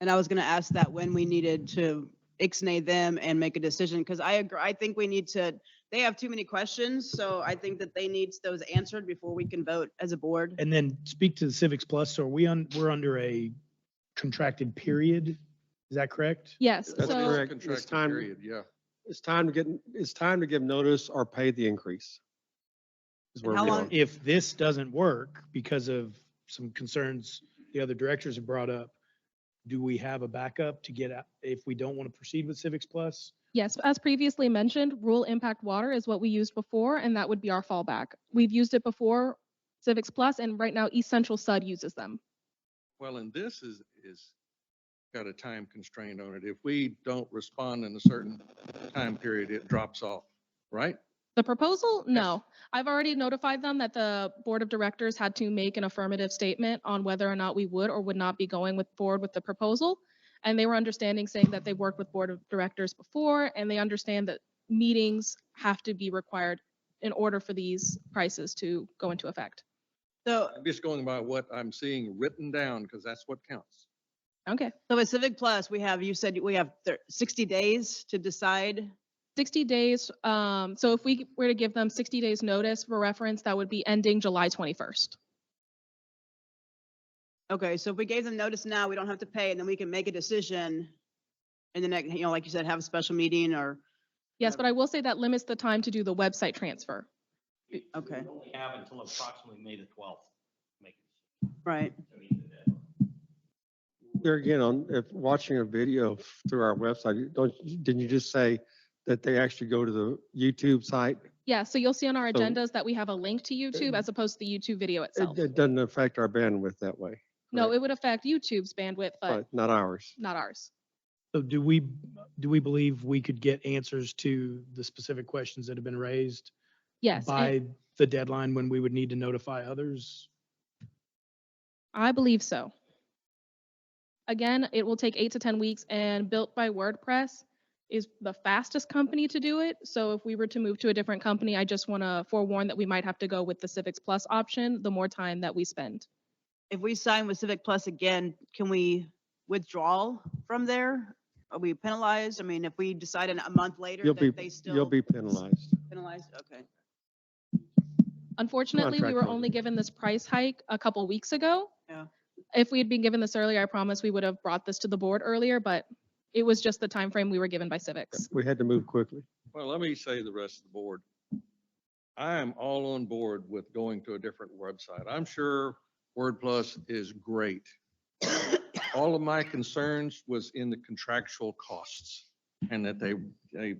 And I was gonna ask that when we needed to ixnay them and make a decision, because I agree, I think we need to, they have too many questions, so I think that they need those answered before we can vote as a board. And then speak to the Civics Plus. So we're under a contracted period. Is that correct? Yes, That's so correct. It's Contracted time, period, yeah. it's time to give notice or pay the increase. Is where How we long- are. If this doesn't work because of some concerns the other directors have brought up, do we have a backup to get out if we don't want to proceed with Civics Plus? yes, as previously mentioned, rural impact water is what we used before, and that would be our fallback. We've used it before, Civics Plus, and right now East Central Sud uses them. Well, and this is got a time constraint on it. If we don't respond in a certain time period, it drops off, right? The proposal? No. I've already notified them that the board of directors had to make an affirmative statement on whether or not we would or would not be going forward with the proposal. And they were understanding, saying that they worked with board of directors before, and they understand that meetings have to be required in order for these prices to go into effect. So, I'm just going by what I'm seeing written down because that's what counts. Okay. so with Civic Plus, you said we have 60 days to decide. 60 days. So if we were to give them 60 days notice for reference, that would be ending July 21st. Okay, so if we gave them notice now, we don't have to pay, and then we can make a decision in the next, like you said, have a special meeting or, Yes, but I will say that limits the time to do the website transfer. Okay. We only have until approximately May the 12th. Make right. There again, if watching a video through our website, didn't you just say that they actually go to the YouTube site? Yeah, so you'll see on our So- agendas that we have a link to YouTube as opposed to the YouTube video itself. It doesn't affect our bandwidth that way. No, it would affect YouTube's bandwidth, but Right, not ours. not ours. So do we believe we could get answers to the specific questions that have been raised Yes, and by the deadline when we would need to notify others? I believe so. Again, it will take 8 to 10 weeks, and Built by WordPress is the fastest company to do it. So if we were to move to a different company, I just want to forewarn that we might have to go with the Civics Plus option, the more time that we spend. If we sign with Civic Plus again, can we withdraw from there? Are we penalized? I mean, if we decide in a month later You'll that be, they still you'll be penalized. penalized? Okay. Unfortunately, we Contract were holder. only given this price hike a couple weeks ago. Yeah. If we had been given this earlier, I promise we would have brought this to the board earlier, but it was just the time frame we were given by Civics. We had to move quickly. Well, let me say the rest of the board. I am all on board with going to a different website. I'm sure WordPlus is great. All of my concerns was in the contractual costs and that they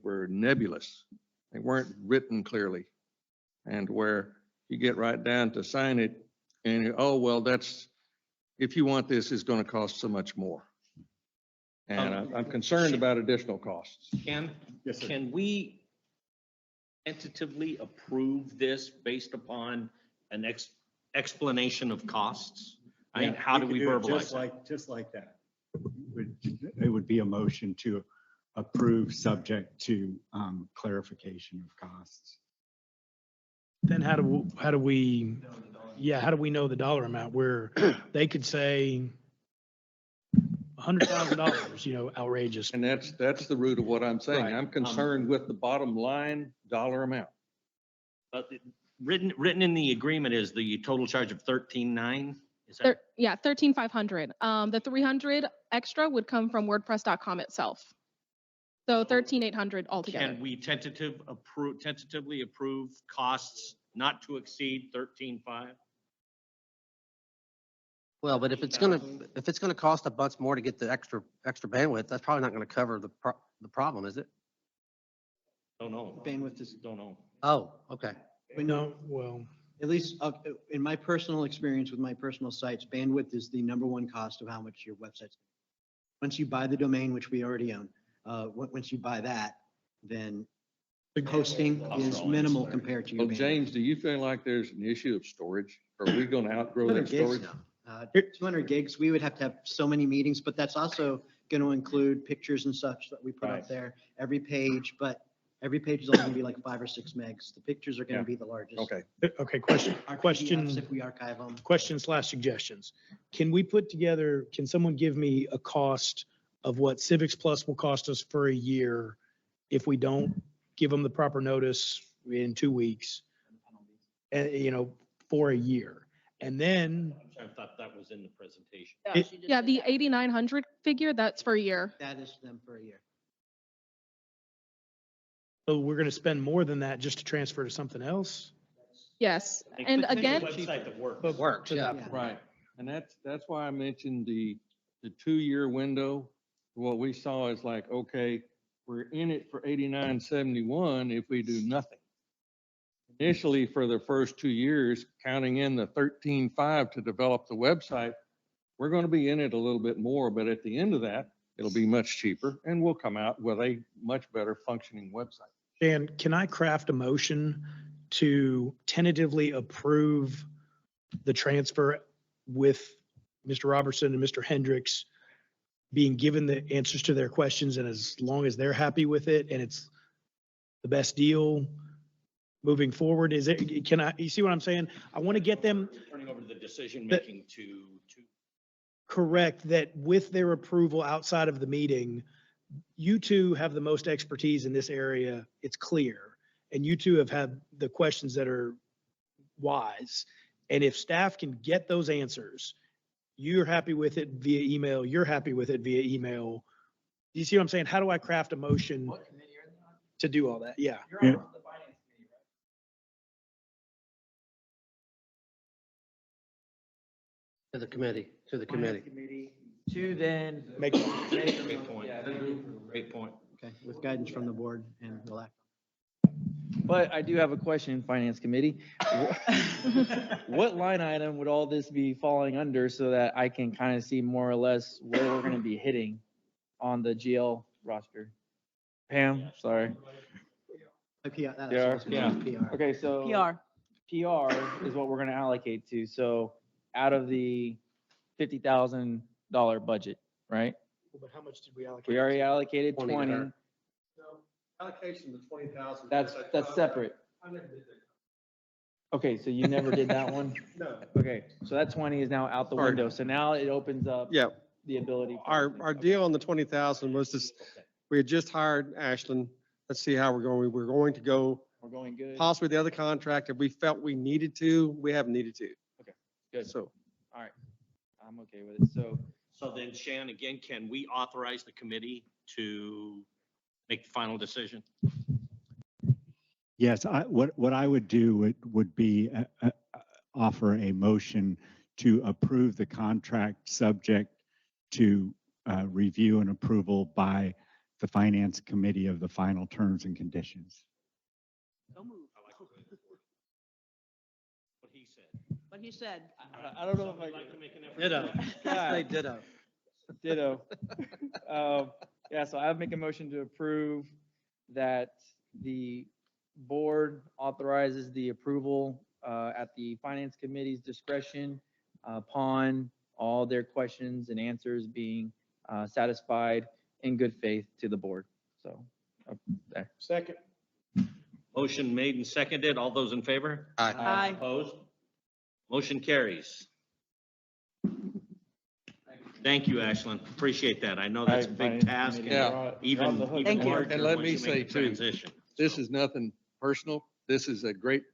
were nebulous. They weren't written clearly. And where you get right down to sign it and oh, well, if you want this, it's going to cost so much more. And I'm concerned about additional costs. Ken, Yes, sir. can we tentatively approve this based upon an explanation of costs? I mean, Yeah, how do could we do it verbalize that? Just like that. It would be a motion to approve subject to clarification of costs. Then how do we know the dollar amount where they could say $100,000, outrageous. And that's the root of what I'm saying. Right. I'm concerned with the bottom line dollar amount. Written in the agreement is the total charge of 13.9? Is that? Yeah, 13,500. The 300 extra would come from WordPress.com itself. So 13,800 altogether. Can we tentatively approve costs not to exceed 13.5? Well, but if it's gonna cost a bunch more to get the extra bandwidth, that's probably not gonna cover the problem, is it? Don't know. Bandwidth is, Don't know. Oh, okay. No, well, at least in my personal experience with my personal sites, bandwidth is the number one cost of how much your website's. Once you buy the domain, which we already own, once you buy that, then Hosting is minimal compared to your. Well, James, do you feel like there's an issue of storage? Are we going to outgrow 200 that gigs storage? now. 200 gigs, we would have to have so many meetings, but that's also going to include pictures and such that we put Right. up there, every page, but every page is only going to be like 5 or 6 megs. The pictures are going Yeah. to be the largest. Okay. Okay, Our question. PDFs, if we archive them. Question/suggestions. Can we put together, can someone give me a cost of what Civics Plus will cost us for a year if we don't give them the proper notice in 2 weeks? And, for a year. And then, I thought that was in the presentation. It- she just Yeah, did the that. 8,900 figure, that's for a year. That is them for a year. so we're going to spend more than that just to transfer to something else? Yes. They And put together again, a website that works. But Works, to yeah. that point. Right. And that's why I mentioned the 2-year window. What we saw is like, okay, we're in it for 89.71 if we do nothing. Initially, for the first 2 years, counting in the 13.5 to develop the website, we're going to be in it a little bit more, but at the end of that, it'll be much cheaper and we'll come out with a much better functioning website. Dan, can I craft a motion to tentatively approve the transfer with Mr. Robertson and Mr. Hendricks being given the answers to their questions, and as long as they're happy with it and it's the best deal moving forward? Is it, you see what I'm saying? I want to get them Turning over the decision-making to correct that with their approval outside of the meeting, you two have the most expertise in this area. It's clear. And you two have had the questions that are wise. And if staff can get those answers, you're happy with it via email, you're happy with it via email. You see what I'm saying? How do I craft a motion to do all that? Yeah. Yeah. To the committee. To then. Make, Great point. Yeah. Great point. Okay, with guidance from the board, and we'll act. But I do have a question, Finance Committee. What line item would all this be falling under so that I can kind of see more or less where we're gonna be hitting on the GL roster? Pam, sorry. PR. Yeah. Okay, so. PR. PR is what we're gonna allocate to, so out of the $50,000 budget, right? but how much did we allocate? We already allocated 20 to 20. her. Allocation of 20,000. That's separate. Okay, so you never did that one? No. Okay, so that 20 is now out the Sorry. window, so now it opens up Yeah, the ability. our deal on the 20,000 was this, we had just hired Ashland. Let's see how we're going. We're going to go We're going good. possibly the other contractor. We felt we needed to, we haven't needed to. Good. So All right, I'm okay with it. So then, Shan, again, can we authorize the committee to make the final decision? Yes, what I would do would be offer a motion to approve the contract subject to review and approval by the Finance Committee of the final terms and conditions. Don't move. I like what he said. What he said. I don't know if I Somebody like to make an effort? Ditto. Yeah. Say ditto. Ditto. Yeah, so I would make a motion to approve that the board authorizes the approval at the Finance Committee's discretion upon all their questions and answers being satisfied in good faith to the board. So, there. Second. Motion made and seconded. All those in favor? Aye. Opposed? Motion carries. Thank you, Ashland. Appreciate that. I know that's a big task. and Yeah. Even Thank you. larger And let once me you say make the too, transition. this is nothing personal. This is a great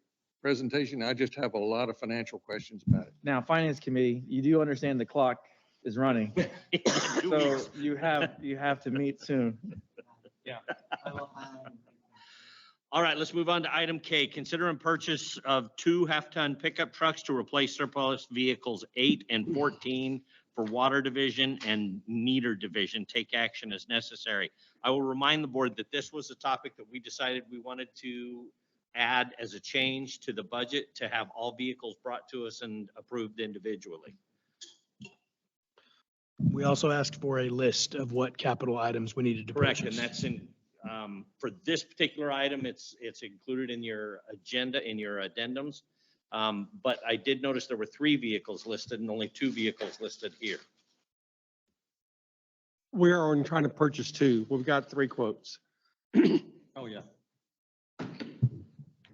presentation. I just have a lot of financial questions about it. Now, Finance Committee, you do understand the clock is running, so you have to meet soon. All right, let's move on to item K. Consider and purchase of 2 half-ton pickup trucks to replace surplus vehicles 8 and 14 for Water Division and Meter Division. Take action as necessary. I will remind the board that this was a topic that we decided we wanted to add as a change to the budget to have all vehicles brought to us and approved individually. We also asked for a list of what capital items we needed to Correct, purchase. and that's in, For this particular item, it's included in your agenda, in your addendums. But I did notice there were 3 vehicles listed and only 2 vehicles listed here. We're only trying to purchase 2. We've got 3 quotes. Oh, yeah.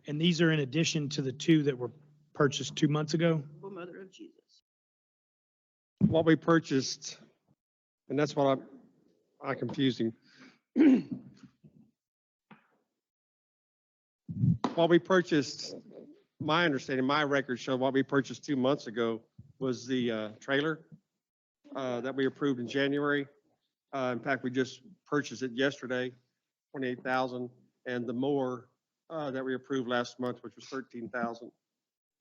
And these are in addition to the 2 that were purchased 2 months ago? Oh, Mother of Jesus. What we purchased, and that's what I'm confusing. What we purchased, my understanding, my records show what we purchased 2 months ago was the trailer that we approved in January. In fact, we just purchased it yesterday, 28,000, and the mower that we approved last month, which was 13,000.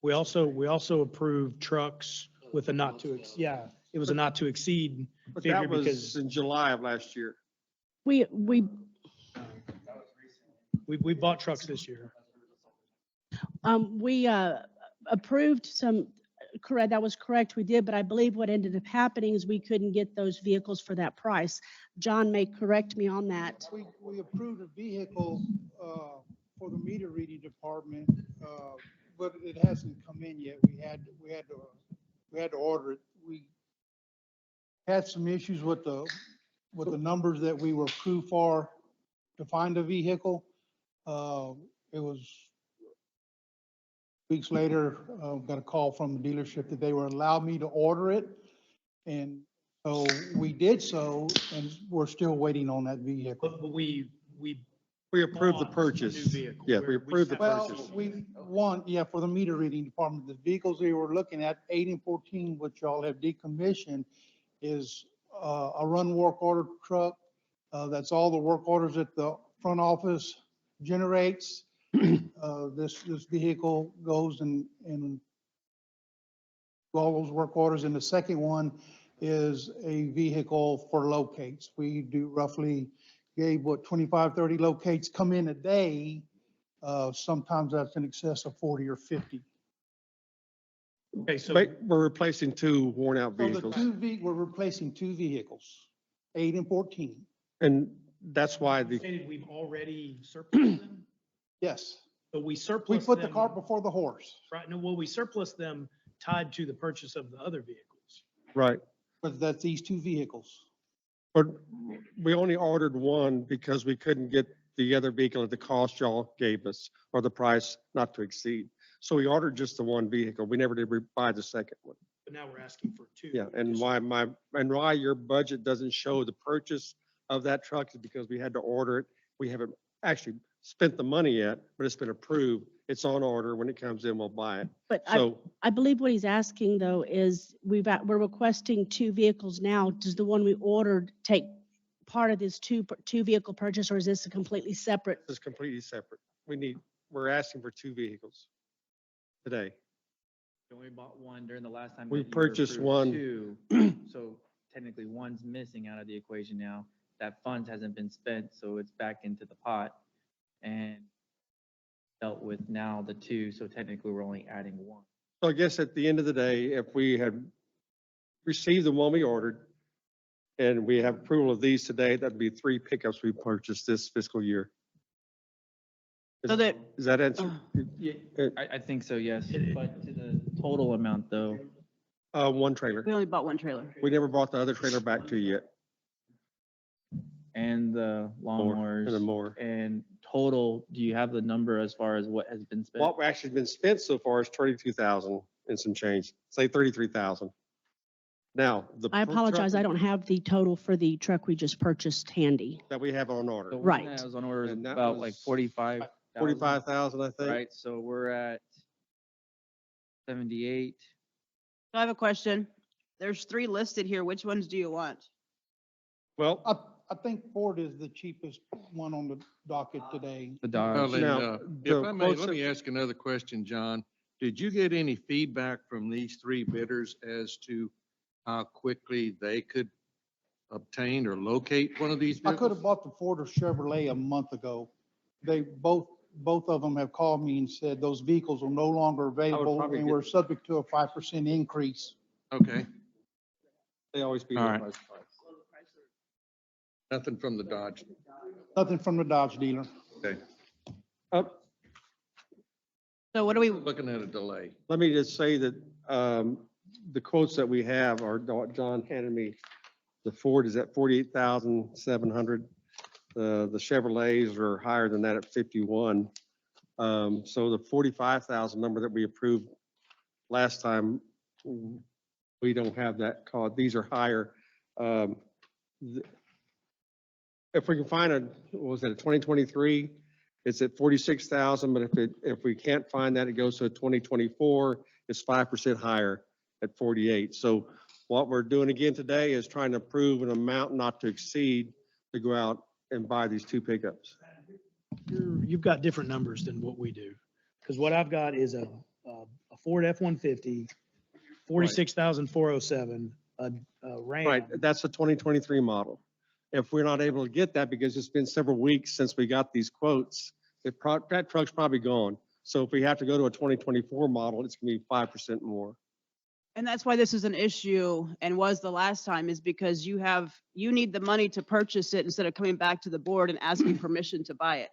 We also approved trucks with a not to, it was a not to exceed But figure that was because in July of last year. We bought trucks this year. We approved some, correct, that was correct, we did, but I believe what ended up happening is we couldn't get those vehicles for that price. John may correct me on that. We approved a vehicle for the meter reading department, but it hasn't come in yet. We had to order it. We had some issues with the numbers that we were approved for to find a vehicle. It was weeks later, got a call from the dealership that they were allowed me to order it. And so we did so, and we're still waiting on that vehicle. But we approved the bought a new purchase. vehicle. Yeah, we approved the Well, purchase. we want, for the meter reading department, the vehicles they were looking at, 8 and 14, which y'all have decommissioned, is a run work order truck. That's all the work orders that the front office generates. This vehicle goes and all those work orders. And the second one is a vehicle for locates. We do roughly, Gabe, 25, 30 locates come in a day. Sometimes that's in excess of 40 or 50. Okay, so We're replacing 2 worn out So the vehicles. we're replacing 2 vehicles, 8 and 14. And that's why the, stated we've already surplus them, Yes. but we We surplus put the them. cart before the horse, Right, no, well, we surplus them tied to the purchase of the other vehicles. right. but that's these 2 vehicles. But we only ordered 1 because we couldn't get the other vehicle at the cost y'all gave us or the price not to exceed. So we ordered just the 1 vehicle. We never did buy the second one. But now we're asking for 2. Yeah, and why your budget doesn't show the purchase of that truck is because we had to order it. We haven't actually spent the money yet, but it's been approved. It's on order. When it comes in, we'll buy it. But So I believe what he's asking though is we're requesting 2 vehicles now. Does the one we ordered take part of this two vehicle purchase, or is this a completely separate? it's completely separate. We're asking for 2 vehicles today. We only bought 1 during the last time. We that you purchased approved 1. 2. So technically 1's missing out of the equation now. That fund hasn't been spent, so it's back into the pot. And dealt with now the 2, so technically we're only adding 1. So I guess at the end of the day, if we had received the one we ordered and we have approval of these today, that'd be 3 pickups we purchased this fiscal year. So that, Is that answer? I think so, yes. But to the total amount though, 1 trailer. we only bought 1 trailer. We never brought the other trailer back to you yet. and the lawnmowers. And the mower. And total, do you have the number as far as what has been spent? What actually been spent so far is 32,000 and some change, say 33,000. Now, the. I truck apologize, I don't have the total for the truck we just purchased handy. That we have on order. The one Right. that was on order is And that about like was 45. 45,000, I think. Right, so we're at 78. So I have a question. There's 3 listed here. Which ones do you want? Well, I think Ford is the cheapest one on the docket today. The Well, Dodge. then, Now, if the I may, quotes let that- me ask another question, John. Did you get any feedback from these 3 bidders as to how quickly they could obtain or locate one of these I could have vehicles? bought the Ford or Chevrolet a month ago. They both of them have called me and said those vehicles are no longer available probably and get- we're subject to a 5% increase. Okay, They always beat All the right. price. Nothing from the Dodge. Nothing from the Dodge dealer. Okay. So what do we, Looking at a delay. Let me just say that the quotes that we have are, John handed me, the Ford is at 48,700. The Chevrolets are higher than that at 51. So the 45,000 number that we approved last time, we don't have that called. These are higher. If we can find what was it, a 2023, it's at 46,000, but if we can't find that, it goes to a 2024, it's 5% higher at 48. So what we're doing again today is trying to approve an amount not to exceed to go out and buy these two pickups. You've got different numbers than what we do. Because what I've got is a Ford F-150, 46,407, a Ram. Right, that's a 2023 model. If we're not able to get that, because it's been several weeks since we got these quotes, that truck's probably gone. So if we have to go to a 2024 model, it's gonna be 5% more. and that's why this is an issue and was the last time, is because you need the money to purchase it instead of coming back to the board and asking permission to buy it.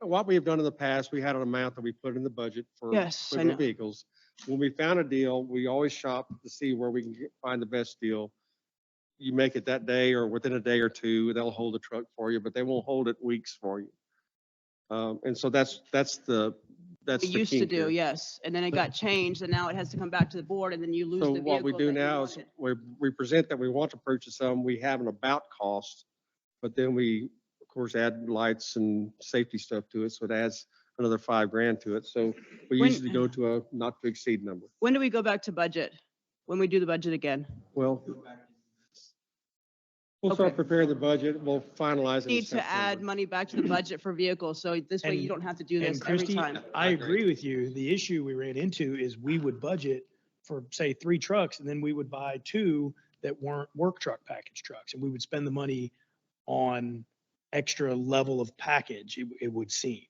What we have done in the past, we had an amount that we put in the budget for Yes, I the know. vehicles. When we found a deal, we always shop to see where we can find the best deal. You make it that day or within a day or two, they'll hold the truck for you, but they won't hold it weeks for you. And so that's the We used to kink do, here. yes. And then it got changed and now it has to come back to the board and then you lose the So vehicle. what we do that you now is wanted. we present that we want to purchase some, we have an about cost, but then we, of course, add lights and safety stuff to it, so it adds another $5,000 to it. So we When- usually go to a not to exceed number. When do we go back to budget? When we do the budget again? Well, we'll start preparing the budget, we'll finalize it. in Need to add September. money back to the budget for vehicles, so this way you And- don't have to do this And every Christie, time. I agree with you. The issue we ran into is we would budget for, say, 3 trucks, and then we would buy 2 that weren't work truck package trucks, and we would spend the money on extra level of package, it would seem.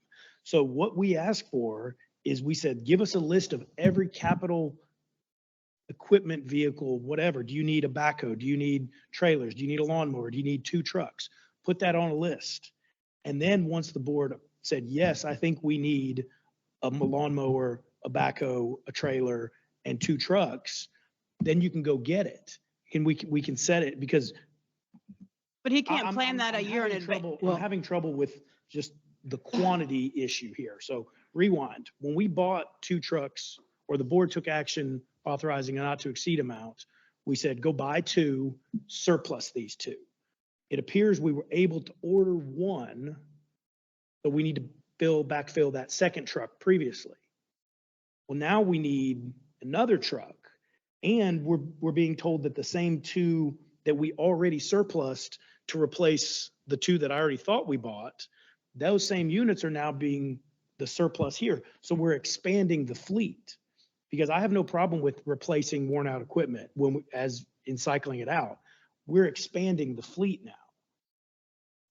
So what we asked for is we said, give us a list of every capital equipment, vehicle, whatever. Do you need a backhoe? Do you need trailers? Do you need a lawnmower? Do you need 2 trucks? Put that on a list. And then once the board said, yes, I think we need a lawnmower, a backhoe, a trailer, and 2 trucks, then you can go get it. And we can set it, because But he can't I'm- plan that a I'm year in having advance. trouble- I'm having trouble with just the quantity issue here. So rewind. When we bought 2 trucks, or the board took action authorizing a not to exceed amount, we said, go buy 2, surplus these 2. It appears we were able to order 1, but we need to backfill that second truck previously. Well, now we need another truck, and we're being told that the same 2 that we already surplused to replace the 2 that I already thought we bought, those same units are now being the surplus here. So we're expanding the fleet, because I have no problem with replacing worn out equipment as in cycling it out. We're expanding the fleet now,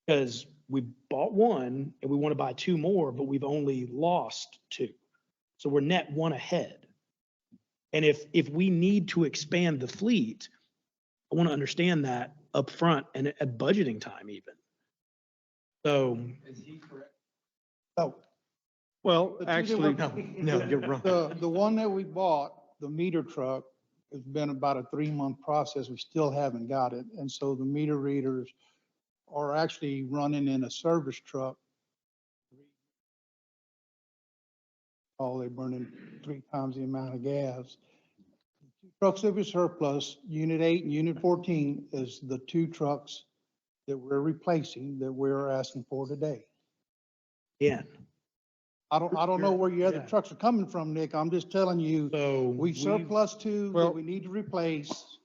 because we bought 1 and we want to buy 2 more, but we've only lost 2. So we're net 1 ahead. And if we need to expand the fleet, I want to understand that up front and at budgeting time even. So. Oh, Well, the two that actually, we- No, you're wrong. The one that we bought, the meter truck, has been about a 3-month process. We still haven't got it. And so the meter readers are actually running in a service truck. Oh, they're burning 3 times the amount of gas. Trucks that we surplus, Unit 8 and Unit 14 is the 2 trucks that we're replacing, that we're asking for today. Yeah. I don't know where your other Yeah. trucks are coming from, Nick. I'm just telling you, So we surplus 2 Well- that we need to replace,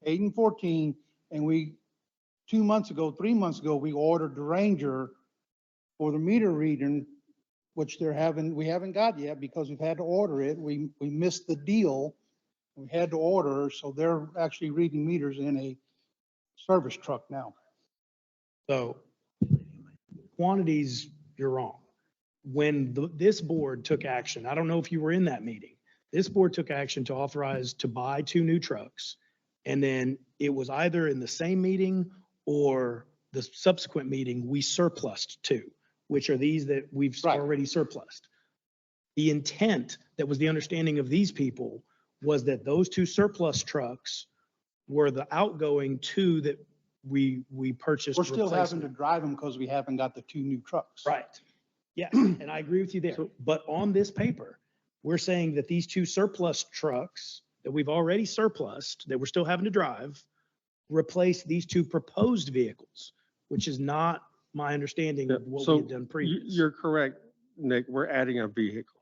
8 and 14, and 3 months ago, we ordered the Ranger for the meter reading, which we haven't got yet because we've had to order it. We missed the deal. We had to order, so they're actually reading meters in a service truck now. So quantities, you're wrong. When this board took action, I don't know if you were in that meeting, this board took action to authorize to buy 2 new trucks. And then it was either in the same meeting or the subsequent meeting, we surplused two, which are these that we've Right. already surplused. The intent that was the understanding of these people was that those two surplus trucks were the outgoing two that we purchased. We're still having to replacement. drive them because we haven't got the two new trucks. Right. Yes, and I agree with you there. But on this paper, we're saying that these two surplus trucks that we've already surplused, that we're still having to drive, replace these two proposed vehicles, which is not my understanding of what we So had done previous. you're correct, Nick. We're adding a vehicle.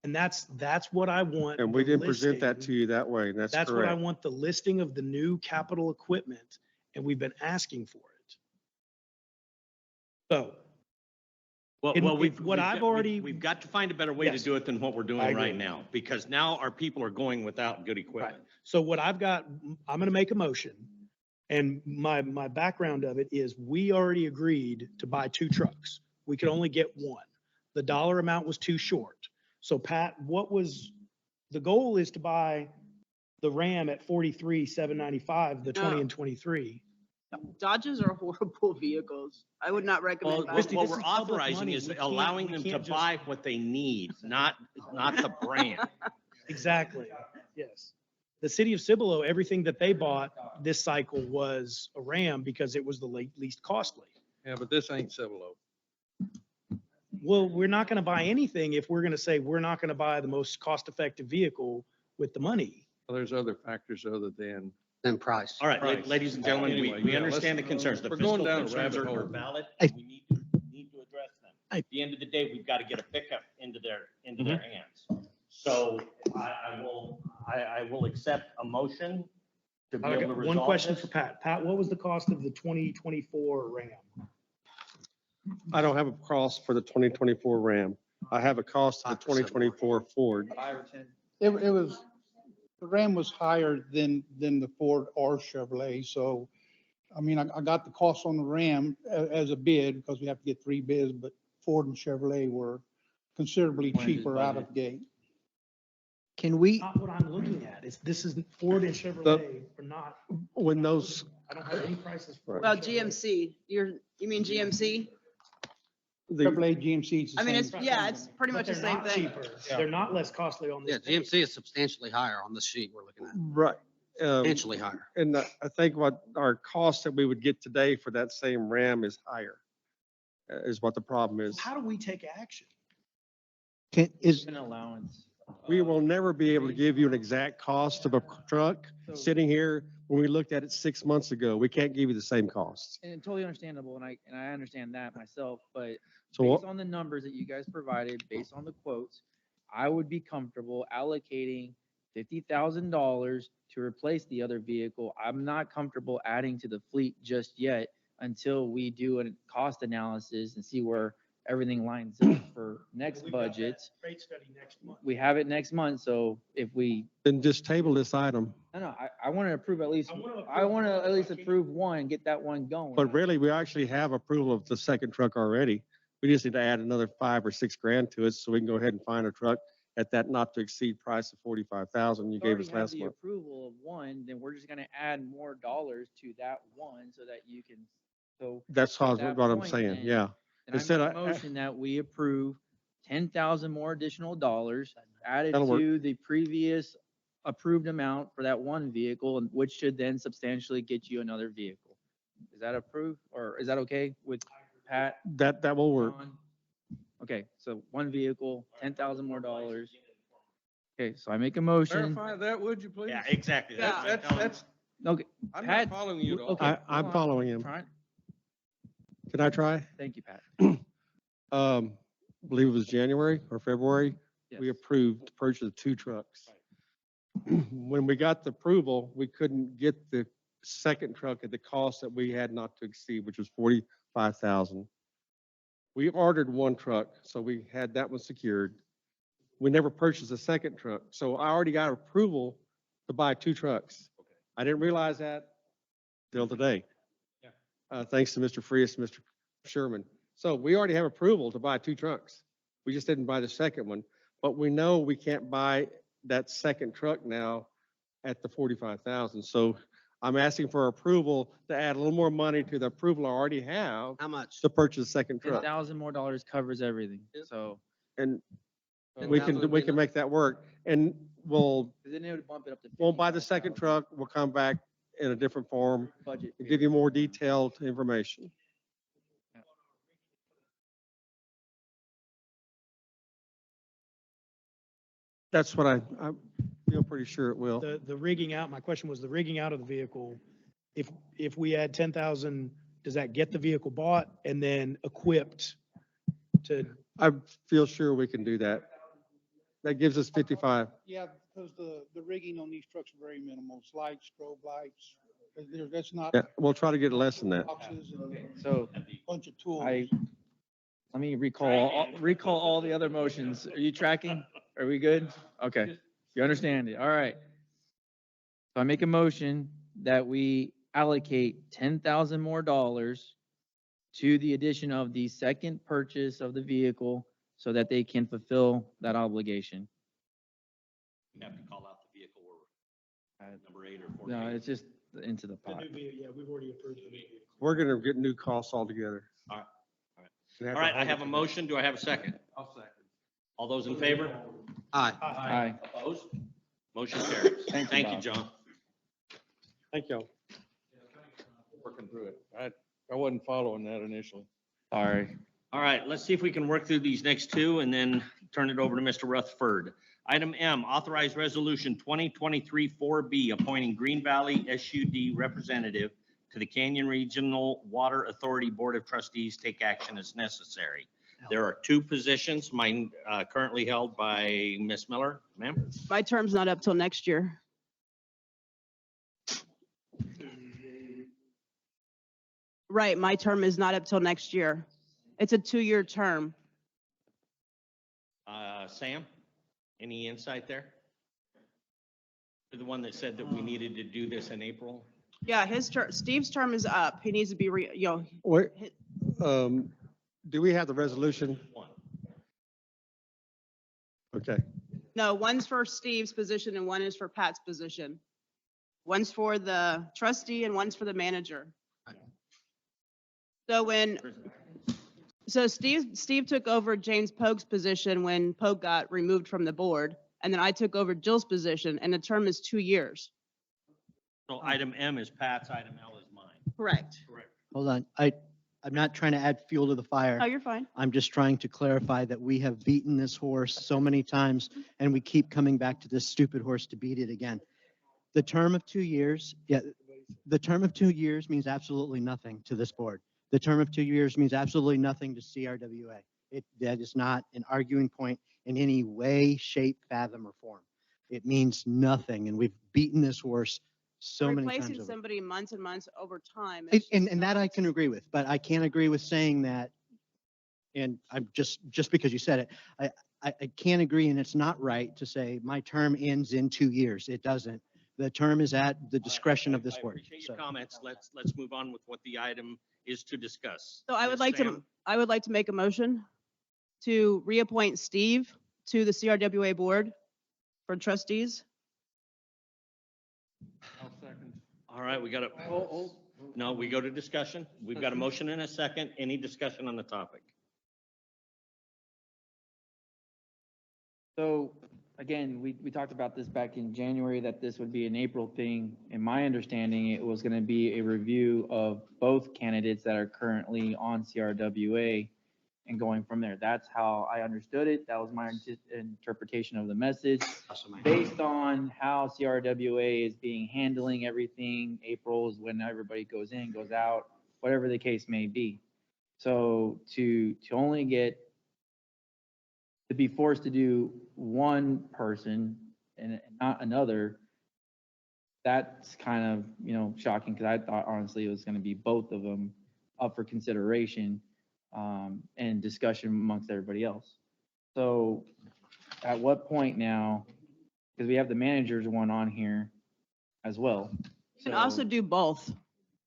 And that's what I want. And we the didn't present that listing. to you that way. And that's That's what I correct. want, the listing of the new capital equipment, and we've been asking for it. So, Well, And well, if we've, what we've I've got- already- We've got to find a better way to Yes. do it than what we're I doing agree. right now, because now our people are going without good equipment. so what I've got, I'm gonna make a motion. And my background of it is we already agreed to buy two trucks. We could only get one. The dollar amount was too short. So Pat, the goal is to buy the Ram at 43,795, the 20 No. and 23. Dodges are horrible vehicles. I would not Well, recommend what buying. what we're authorizing is We can't- allowing we them to can't just- buy what they need, not the brand. Exactly, yes. The city of Cibolo, everything that they bought this cycle was a Ram because it was the least costly. Yeah, but this ain't Cibolo. Well, we're not gonna buy anything if we're gonna say we're not gonna buy the most cost-effective vehicle with the money. Well, there's other factors other than, And price. All right, Price. ladies and gentlemen, Anyway, we yeah, understand the let's- concerns. The we're going fiscal down a concerns rabbit are hole. valid. Hey. We need to address them. At the end of the day, we've got to get a pickup into their hands. So I will accept a motion to be I able got to one resolve question this. for Pat. Pat, what was the cost of the 2024 Ram? I don't have a cost for the 2024 Ram. I have a cost of the 2024 Ford. It was, the Ram was higher than the Ford or Chevrolet, so, I mean, I got the cost on the Ram as a bid, because we have to get 3 bids, but Ford and Chevrolet were considerably Orange's cheaper out budget. of gate. Can we, Not what I'm looking at. This is Ford and Chevrolet are not, When those, I don't have any prices. for Well, Chevrolet. GMC, you mean GMC? the, Chevrolet GMC is the I mean, same. it's pretty But much the they're same not thing. cheaper. They're not less costly on Yeah, this. page. GMC is substantially higher on this sheet we're looking at, right. substantially higher. And I think what our cost that we would get today for that same Ram is higher, is what the problem is. How do we take action? is, An allowance. We will never be able to give you an exact cost of a truck sitting here when we looked at it 6 months ago. We can't give you the same costs. And totally understandable, and I understand that myself, but So based what- on the numbers that you guys provided, based on the quotes, I would be comfortable allocating $50,000 to replace the other vehicle. I'm not comfortable adding to the fleet just yet until we do a cost analysis and see where everything lines up for next We've got that budget. Rate study next month. We have it next month, so if we, Then just table this item. no, I want to approve at least, I wanna I want to approve at least one. approve one, get that one going. But really, we actually have approval of the second truck already. We just need to add another 5 or 6 grand to it so we can go ahead and find a truck at that not to exceed price of 45,000 you We gave already us have last the month. approval of one, then we're just gonna add more dollars to that one so that you can, so. That's at that what I'm point, saying, then- yeah. Then I Instead, make a motion that we approve 10,000 more additional dollars added That'll work. to the previous approved amount for that one vehicle, and which should then substantially get you another vehicle. Is that approved, or is that okay with Pat? That will work. John? Okay, so one vehicle, 10,000 more dollars. Okay, so I make a motion. verify that, would you please? Yeah, exactly. Yeah. That's, Okay, I'm Pat, not following you at all. okay. I'm hold on. following him. Try- Can I try? Thank you, Pat. Believe it was January or February, we Yes. approved the purchase of 2 trucks. When we got the approval, we couldn't get the second truck at the cost that we had not to exceed, which was 45,000. We ordered 1 truck, so we had that one secured. We never purchased a second truck, so I already got approval to buy 2 trucks. I didn't realize that till today. Thanks to Mr. Frias, Mr. Sherman. So we already have approval to buy 2 trucks. We just didn't buy the second one, but we know we can't buy that second truck now at the 45,000. So I'm asking for approval to add a little more money to the approval I already have How much? to purchase a second truck. $10,000 more dollars covers everything, so. And $10,000 we would be can make that work. And we'll, Then it would bump it up to. we'll buy the second truck. We'll come back in a different form Budget. and give you more detailed information. That's what I feel pretty sure it will. The rigging out, my question was the rigging out of the vehicle. If we add 10,000, does that get the vehicle bought and then equipped to, I feel sure we can do that. That gives us 55. Yeah, because the rigging on these trucks are very minimal. It's lights, strobe lights. That's not Yeah, we'll try to get less than that. boxes and So a bunch of tools. let me recall all the other motions. Are you tracking? Are we good? Okay, you understand it. All right. So I make a motion that we allocate 10,000 more dollars to the addition of the second purchase of the vehicle so that they can fulfill that obligation. You have to call out the vehicle or number 8 or 14. No, it's just into the the pot. new vehicle? Yeah, we've already approved the vehicle. We're gonna get new costs altogether. All right, I have a motion. Do I have a second? I'll second. All those in favor? Aye. Aye. Opposed? Motion carries. Thank you, Thank you, Bob. John. Thank you. Working through it. I wasn't following that initially. Sorry. All right, let's see if we can work through these next two and then turn it over to Mr. Rutherford. Item M, authorized resolution 2023-4B, appointing Green Valley SUD representative to the Canyon Regional Water Authority Board of Trustees. Take action as necessary. There are two positions, mine currently held by Ms. Miller. Ma'am? My term's not up till next year. Right, my term is not up till next year. It's a 2-year term. Sam, any insight there? You're the one that said that we needed to do this in April? Yeah, Steve's term is up. He needs to be, Wait, do we have the resolution? One. Okay. no, one's for Steve's position and one is for Pat's position. One's for the trustee and one's for the manager. So Steve took over James Pogue's position when Pogue got removed from the board. And then I took over Jill's position and the term is 2 years. So item M is Pat's, item L is mine. Correct. Correct. Hold on. I'm not trying to add fuel to the fire. Oh, you're fine. I'm just trying to clarify that we have beaten this horse so many times and we keep coming back to this stupid horse to beat it again. The term of 2 years, the term of 2 years means absolutely nothing to this board. The term of 2 years means absolutely nothing to CRWA. That is not an arguing point in any way, shape, fathom, or form. It means nothing, and we've beaten this horse so many times Replacing over. somebody months and months over time. And that I can agree with, but I can't agree with saying that, and I'm just because you said it, I can't agree, and it's not right to say my term ends in 2 years. It doesn't. The term is at the discretion of this I board. appreciate So- your comments. Let's move on with what the item is to discuss. So I Ms. would like Sam? to make a motion to reappoint Steve to the CRWA board for trustees. I'll second. All right, we got a, no, we go to discussion. We've got a motion and a second. Any discussion on the topic? So again, we talked about this back in January, that this would be an April thing. In my understanding, it was gonna be a review of both candidates that are currently on CRWA and going from there. That's how I understood it. That was my interpretation of the message. Based on how CRWA is handling everything, April is when everybody goes in, goes out, whatever the case may be. So to only to be forced to do one person and not another, that's kind of, shocking, because I thought honestly it was gonna be both of them up for consideration and discussion amongst everybody else. So at what point now, because we have the managers one on here as well. You can also do both.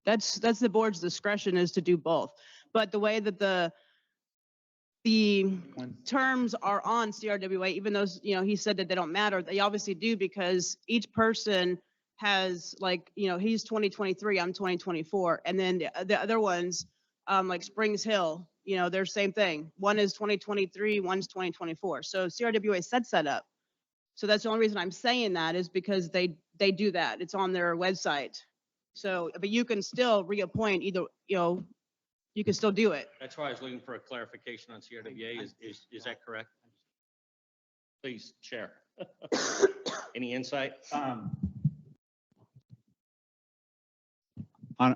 That's the board's discretion, is to do both. But the way that the terms are on CRWA, even though, he said that they don't matter, they obviously do, because each person has like, he's 2023, I'm 2024. And then the other ones, like Springs Hill, they're same thing. One is 2023, one's 2024. So CRWA sets that up. So that's the only reason I'm saying that is because they do that. It's on their website. So, but you can still reappoint either, you can still do it. That's why I was looking for a clarification on CRWA. Is that correct? Please share. Any insight?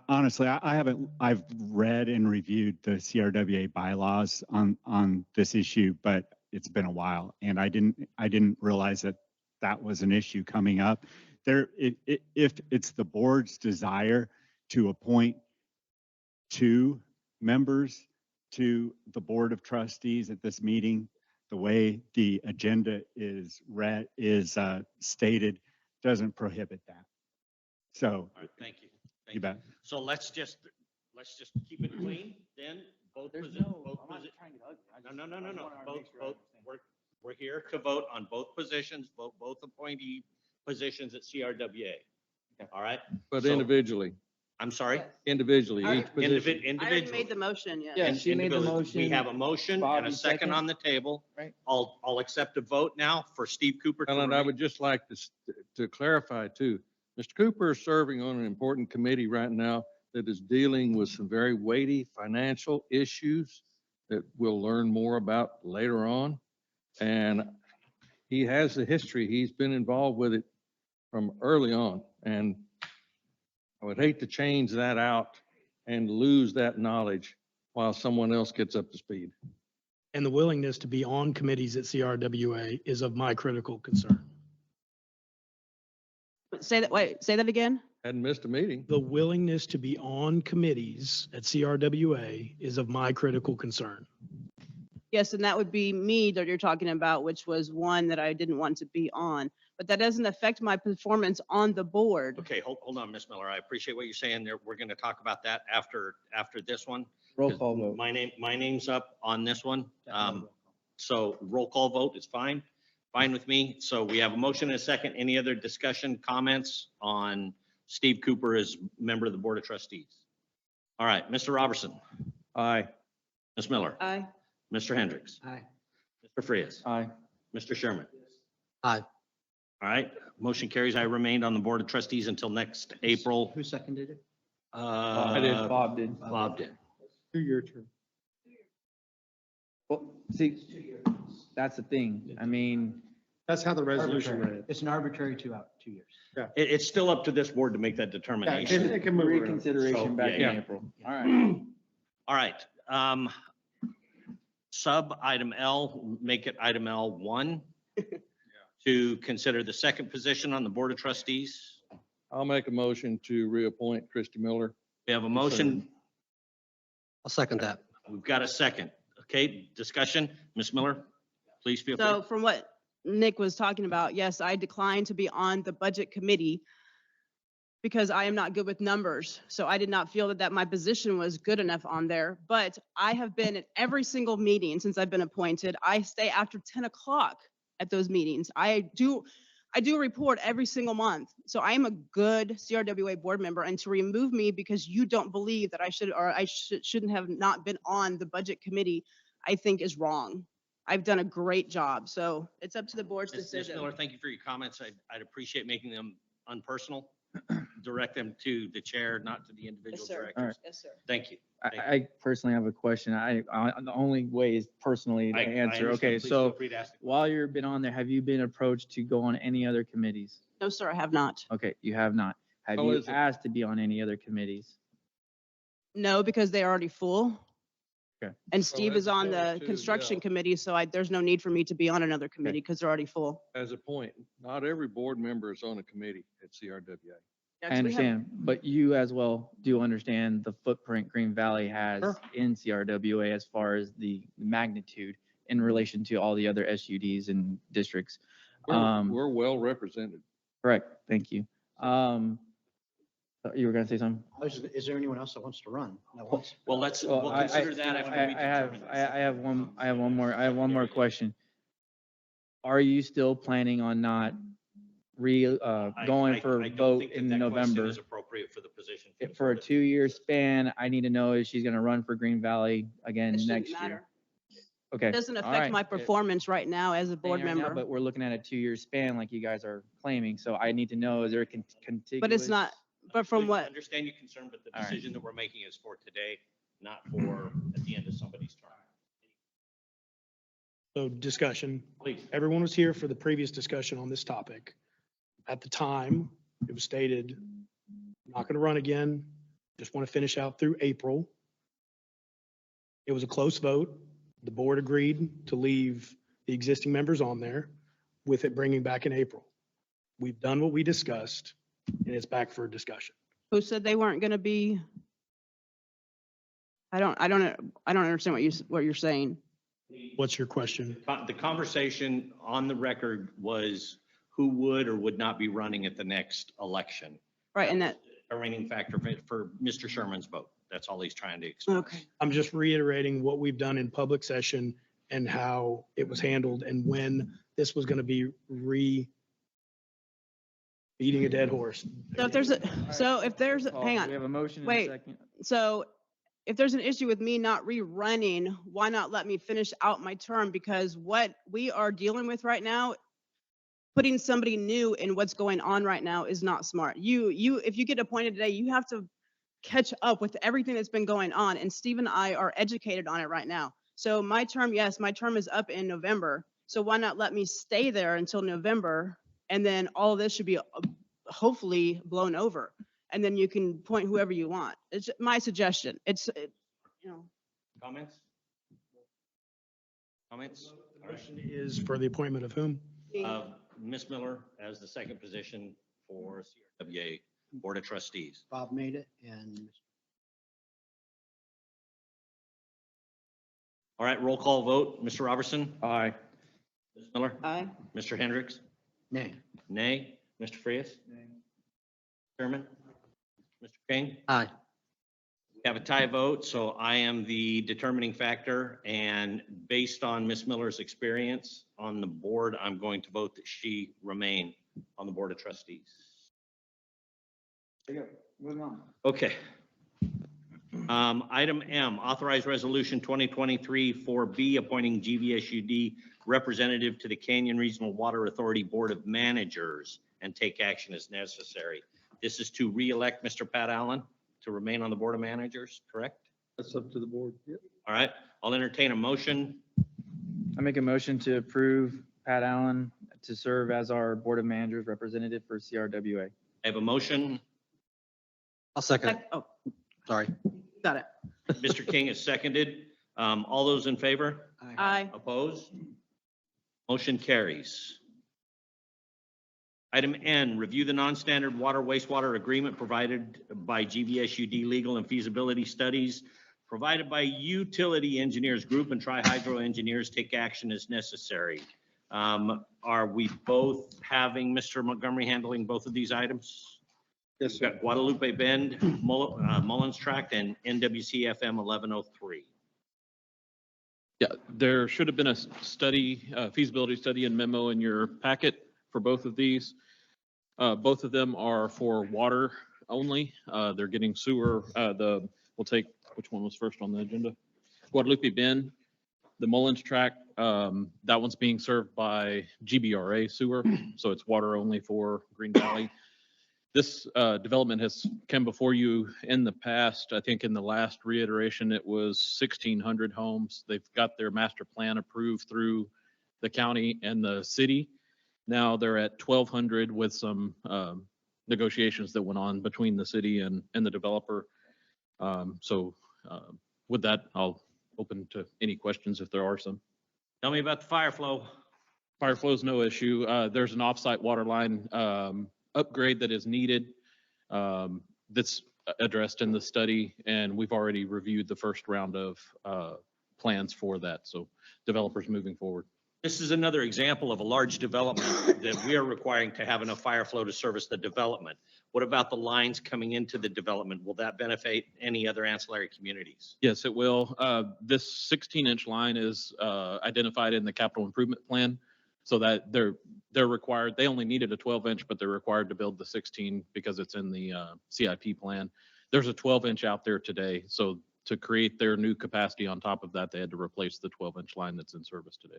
Honestly, I haven't, I've read and reviewed the CRWA bylaws on this issue, but it's been a while and I didn't realize that that was an issue coming up. If it's the board's desire to appoint 2 members to the Board of Trustees at this meeting, the way the agenda is stated, doesn't prohibit that. So, All right, thank you. you bet. So let's just keep it clean then. Both we're here to vote on both positions, both appointee positions at CRWA. All right? But So- individually, I'm sorry? individually, I- each position. I already made the motion, yes. Yeah, she made the Individually. We motion. have a motion and Bobby a second second. on the table. Right. I'll accept a vote now for Steve Cooper. to Ellen, I remain- would just like to clarify too. Mr. Cooper is serving on an important committee right now that is dealing with some very weighty financial issues that we'll learn more about later on. And he has the history. He's been involved with it from early on. And I would hate to change that out and lose that knowledge while someone else gets up to speed. And the willingness to be on committees at CRWA is of my critical concern. Say that again? Hadn't missed a meeting. The willingness to be on committees at CRWA is of my critical concern. Yes, and that would be me that you're talking about, which was one that I didn't want to be on. But that doesn't affect my performance on the board. Okay, hold on, Ms. Miller. I appreciate what you're saying there. We're going to talk about that after this one. Roll call vote. My name's up on this one. So roll call vote is fine with me. So we have a motion and a second. Any other discussion, comments on Steve Cooper as member of the Board of Trustees? All right, Mr. Robertson, Aye. Ms. Miller, Aye. Mr. Hendricks, Aye. Mr. Frias, Aye. Mr. Sherman. Aye. All right, motion carries. I remained on the Board of Trustees until next April. Who seconded it? I did, Bob did. Bob did. 2-year term. Well, see, that's the thing. I mean, That's how the resolution Arbitrary. read. It's an arbitrary 2 years. It's still up to this board to make that determination. It can move around. reconsideration back in yeah. April. All right. All right. Sub item L, make it item L1 to consider the second position on the Board of Trustees. I'll make a motion to reappoint Christy Miller. We have a motion. I'll second that. We've got a second. Okay, discussion. Ms. Miller, please feel free. So from what Nick was talking about, yes, I declined to be on the budget committee because I am not good with numbers. So I did not feel that my position was good enough on there. But I have been at every single meeting since I've been appointed. I stay after 10 o'clock at those meetings. I do a report every single month. So I am a good CRWA board member, and to remove me because you don't believe that I should, or I shouldn't have not been on the budget committee, I think is wrong. I've done a great job. So it's up to the board's Ms. decision. Miller, thank you for your comments. I'd appreciate making them unpersonal. Direct them to the chair, not to the individual Yes, sir. directors. All right. Yes, sir. Thank you. I personally have a question. The only way is personally to I answer. understand. Okay, Please so feel free to ask the while you've been on there, have you been approached to go on any other committees? No, sir, I have not. Okay, you have not. Have How you is it? asked to be on any other committees? No, because they're already full. Okay. And Steve as is on the opposed to, construction yeah. committee, so there's no need for me to be on another committee because they're already full. As a point, not every board member is on a committee at CRWA. Yeah, 'cause I we have- understand, but you as well do understand the footprint Green Valley has Sure. in CRWA as far as the magnitude in relation to all the other SUDs and districts. We're well represented. Correct, thank you. You were gonna say something? Is there anyone else that wants to run? That wants? Well, we'll Well, I consider that after we determine. I have one more question. Are you still planning on not going I for don't vote think that in that question November. is appropriate for the position. For a 2-year span, I need to know if she's gonna run for Green Valley again It shouldn't next year. matter. Okay. It doesn't all affect right. my performance right now as a board Saying right now, member. But we're looking at a 2-year span like you guys are claiming, so I need to know, is there a contiguous? But it's not, but from I what, understand your concern, but the All right. decision that we're making is for today, not for at the end of somebody's term. So discussion. Please. Everyone was here for the previous discussion on this topic. At the time, it was stated, not going to run again, just want to finish out through April. It was a close vote. The board agreed to leave the existing members on there with it bringing back in April. We've done what we discussed and it's back for discussion. who said they weren't gonna be? I don't understand what you're saying. What's your question? The conversation on the record was who would or would not be running at the next election. Right, and that, A reigning factor for Mr. Sherman's vote. That's all he's trying to express. okay. I'm just reiterating what we've done in public session and how it was handled and when this was going to be beating a dead horse. So if there's, Paul, hang We on, have a motion and a Wait. second. so if there's an issue with me not rerunning, why not let me finish out my term? Because what we are dealing with right now, putting somebody new in what's going on right now is not smart. If you get appointed today, you have to catch up with everything that's been going on, and Steve and I are educated on it right now. So my term, yes, my term is up in November, so why not let me stay there until November, and then all of this should be hopefully blown over, and then you can point whoever you want. It's my suggestion. Comments? Comments? All right. Question is for the appointment of whom? Ms. Miller as the second position for CRWA Board of Trustees. Bob made it and All right, roll call vote. Mr. Robertson? Aye. Ms. Miller? Aye. Mr. Hendricks? nay. Nay. Mr. Frias? Chairman? Mr. King? Aye. We have a tie vote, so I am the determining factor, and based on Ms. Miller's experience on the board, I'm going to vote that she remain on the Board of Trustees. Moving on. Okay. Item M, authorized resolution 2023-4B, appointing GVSUD representative to the Canyon Regional Water Authority Board of Managers and take action as necessary. This is to re-elect Mr. Pat Allen to remain on the Board of Managers, correct? That's up to the board. Yep. All right, I'll entertain a motion. I make a motion to approve Pat Allen to serve as our Board of Managers representative for CRWA. I have a motion. I'll second it. Oh, Sorry. got it. Mr. King is seconded. All those in favor? Aye. Opposed? Motion carries. Item N, review the non-standard water wastewater agreement provided by GVSUD Legal and Feasibility Studies, provided by Utility Engineers Group and Tri-Hydro Engineers, take action as necessary. Are we both having Mr. Montgomery handling both of these items? Yes, We've sir. got Guadalupe Bend, Mullins Tract, and NWC FM 1103. Yeah, there should have been a study, feasibility study and memo in your packet for both of these. Both of them are for water only. They're getting sewer, we'll take, which one was first on the agenda? Guadalupe Bend, the Mullins Tract, that one's being served by GBRA sewer, so it's water only for Green Valley. This development has come before you in the past. I think in the last reiteration, it was 1,600 homes. They've got their master plan approved through the county and the city. Now they're at 1,200 with some negotiations that went on between the city and the developer. With that, I'll open to any questions if there are some. Tell me about the fire flow. Fire flow is no issue. There's an offsite water line upgrade that is needed that's addressed in the study, and we've already reviewed the first round of plans for that. So developers moving forward. This is another example of a large development that we are requiring to have enough fire flow to service the development. What about the lines coming into the development? Will that benefit any other ancillary communities? Yes, it will. This 16-inch line is identified in the capital improvement plan. So that they're required, they only needed a 12-inch, but they're required to build the 16 because it's in the CIP plan. There's a 12-inch out there today. So to create their new capacity on top of that, they had to replace the 12-inch line that's in service today.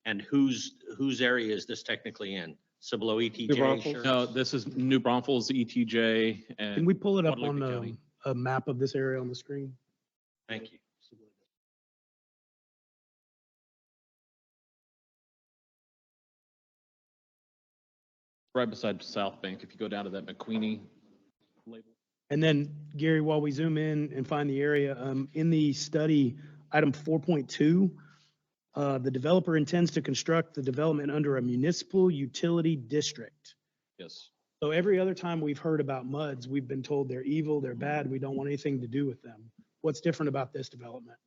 And whose area is this technically in? Cibolo ETJ? Braunfels? No, this is New Braunfels, ETJ, and. Can we pull it up Guadalupe on County. a map of this area on the screen? Thank you. Right beside South Bank, if you go down to that McQueenie label. And then Gary, while we zoom in and find the area, in the study, item 4.2, the developer intends to construct the development under a municipal utility district. Yes. So every other time we've heard about MUDs, we've been told they're evil, they're bad, we don't want anything to do with them. What's different about this development?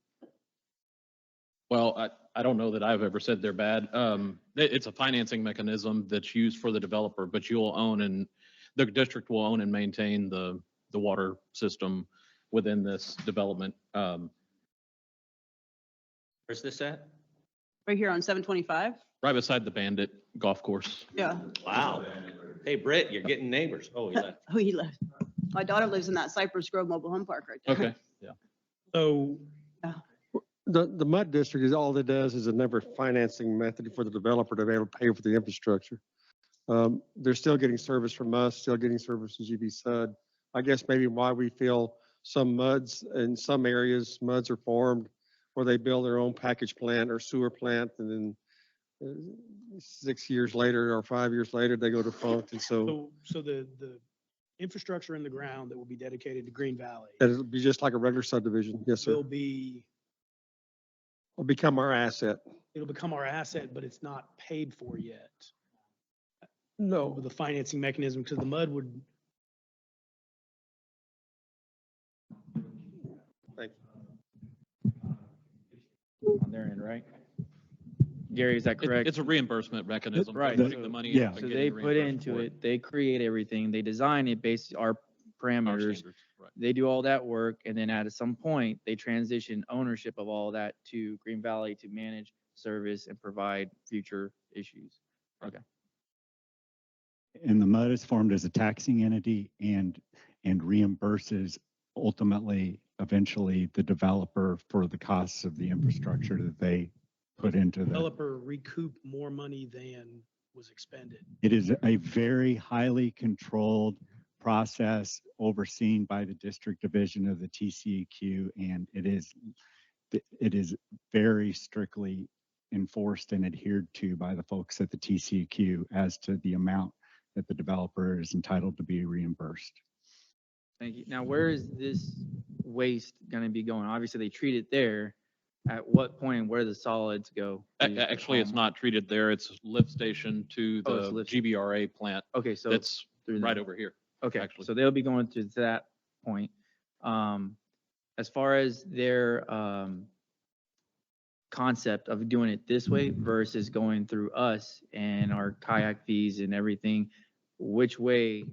Well, I don't know that I've ever said they're bad. It's a financing mechanism that's used for the developer, but you'll own and the district will own and maintain the water system within this development. Where's this at? Right here on 725? Right beside the Bandit Golf Course. Yeah. Wow. Hey, Britt, you're getting neighbors. Oh, he left. Oh, he left. My daughter lives in that Cypress Grove Mobile Home Park right there. Okay, yeah. So The MUD district is all it does is another financing method for the developer to be able to pay for the infrastructure. They're still getting service from us, still getting service from GB SUD. I guess maybe why we feel some MUDs in some areas, MUDs are formed where they build their own package plant or sewer plant, and then 6 years later or 5 years later, they go defunct. And so So the infrastructure in the ground that will be dedicated to Green Valley it'll be just like a regular subdivision. Yes, sir. will be, Will become our asset. it'll become our asset, but it's not paid for yet. No. With the financing mechanism, because the MUD would, Thank On their end, right? Gary, is that correct? It's a reimbursement mechanism. by Right. Putting the money in Yeah. and So getting they reimbursed put into for it, they create everything, they design it based our Our parameters. standards, right. They do all that work, and then at some point, they transition ownership of all that to Green Valley to manage, service, and provide future issues. Okay. And the MUD is formed as a taxing entity and reimburses ultimately, eventually, the developer for the costs of the infrastructure that they put into the. developer recoup more money than was expended. It is a very highly controlled process overseen by the district division of the TCEQ, and it is very strictly enforced and adhered to by the folks at the TCEQ as to the amount that the developer is entitled to be reimbursed. Thank you. Now, where is this waste gonna be going? Obviously, they treat it there. At what point, where do the solids go? Actually, it's not treated there. It's lift station to Oh, it's the lift- GBRA plant. Okay, so. That's through right them. over here. Okay, actually. so they'll be going to that point. As far as their concept of doing it this way versus going through us and our kayak fees and everything, which way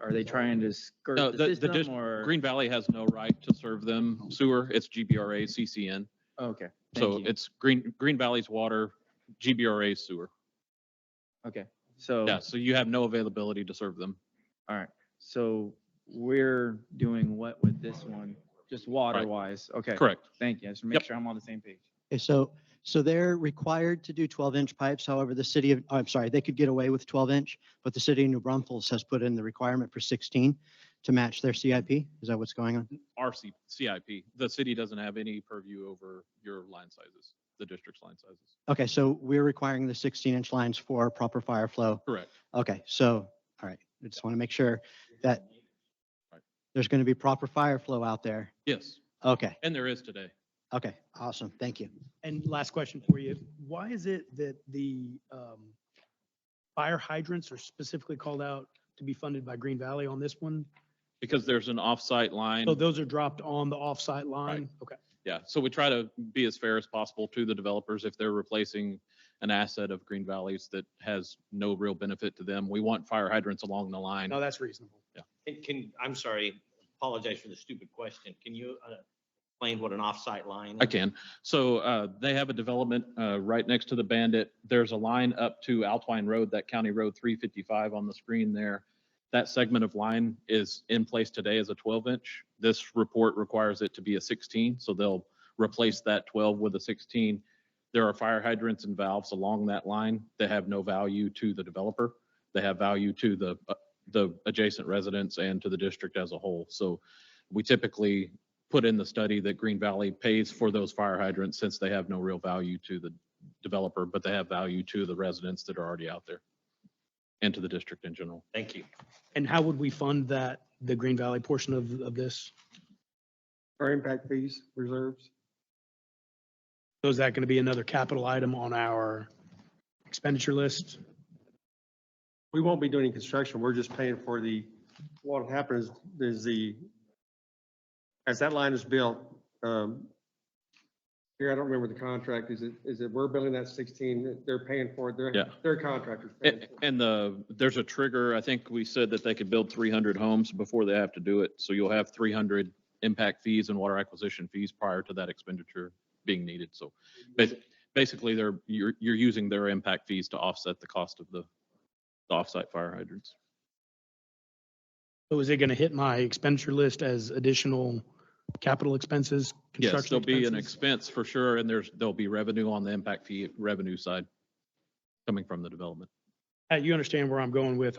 are they trying to skirt No, the system or? Green Valley has no right to serve them sewer. It's GBRA, CCN. Okay, So thank you. it's Green Valley's water, GBRA sewer. Okay, so. Yeah, so you have no availability to serve them. All right, so we're doing what with this one? Just water wise? Okay. Correct. Thank you. Just to make Yep. sure I'm on the same page. Okay, so they're required to do 12-inch pipes. However, the city of, I'm sorry, they could get away with 12-inch, but the city of New Braunfels has put in the requirement for 16 to match their CIP. Is that what's going on? CIP. The city doesn't have any purview over your line sizes, the district's line sizes. Okay, so we're requiring the 16-inch lines for proper fire flow. Correct. Okay, so, all right, I just want to make sure that Right. there's going to be proper fire flow out there. Yes, Okay, and there is today. okay, awesome, thank you. And last question for you, why is it that the fire hydrants are specifically called out to be funded by Green Valley on this one? Because there's an off-site line. So those are dropped on the off-site line? Okay. Yeah, so we try to be as fair as possible to the developers if they're replacing an asset of Green Valley's that has no real benefit to them. We want fire hydrants along the line. No, that's reasonable. I'm sorry, apologize for the stupid question. Can you explain what an offsite line is? I can. So they have a development right next to the Bandit. There's a line up to Alpine Road, that County Road 355 on the screen there. That segment of line is in place today as a 12-inch. This report requires it to be a 16, so they'll replace that 12 with a 16. There are fire hydrants and valves along that line that have no value to the developer. They have value to the adjacent residents and to the district as a whole. So we typically put in the study that Green Valley pays for those fire hydrants since they have no real value to the developer, but they have value to the residents that are already out there and to the district in general. Thank you. And how would we fund that, the Green Valley portion of this? Our impact fees, reserves. So is that going to be another capital item on our expenditure list? We won't be doing any construction. We're just paying for what happens is as that line is built, here, I don't remember the contract. Is it we're building that 16, they're paying for it, Yeah. their contractors paying for it. And there's a trigger. I think we said that they could build 300 homes before they have to do it. So you'll have 300 impact fees and water acquisition fees prior to that expenditure being needed. So basically you're using their impact fees to offset the cost of the offsite fire hydrants. So is it going to hit my expenditure list as additional capital expenses? Yes, construction there'll be an expenses? expense for sure, and there'll be revenue on the impact fee revenue side coming from the development. You understand where I'm going with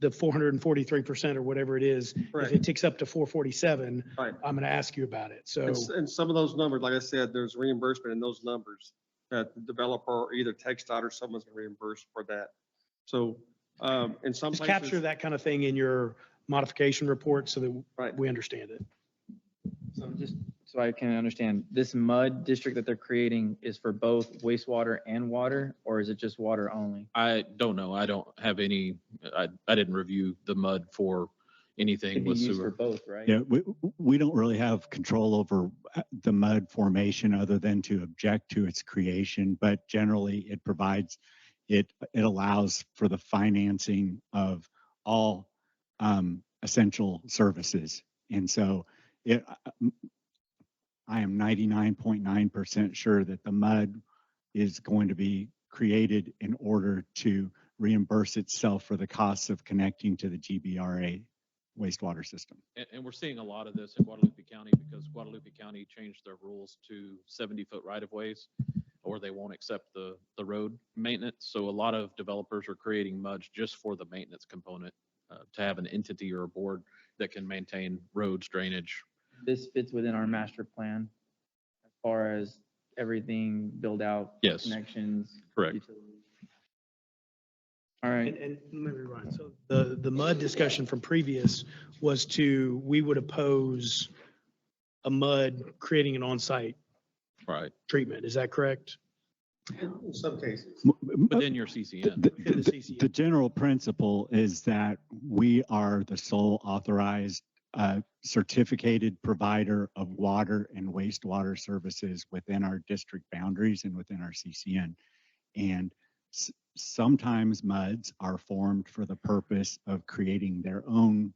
the 443% or whatever it is. If it ticks up to 447, Right. I'm going to ask you about it. So And some of those numbers, like I said, there's reimbursement in those numbers that the developer or either TxDOT or someone's gonna reimburse for that. So, in some just places. capture that kind of thing in your modification report so that Right. we understand it. So just so I can understand, this mud district that they're creating is for both wastewater and water, or is it just water only? I don't know. I don't have any, I didn't review the mud for anything Could be with used for sewer. both, right? Yeah, we don't really have control over the mud formation other than to object to its creation, but generally it provides, it allows for the financing of all essential services. And so I am 99.9% sure that the mud is going to be created in order to reimburse itself for the costs of connecting to the GBRA wastewater system. And we're seeing a lot of this in Guadalupe County because Guadalupe County changed their rules to 70-foot right-of-ways, or they won't accept the road maintenance. So a lot of developers are creating MUDs just for the maintenance component, to have an entity or a board that can maintain roads, drainage. This fits within our master plan as far as everything build out. Yes. Connections. Correct. utilities. All right. And let me rewind. So the mud discussion from previous was we would oppose a mud creating an on-site Right. treatment. Is that correct? In some cases. Within your CCN. The general principle is that we are the sole authorized certificated provider of water and wastewater services within our district boundaries and within our CCN. And sometimes MUDs are formed for the purpose of creating their own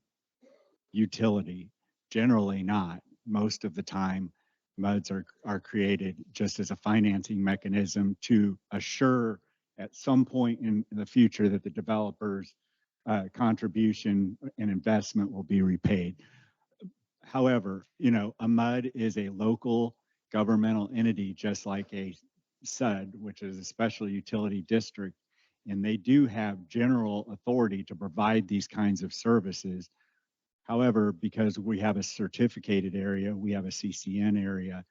utility. Generally not. Most of the time, MUDs are created just as a financing mechanism to assure at some point in the future that the developer's contribution and investment will be repaid. However, a MUD is a local governmental entity, just like a SUD, which is a special utility district, and they do have general authority to provide these kinds of services. However, because we have a certificated area, we have a CCN area,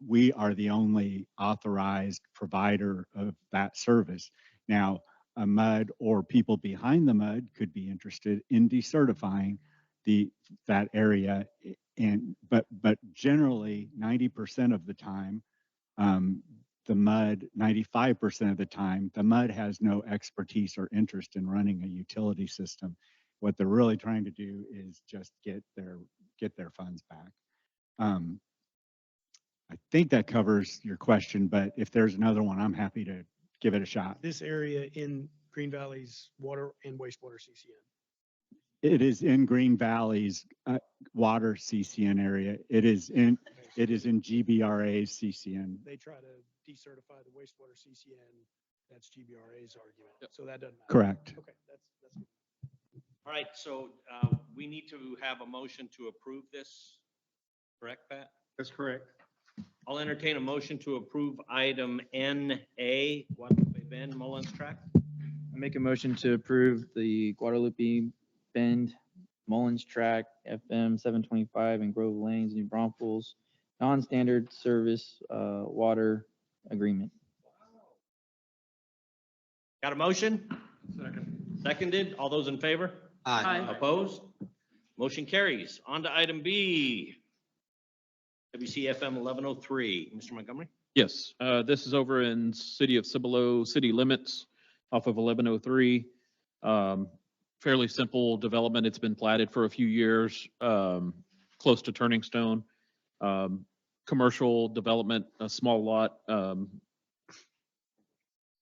we are the only authorized provider of that service. Now, a MUD or people behind the MUD could be interested in decertifying that area, but generally 90% of the time, the MUD, 95% of the time, the MUD has no expertise or interest in running a utility system. What they're really trying to do is just get their funds back. I think that covers your question, but if there's another one, I'm happy to give it a shot. This area in Green Valley's water and wastewater CCN. It is in Green Valley's water CCN area. It is in GBRA's CCN. They try to decertify the wastewater CCN. That's GBRA's argument. So that doesn't matter. Correct. Okay, that's good. All right, so we need to have a motion to approve this, correct, Pat? That's correct. I'll entertain a motion to approve item NA, Guadalupe Bend Mullins Track. I make a motion to approve the Guadalupe Bend, Mullins Track, FM 725 and Grove Lanes, New Braunfels, non-standard service water agreement. Got a motion? Second. Seconded. All those in favor? Aye. Opposed? Motion carries. On to item B. WCFM 1103. Mr. Montgomery? Yes, this is over in city of Cibolo city limits off of 1103. Fairly simple development. It's been platted for a few years, close to Turning Stone. Commercial development, a small lot,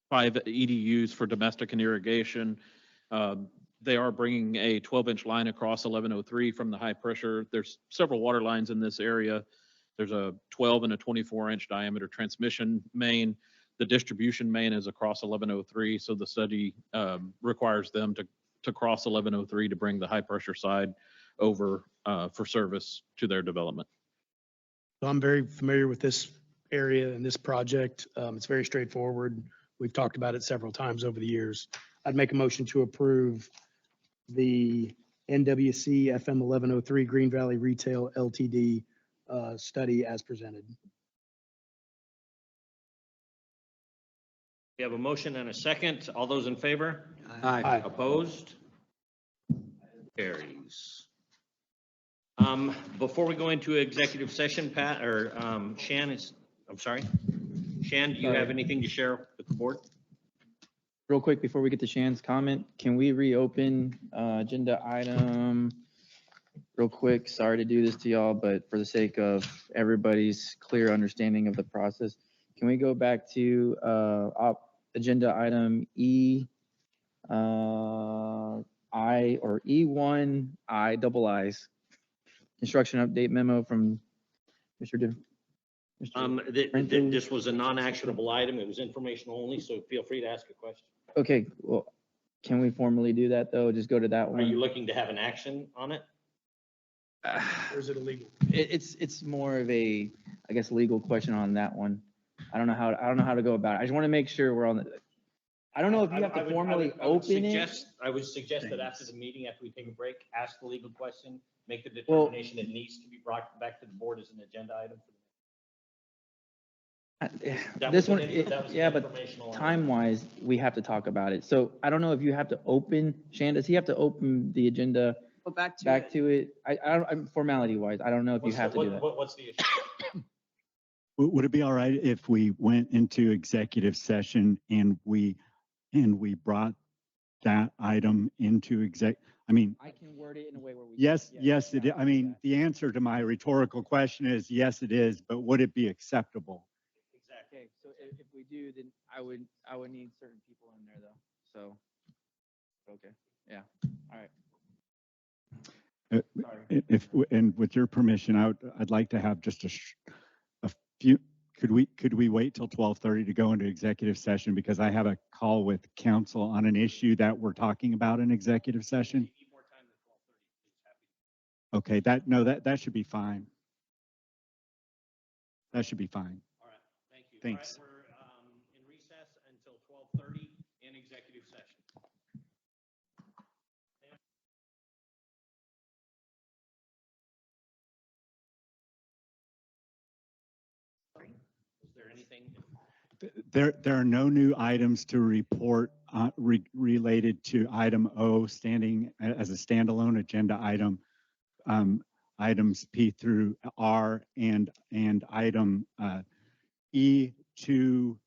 5 EDUs for domestic and irrigation. They are bringing a 12-inch line across 1103 from the high pressure. There's several water lines in this area. There's a 12 and a 24-inch diameter transmission main. The distribution main is across 1103, so the study requires them to cross 1103 to bring the high pressure side over for service to their development. So I'm very familiar with this area and this project. It's very straightforward. We've talked about it several times over the years. I'd make a motion to approve the NWC FM 1103 Green Valley Retail LTD study as presented. We have a motion and a second. All those in favor? Aye. Opposed? Carries. Before we go into executive session, Pat, or Shan is, I'm sorry. Shan, do you have anything to share with the board? Real quick, before we get to Shan's comment, can we reopen agenda item real quick? Sorry to do this to y'all, but for the sake of everybody's clear understanding of the process, can we go back to agenda item I or E1 I double I's construction update memo from Mr. Brenton? This was a non-actionable item. It was informational only, so feel free to ask a question. Okay, well, can we formally do that though? Just go to that Are one? you looking to have an action on it? Or is it illegal? It's more of a, I guess, legal question on that one. I don't know how to go about it. I just want to make sure we're on the, I don't know if you have to formally open it. I would suggest that after the meeting, after we take a break, ask the legal question, make the determination it needs to be brought back to the board as an agenda item. That This was one, an- that was an yeah, but informational item. time-wise, we have to talk about it. So I don't know if you have to open, Shan, does he have to open the agenda Go back to back it. to it? I'm formality-wise, I don't know if you What's have the- to do that. What's the issue? Would it be all right if we went into executive session and we brought that item into I mean, I can word it in a way where we. yes, yeah, yes, yeah, it, I mean, the answer to my rhetorical question is yes, it is, but would it be acceptable? Okay, so if we do, then I would need certain people in there though, so. Okay, yeah, all right. Sorry. If, and with your permission, I'd like to have just a few, could we wait till 12:30 to go into executive session? Because I have a call with council on an issue that we're talking about in executive session. Okay, that should be fine. That should be fine. All right, thank you. Thanks. All right, we're in recess until 12:30 in executive session. Is there anything? There are no new items to report related to item O standing as a standalone agenda item. Items P through R and item E2,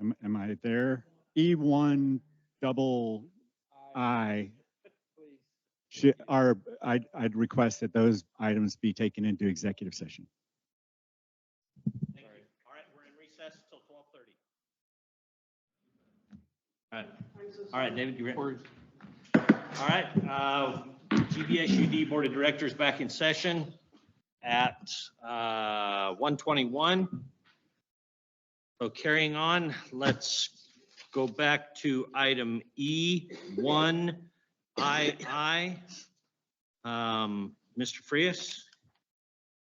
am I there? E1 double I I'd request that those items be taken into executive session. Thank you. All right, we're in recess till 12:30. All right. All right, David, you ready? All right, GBSUD Board of Directors back in session at 1:21. So carrying on, let's go back to item E1II. Mr. Frias?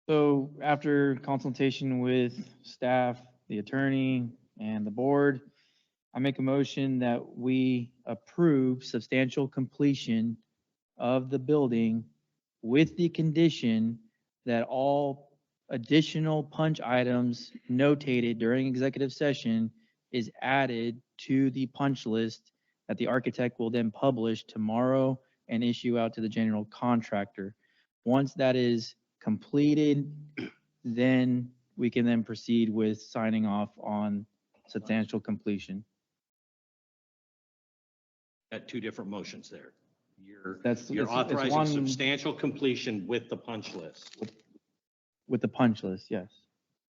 So after consultation with staff, the attorney, and the board, I make a motion that we approve substantial completion of the building with the condition that all additional punch items notated during executive session is added to the punch list that the architect will then publish tomorrow and issue out to the general contractor. Once that is completed, then we can then proceed with signing off on substantial completion. Got two different motions there. That's- You're it's- it's authorizing one- substantial completion with the punch list. With the punch list, yes.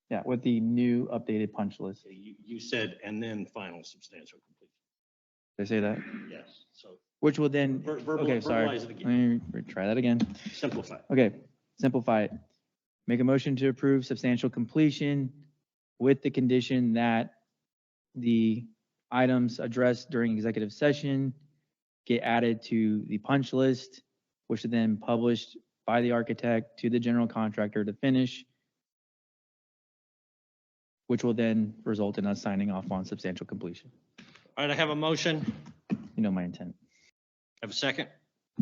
Yeah, with the new updated punch list. You said, and then final substantial completion. Did I say that? Yes, so Which will then, okay, sorry. verbalize it again. Let me try that again. Simplify. Okay, simplify it. Make a motion to approve substantial completion with the condition that the items addressed during executive session get added to the punch list, which is then published by the architect to the general contractor to finish, which will then result in us signing off on substantial completion. All right, I have a motion. You know my intent. Have a second?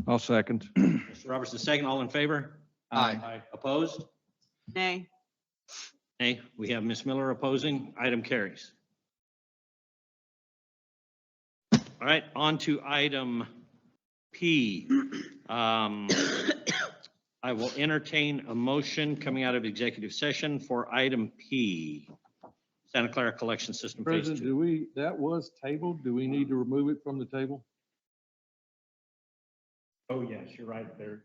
I'll second. Mr. Robertson, second. All in favor? Aye. Opposed? Nay. Nay. We have Ms. Miller opposing. Item carries. All right, on to item P. I will entertain a motion coming out of executive session for item P. Santa Clara Collection System Phase President, 2. that was tabled. Do we need to remove it from the table? Oh, yes, you're right there.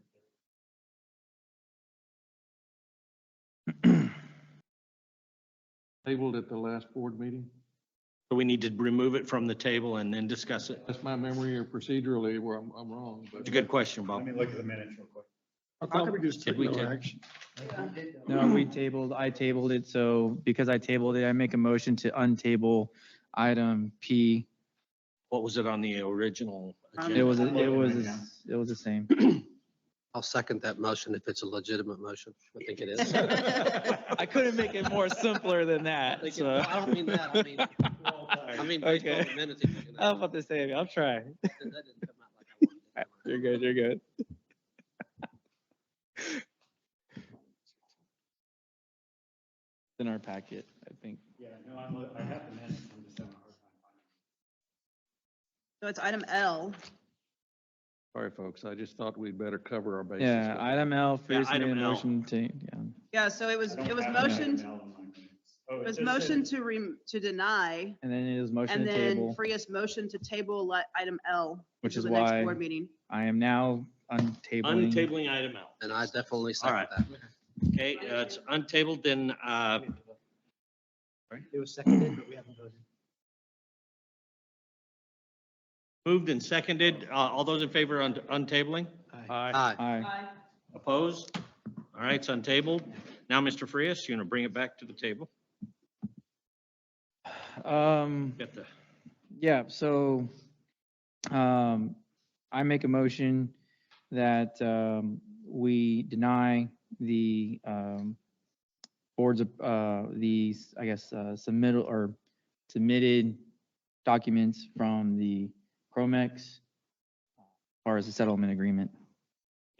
Tabled at the last board meeting? So we need to remove it from the table and then discuss it. That's my memory or procedurally where I'm wrong, but. It's a good question, Bob. Let me look at the minutes real quick. How could we just Did take we no table? action? No, I tabled it, so because I tabled it, I make a motion to untable item P. What was it on the original? It was, agenda? it was the same. I'll second that motion if it's a legitimate motion. I think it is. I couldn't make it more simpler than that, so. I don't mean that, I mean based on Okay. the minutes. if you can- I was about to say, I'll try. That didn't come out like I wanted it to come out. You're good, you're good. In our packet, I think. Yeah, no, I have the minutes. I'm just having a hard time finding So it's item L. Sorry, folks, I just thought we'd better cover our bases. Yeah, item L, first made a item L. motion to, yeah. Yeah, so it was it. I don't have motioned, it in my minutes. Oh, it was just motion said- to deny, And then it was motion and to then table, Frias motion to table item L. which to is the next why board meeting. I am now untabling. Untabling item L. And I definitely All second right. that. Okay, it's untabled, then, It was seconded, but we haven't voted. moved and seconded. All those in favor on untabling? Aye. Aye. Opposed? All right, it's untabled. Now, Mr. Frias, you want to bring it back to the table? Get the, Yeah, so, I make a motion that, we deny the, boards of, these, I guess, submittal or submitted documents from the Chromex as far as the settlement agreement.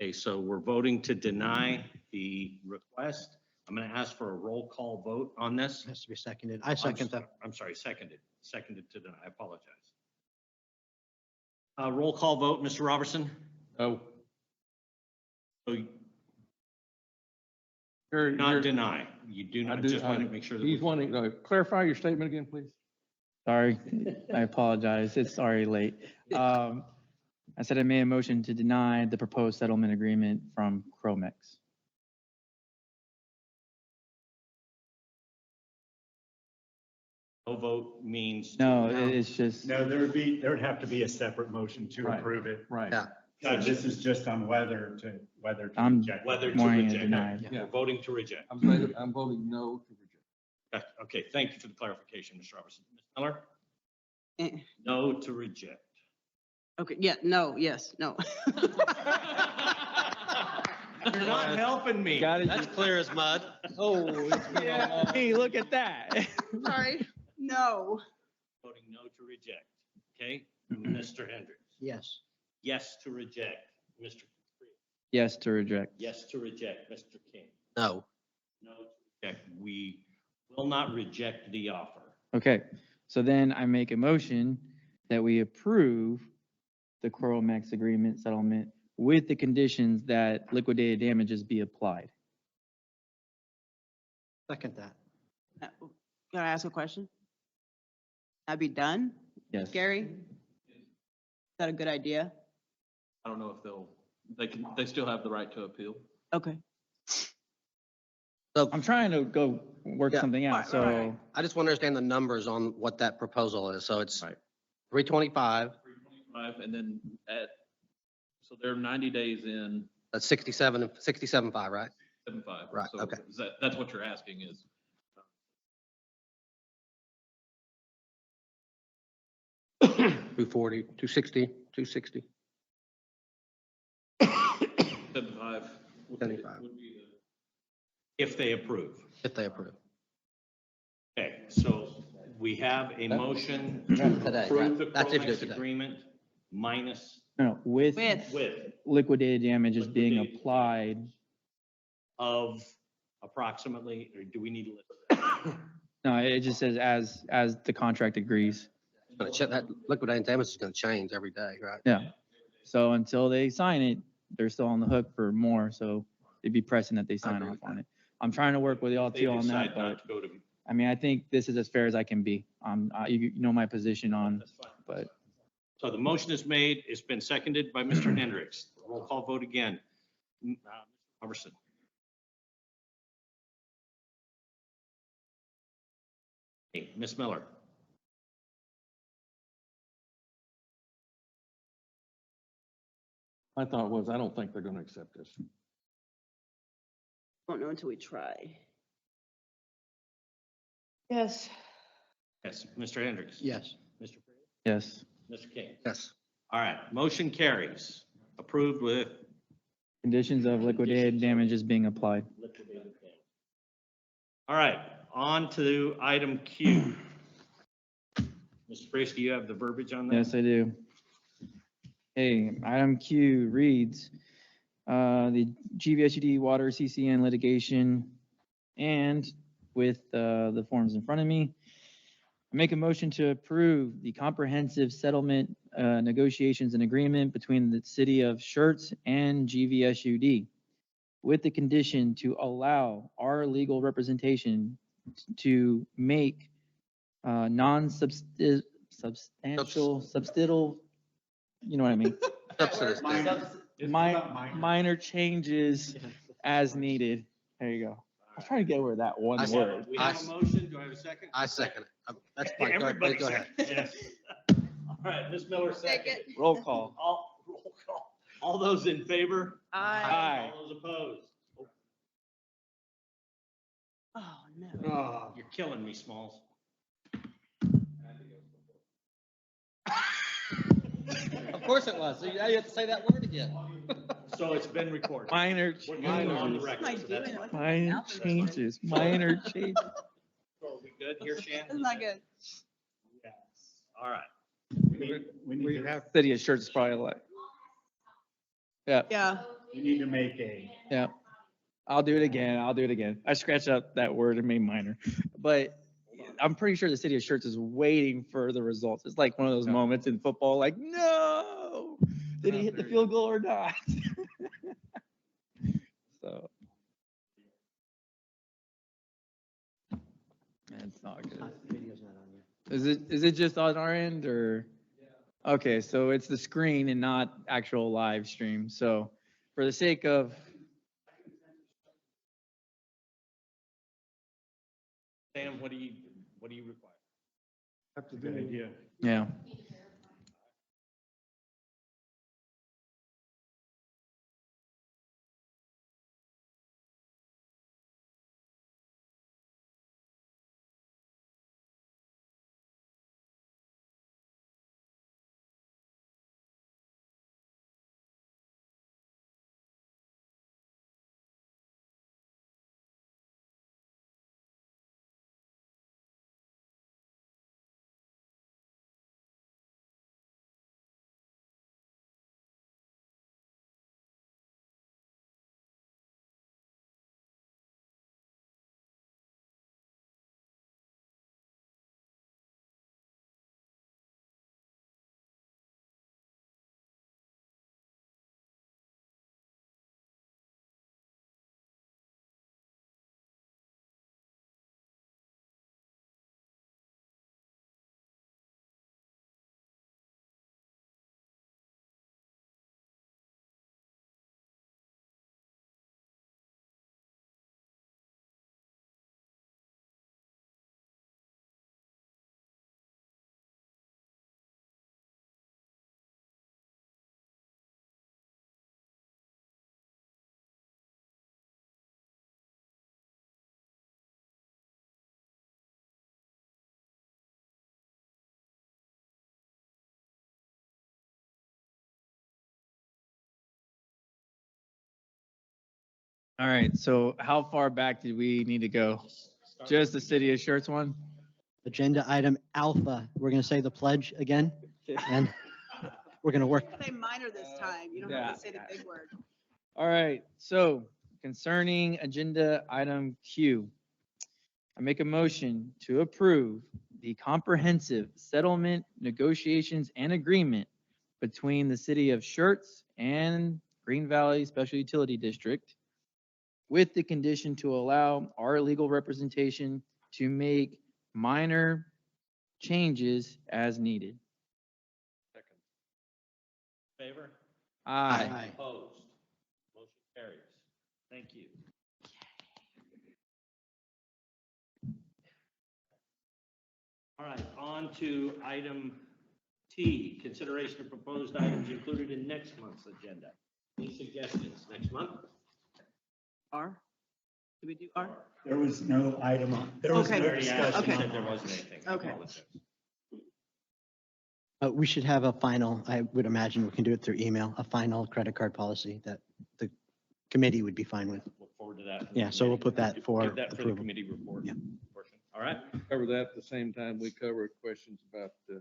okay, so we're voting to deny the request. I'm going to ask for a roll call vote on this. Has to be seconded. I second that. I'm sorry, seconded to deny. I apologize. Roll call vote, Mr. Robertson? Oh, So you you're, not deny. You do I not, do, just want to make sure that. he's wanting, clarify your statement again, please. Sorry, I apologize. It's already late. I said I made a motion to deny the proposed settlement agreement from Chromex. No vote means. No, it's just, No, there would have to be a separate motion to Right. approve it. Right. Yeah. So this is just on whether to I'm reject. Whether to wanting it reject. denied. We're voting to reject. I'm voting no to reject. Okay, thank you for the clarification, Mr. Robertson. Ms. Miller? Eh, No to reject. Okay, yeah, no, yes, no. You're not helping me. Got it. That's clear as mud. Oh, hey, look at that. Sorry, no. Voting no to reject. Okay, Mr. Hendricks? Yes. Yes to reject. Mr. Creel? Yes to reject. Yes to reject. Mr. King? No. No to reject. We will not reject the offer. Okay, so then I make a motion that we approve the Coral Max agreement settlement with the conditions that liquidated damages be applied. Second that. Can I ask a question? That'd be done? Yes. Gary? Is that a good idea? I don't know if they still have the right to appeal. Okay. So I'm trying to go work Yeah. something out, Right, so. right. I just want to understand the numbers on what that proposal is. So it's Right. 325, 325, and then so they're 90 days in, that's 67.5, right? 75. Right, So okay. That's what you're asking is. 240, 260, 260. 75 would 75. would be If they approve. If they approve. Okay, so we have a motion Today, to approve the right? That's if you do it Coremex today. agreement minus No, with with liquidated damages being Liquidated applied. of approximately, or do we need to list? No, it just says as the contract agrees. But that liquidated damage is going to change every day, right? Yeah. So until they sign it, they're still on the hook for more, so it'd be pressing that they sign agree off with on it. I'm trying to work with y'all They too on decide that, not but to go to. I mean, I think this is as fair as I can be. You know my position on, That's fine. but So the motion is made, it's been seconded by Mr. Hendricks. Roll call vote again. Mr. Robertson? Hey, Ms. Miller? My thought was, I don't think they're gonna accept this. Won't know until we try. Yes. Yes, Mr. Hendricks? Yes. Mr. Freeman? yes. Mr. King? Yes. All right, motion carries. Approved with Conditions of liquidated damages being applied. liquidated damage. All right, on to item Q. Mr. Priest, do you have the verbiage on that? Yes, I do. Hey, item Q reads, the GVSUD water CCN litigation and with the forms in front of me, I make a motion to approve the comprehensive settlement negotiations and agreement between the city of Schertz and GVSUD with the condition to allow our legal representation to make substantial, substantial, you know what I mean? Subsidized. Minor changes as needed. There you go. I was trying to get over that one I word. We have a motion, do I have a second? I second it. That's fine. Everybody Go ahead. second. Yes. All right, Ms. Miller second. Roll call. Roll call. All those in favor? Aye. All those opposed? Oh, no. You're killing me, Smalls. Of course it was. So now you have to say that word again. So it's been recorded. Minor We're good on the changes. record. So that's fine. Minor changes. Minor changes. So are we good here, Shannon? That's not good. Yes. All right. We have, City of Schertz is probably like. Yeah, Yeah. we need to make a, yeah. I'll do it again. I'll do it again. I scratched out that word and made minor. But I'm pretty sure the city of Schertz is waiting for the results. It's like one of those moments in football, like, no, did he hit the field goal or not? So. It's not good. Video's not on yet. Is it just on our end or? Okay, so it's the screen and not actual live stream. So for the sake of, Sam, what do you require? that's a good idea. yeah. All right, so how far back did we need to go? Just the city of Shirts one? Agenda item alpha, we're going to say the pledge again, and we're going to work. Say minor this time. You don't have to say the big word. All right, so concerning agenda item Q, I make a motion to approve the comprehensive settlement negotiations and agreement between the city of Shirts and Green Valley Special Utility District with the condition to allow our legal representation to make minor changes as needed. Favor? Aye. Opposed? Motion carries. Thank you. All right, on to item T, consideration of proposed items included in next month's agenda. Any suggestions next month? R? Did we do R? There was no item on, there was Okay. no Already asked, Okay. you said there wasn't anything. I Okay. apologize. We should have a final, I would imagine we can do it through email, a final credit card policy that the committee would be fine with. Look forward to that. from the Yeah, so we'll committee. put that for Give that for the approval. committee report. Yeah. portion. All right, Cover that at the same time we cover questions about the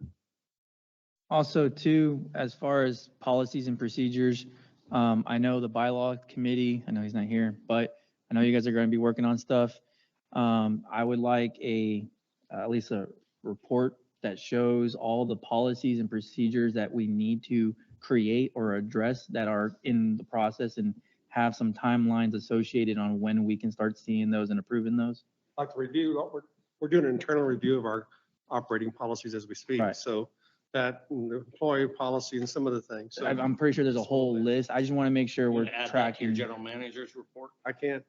Also, too, as far as policies and procedures, I know the bylaw committee, I know he's not here, but I know you guys are going to be working on stuff. I would like at least a report that shows all the policies and procedures that we need to create or address that are in the process and have some timelines associated on when we can start seeing those and approving those. Like to review, we're doing an internal review of our operating policies as we speak. Right. So that and the employee policy and some of the things. So I'm pretty sure there's a whole list. I just want to make sure we're add that to your tracking. general manager's report. I can't.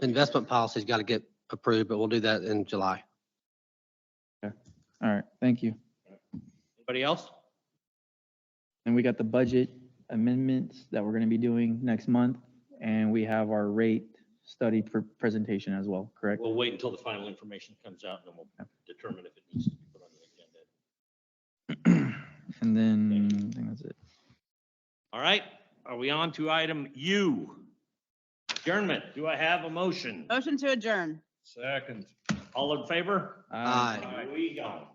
Investment policy's got to get approved, but we'll do that in July. All right, thank you. Anybody else? And we got the budget amendments that we're going to be doing next month, and we have our rate study presentation as well, correct? We'll wait until the final information comes out and then we'll determine if it needs to be put on the agenda. And then, I think that's it. All right, are we on to item U? Adjournment. Do I have a motion? Motion to adjourn. second. All in favor? Aye. We go.